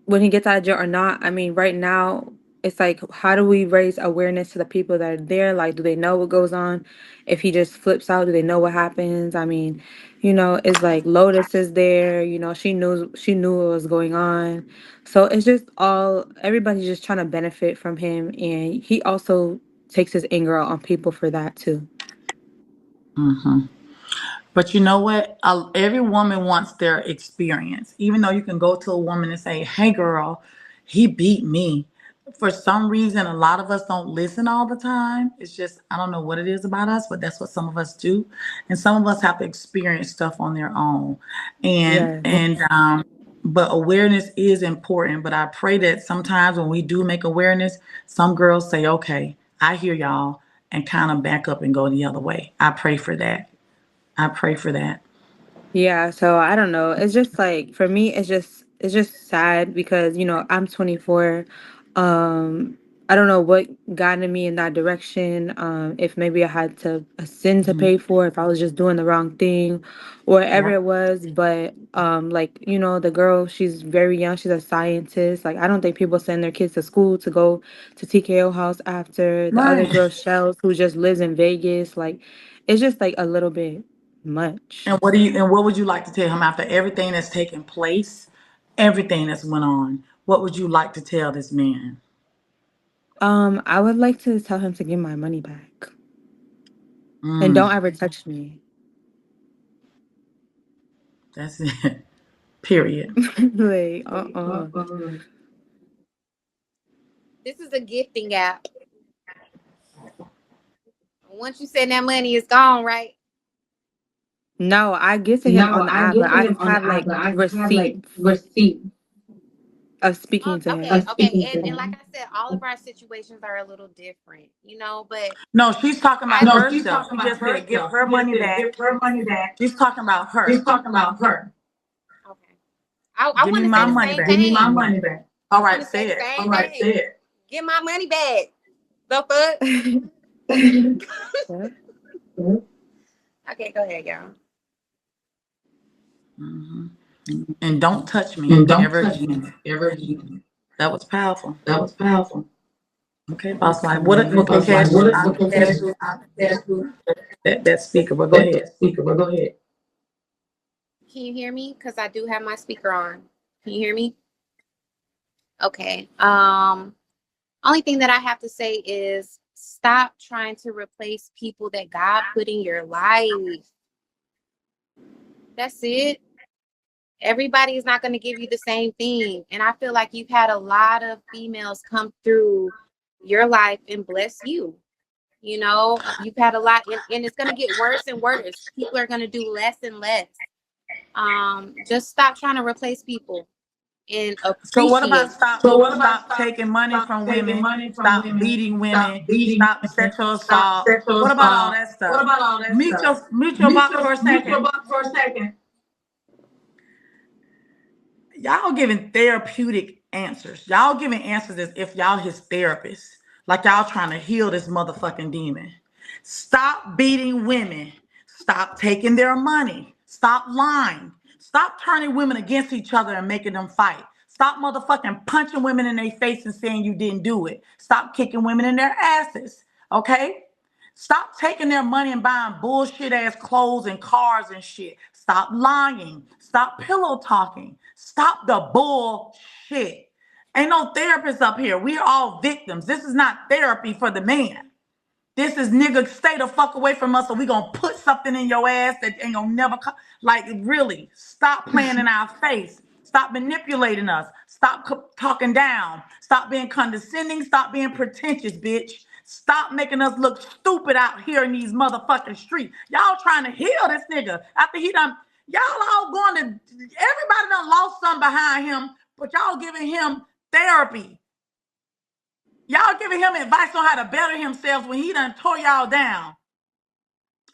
when he gets out of jail or not, I mean, right now it's like, how do we raise awareness to the people that are there? Like, do they know what goes on? If he just flips out, do they know what happens? I mean, it's like Lotus is there. She knew what was going on. So it's just everybody's just trying to benefit from him, and he also takes his anger out on people for that too. Mm-hmm. But you know what? Every woman wants their experience. Even though you can go to a woman and say, "Hey, girl, he beat me. For some reason, a lot of us don't listen all the time. It's just, I don't know what it is about us, but that's what some of us do. And some of us have to experience stuff on their own. And, Yes. and, but awareness is important. But I pray that sometimes when we do make awareness, some girls say, okay, I hear y'all, and kind of back up and go the other way. I pray for that. I pray for that. Yeah, so I don't know. It's just like for me it's just sad because, I'm 24. Um I don't know what guided me in that direction. If maybe I had a sin to Mhm. pay for, if I was just doing the wrong thing, whatever Yeah. it was, but like, the girl, she's very young, she's a scientist. Like I don't think people send their kids to school to go to TKO house after the other Right. girl Shells who just lives in Vegas. Like it's just like a little bit much. And what would you like to tell him after everything that's taken place, everything that's went on? What would you like to tell this man? I would like to tell him to give my money back and Mm, don't ever touch me. that's it. Period. Like, This is a gifting app. Once you send that money, it's gone, right? No, I give to him No, on the I app, get but to I him just on have the app, like but I have like receipts receipts of speaking to Okay, him. of okay. speaking to And like him. I said, all of our situations are a little different, but No, she's talking I about No, she's herself. talking She about just said give herself. her She just money said back. give her money back. She's talking about She's her. talking about her. okay. I Give me want to my say the money same back. Give me my thing. money back. I All want right, to say say the it. same All right, say thing. it. Get my money back. The fuck? Yeah. Okay, go ahead, y'all. Hmm. And don't touch me And don't ever touch me again. ever again. That was powerful. That was powerful. Okay, boss life. What? Okay. Okay, Boss like, cash. what can Cash. cash do? Cash do That speaker. But go ahead. that speaker, but go ahead. Can you hear me? Because I do have my speaker on. Can you hear me? Okay. Only thing that I have to say is stop trying to replace people that God put in your life. That's it. Everybody is not going to give you the same thing. And I feel like you've had a lot of females come through your life and bless you. You've had a lot, and it's going to get worse and worse. People are going to do less and less. Just stop trying to replace people and So what about appreciate. So what about stop taking money stop from taking women, money from stop women, beating stop women, beating stop women, sexual stop assault? sexual What about all assault? that What stuff? about all that stuff? Mute your box for a Mute your second. box for a second. Y'all giving therapeutic answers. Y'all giving answers as if y'all his therapist. Like y'all trying to heal this motherfucking demon. Stop beating women. Stop taking their money. Stop lying. Stop turning women against each other and making them fight. Stop motherfucking punching women in their face and saying you didn't do it. Stop kicking women in their asses. Okay? Stop taking their money and buying bullshit ass clothes and cars and shit. Stop lying. Stop pillow talking. Stop the bullshit. Ain't no therapist up here. We're all victims. This is not therapy for the man. This is nigga, stay the fuck away from us, or we gonna put something in your ass that ain't gonna never come. Like, really, stop playing in our face. Stop manipulating us. Stop talking down. Stop being condescending. Stop being pretentious, bitch. Stop making us look stupid out here in these motherfucking streets. Y'all trying to heal this nigga after he done. Y'all all going to. Everybody done lost some behind him, but y'all giving him therapy. Y'all giving him advice on how to better himself when he done tore y'all down.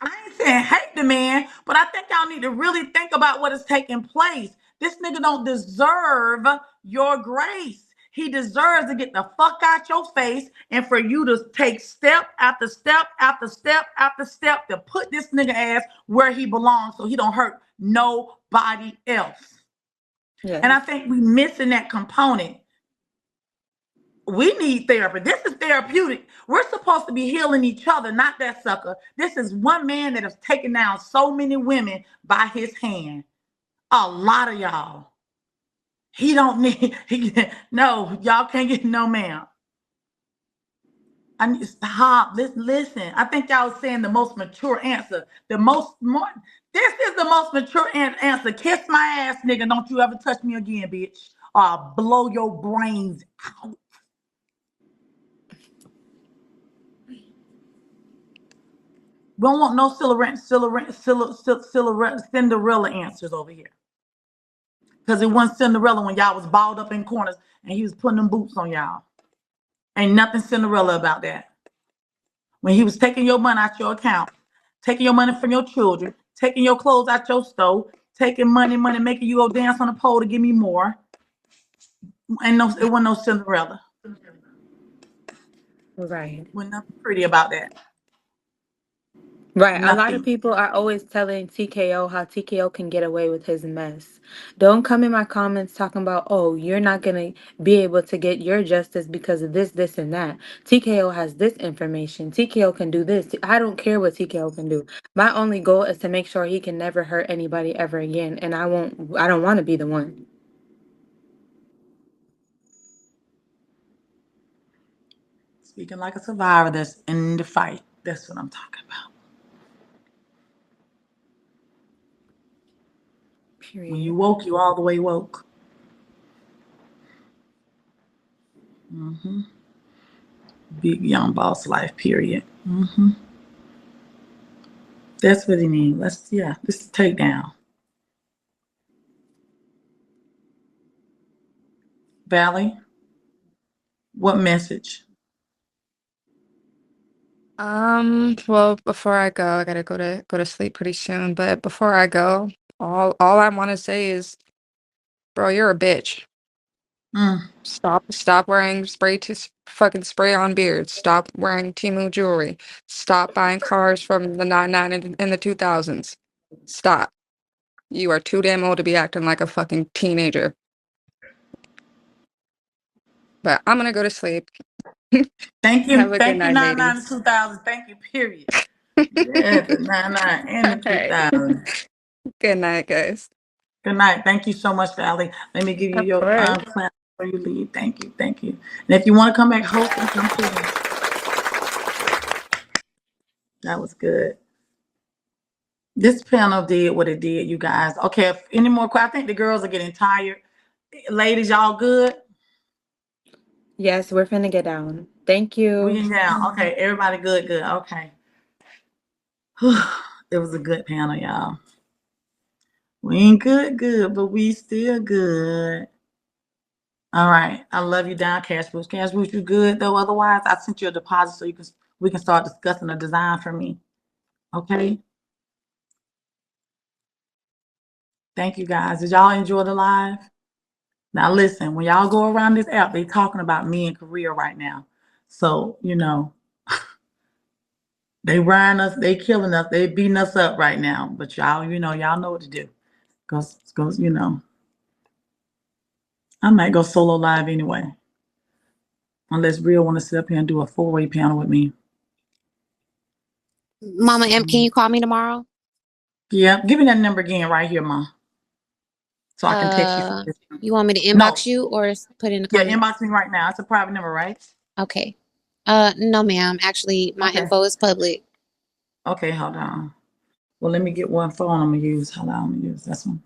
I ain't saying hate the man, but I think y'all need to really think about what is taking place. This nigga don't deserve your grace. He deserves to get the fuck out your face and for you to take step after step after step after step to put this nigga ass where he belongs so he don't hurt nobody else. And I Yes. think we missing that component. We need therapy. This is therapeutic. We're supposed to be healing each other, not that sucker. This is one man that has taken down so many women by his hand. A lot of y'all. He don't need, no, y'all can't get no ma'am. I need to stop. Listen. I think y'all saying the most mature answer. This is the most mature answer. Kiss my ass, nigga. Don't you ever touch me again, bitch. Or I'll blow your brains out. We don't want no Cinderella answers over here. Because it wasn't Cinderella when y'all was balled up in corners and he was putting them boots on y'all. Ain't nothing Cinderella about that. When he was taking your money out your account, taking your money from your children, taking your clothes out your stove, taking money, making you go dance on the pole to give me more. And no, it wasn't no Cinderella. Right. Wasn't nothing pretty about that. Right. A lot of Nothing. people are always telling TKO how TKO can get away with his mess. Don't come in my comments talking about, oh, you're not going to be able to get your justice because of this, this, and that. TKO has this information. TKO can do this. I don't care what TKO can do. My only goal is to make sure he can never hurt anybody ever again. And I don't want to be the one. Speaking like a survivor that's in the fight. That's what I'm talking about. When you Period. woke, you all the way woke. Mm-hmm. Big young boss life, period. Mm-hmm. That's what he needs. This is takedown. Valley, what message? Well, before I go, I gotta go to sleep pretty soon. But before I go, all I want to say is, bro, you're a bitch. Mm. Stop wearing fucking spray on beards. Stop wearing Timu jewelry. Stop buying cars from the 99 in the 2000s. Stop. You are too damn old to be acting like a fucking teenager. But I'm gonna go to sleep. Have a good Thank you, night, 99 ladies. and 2000. Thank you, period. Yeah, the 99 and All the right. 2000. Good night, guys. Good night. Thank you so much, Valley. Let me give you Of your course. clap before you leave. Thank you, thank you. And if you want to come back hosting, come through. That was good. This panel did what it did, you guys. Okay, if any more questions, I think the girls are getting tired. Ladies, y'all good? Yes, we're finna get down. Thank We you. getting down. Okay, everybody good, good. Okay. It was a good panel, y'all. We ain't good, but we still good. All right. I love you down, CashBoo. CashBoo, you good though? Otherwise, I sent you a deposit so we can start discussing a design for me. Okay. Thank you guys. Did y'all enjoy the live? Now listen, when y'all go around this app, they talking about me and Korea right now. So, they riding us, they killing us, they beating us up right now. But y'all know what to do. Cause I might go solo live anyway. Unless Real want to sit up here and do a four-way panel with me. Mama M, can you call me tomorrow? Yeah, give me that number again right here, Mom. So I can text you from Uh, this. you want me to No, inbox you or put in the yeah, comments? inbox me right now. It's a private number, right? Okay. No, ma'am. Actually, my Okay. info is public. Okay, hold on. Well, let me get one phone I'm gonna use. Hold on, I'm gonna use this one.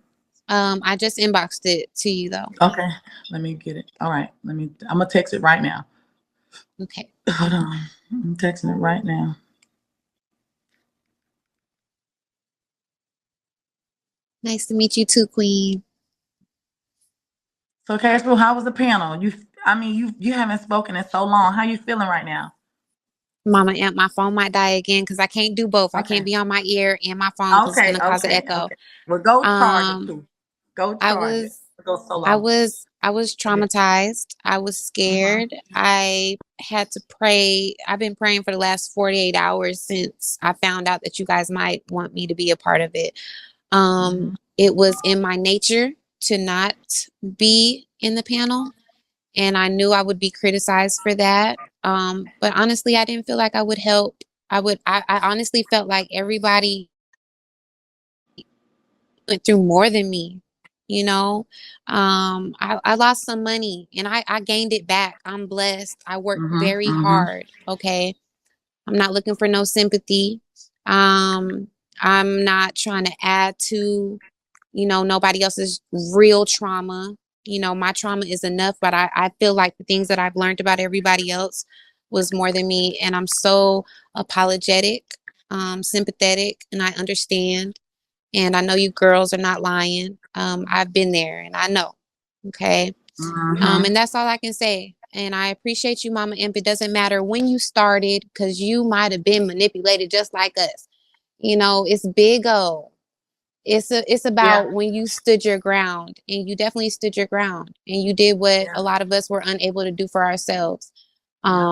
I just inboxed it to you though. Okay, let me get it. All right, I'm gonna text it right now. Okay. Hold on. I'm texting it right now. Nice to meet you too, Queen. So, Cashville, how was the panel? You haven't spoken in so long. How you feeling right now? Mama M, my phone might die again because I can't do both. I Okay. can't be on my ear and my phone because it's Okay. gonna cause an Okay. echo. Okay. Well, go charge it Um, too. Go I charge it. was Go I solo. was I was Yeah. traumatized. I was Mhm. scared. I had to pray. I've been praying for the last 48 hours since I found out that you guys might want me to be a part of it. Mhm. It was in my nature to not be in the panel, and I knew I would be criticized for that. But honestly, I didn't feel like I would help. I honestly felt like everybody went through more than me. You know, I lost some money and I gained it back. I'm blessed. I worked Mhm. very Mhm. hard. Okay. I'm not looking for no sympathy. Um, I'm not trying to add to, nobody else's real trauma. My trauma is enough, but I feel like the things that I've learned about everybody else was more than me. And I'm so apologetic. sympathetic, and I understand. And I know you girls are not lying. I've been there and I know. Okay. And that's all I can say. And I appreciate you, Mama Imp. It doesn't matter when you started, because you might have been manipulated just like us. You know, it's big O. It's Yeah. about when you stood your ground, and you definitely stood your ground, and you did what Yeah. a lot of us were unable to do for ourselves. Yeah.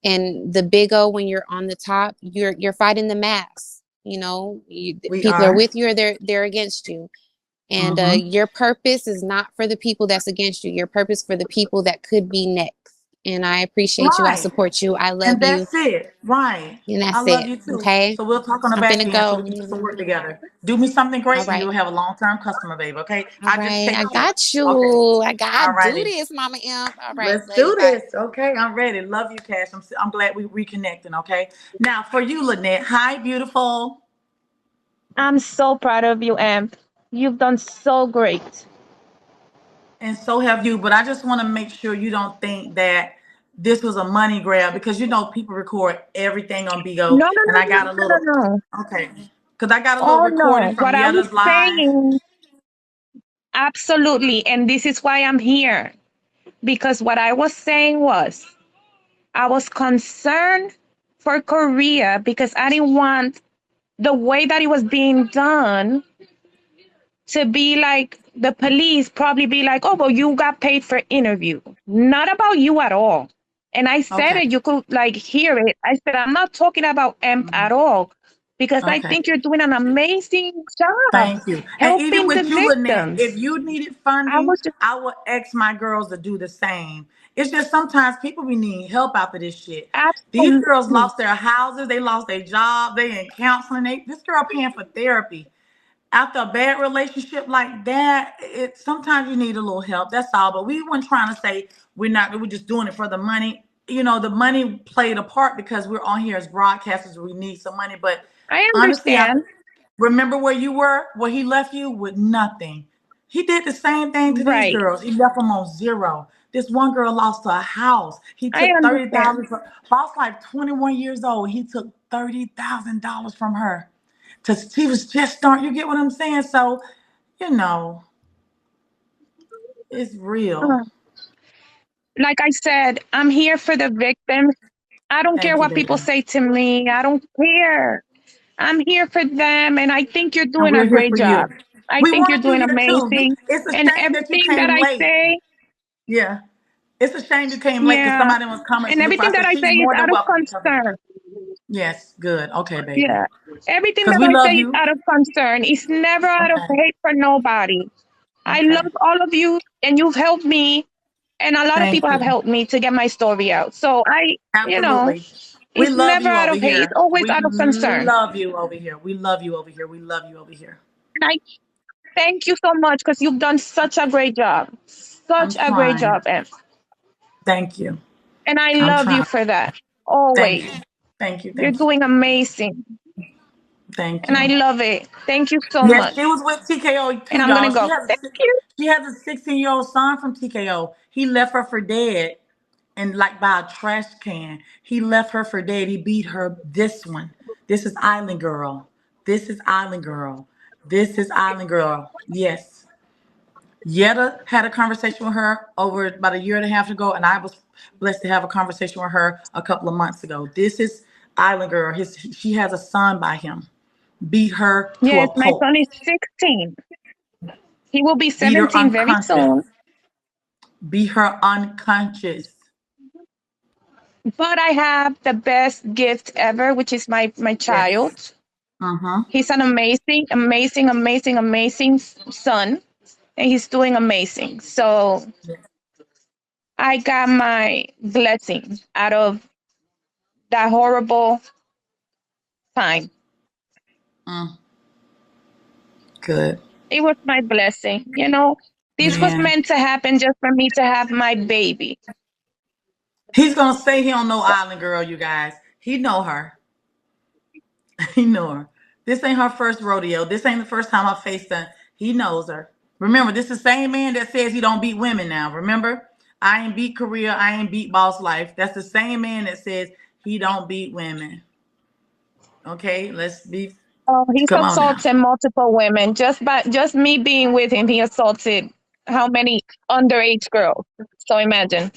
And the big O, when you're on the top, you're fighting the mass. You know, We people are are. with you or they're against you. And Mm-hmm. your purpose is not for the people that's against you. Your purpose for the people that could be next. And I appreciate you. I Right. support you. I And love you. that's it. Right. And I that's love it. you too. Okay. So we'll talk on the I'm back finna end so go. we can do some work together. Do me something All great and right. you'll have a long-term customer, babe. Okay. All I just right. I text you. got you. Okay. I gotta All do righty. this, Mama Imp. All right. Let's Love you. do Bye. this. Okay. I'm ready. Love you, Cash. I'm glad we reconnecting. Okay. Now for you, Lynette. Hi, beautiful. I'm so proud of you, Amp. You've done so great. And so have you. But I just want to make sure you don't think that this was a money grab, because you know people record everything on Bigo, No, no, and no, I no, got a no, little. no, no. Okay. Because I got a little Oh, recording no. from What I was Yetta's live. saying, absolutely. And this is why I'm here. Because what I was saying was, I was concerned for Korea because I didn't want the way that it was being done to be like the police probably be like, oh, well, you got paid for interview. Not about you at all. And I said Okay. it, you could like hear it. I said, I'm not talking about EMP Mhm. at all because I Okay. think you're doing an amazing job Thank you. And even helping the with you, Lynette, if victims. you needed I funding, was just I would ask my girls to do the same. It's just sometimes people be needing help after this shit. These girls absolutely, lost their houses, they lost their job, they in counseling. This girl paying for therapy. After a bad relationship like that, it sometimes you need a little help. That's all. But we weren't trying to say we're just doing it for the money. You know, the money played a part because we're on here as broadcasters. We need some money. But I honestly, understand. remember where you were, where he left you with nothing. He did the same thing to these Right. girls. He left them on zero. This one girl lost her house. He I took understand. 30,000 from Boss Life, 21 years old. He took $30,000 from her. She was just starting. You get what I'm saying? So, you know, it's real. Uh, Like I said, I'm here for the victims. I don't care Thank you, what baby. people say to me. I don't care. I'm here for them, and I think you're And doing a we're here great for you. job. I We think you're wanted you doing here too. amazing. It's a And shame that you everything that came I late. say, Yeah. It's a shame you came late because yeah, somebody was coming to and look for. everything I that said, I she's say is more than out of welcome to come in. concern. Yes, good. Okay, baby. Yeah, everything Because that we I love say is you. out of concern. It's never out of Okay. hate for nobody. I Okay. love all of you, and you've helped me, and a lot of Thank people have you. helped me to get my story out. So you know, Absolutely. We it's love never you out over of hate. It's here. always We out of concern. love you over here. We love you over here. We love you over here. And I thank you so much because you've done such a great job. I'm Such a great trying. job, Em. Thank you. And I I'm love you trying. for that. Thank Always. you. Thank you. You're Thank you. doing amazing. Thank And I you. love it. Thank you so Yes, she much. was with TKO And too, I'm gonna y'all. go. Thank you. She has a 16-year-old son from TKO. He left her for dead and like by a trash can. He left her for dead. He beat her. This one. This is Island Girl. This is Island Girl. This is Island Girl. Yes. Yetta had a conversation with her over about a year and a half ago, and I was blessed to have a conversation with her a couple of months ago. This is Island Girl. She has a son by him. Beat her to Yes, a my pulp. son is 16. He will be Beat her 17 very unconscious. soon. Beat her unconscious. But I have the best gift ever, which is my Yes. child. Uh-huh. He's an amazing, amazing, amazing, amazing son, and he's doing amazing. So Yes. I got my blessing out of that horrible time. Mm, good. It was my blessing. You know, this was Man. meant to happen just for me to have my baby. He's gonna say he don't know Island Girl, you guys. He know her. He know her. This ain't her first rodeo. This ain't the first time I faced her. He knows her. Remember, this is the same man that says he don't beat women now. Remember? I ain't beat Korea. I ain't beat Boss Life. That's the same man that says he don't beat women. Okay, let's be. Oh, he's Come on now. assaulted multiple women. Just me being with him, he assaulted how many underage girls? So imagine.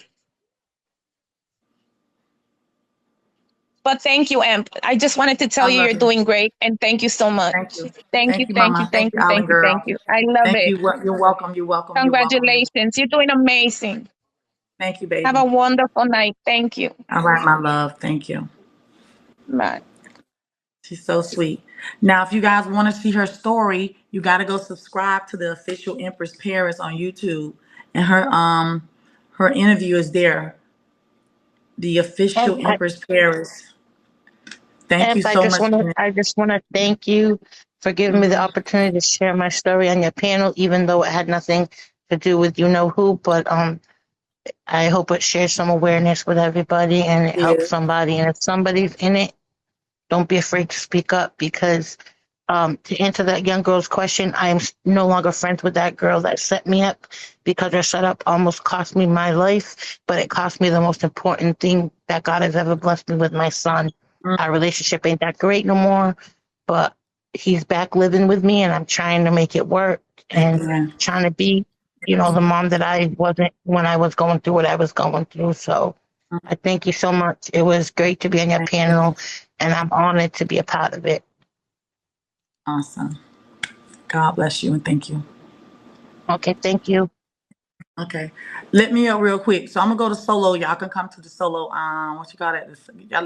But thank you, Emp. I just wanted to tell I you love you're you. doing great, and thank you so much. Thank you. Thank you, Thank you, thank you, Mama. Thank thank you, you, thank Island you, thank Girl. you. I love Thank it. you. You're welcome. You're welcome. You're welcome. Congratulations. You're doing amazing. Thank you, Have baby. a wonderful night. Thank you. All right, my love. Thank you. Bye. She's so sweet. Now, if you guys want to see her story, you got to go subscribe to the official Empress Paris on YouTube, and her interview is there. The And official Empress Paris. Thank you I so just much. want to thank you for giving me the Mm-hmm. opportunity to share my story on your panel, even though it had nothing to do with you know who. But I hope it shares some awareness with everybody and it helps Yeah. somebody. And if somebody's in it, don't be afraid to speak up because to answer that young girl's question, I am no longer friends with that girl that set me up because her setup almost cost me my life, but it cost me the most important thing that God has ever blessed me with, my son. Mm. Our relationship ain't that great no more, but he's back living with me and I'm trying to make it work and Amen. trying to be, you know, the mom that I wasn't when I was going through what I was going through. So I thank you so much. It was great to be on your Thank you. panel and I'm honored to be a part of it. Awesome. God bless you and thank you. Okay, thank you. Okay. Let me up real quick. So I'm gonna go to solo. Y'all can come to the solo. What you got at this? Y'all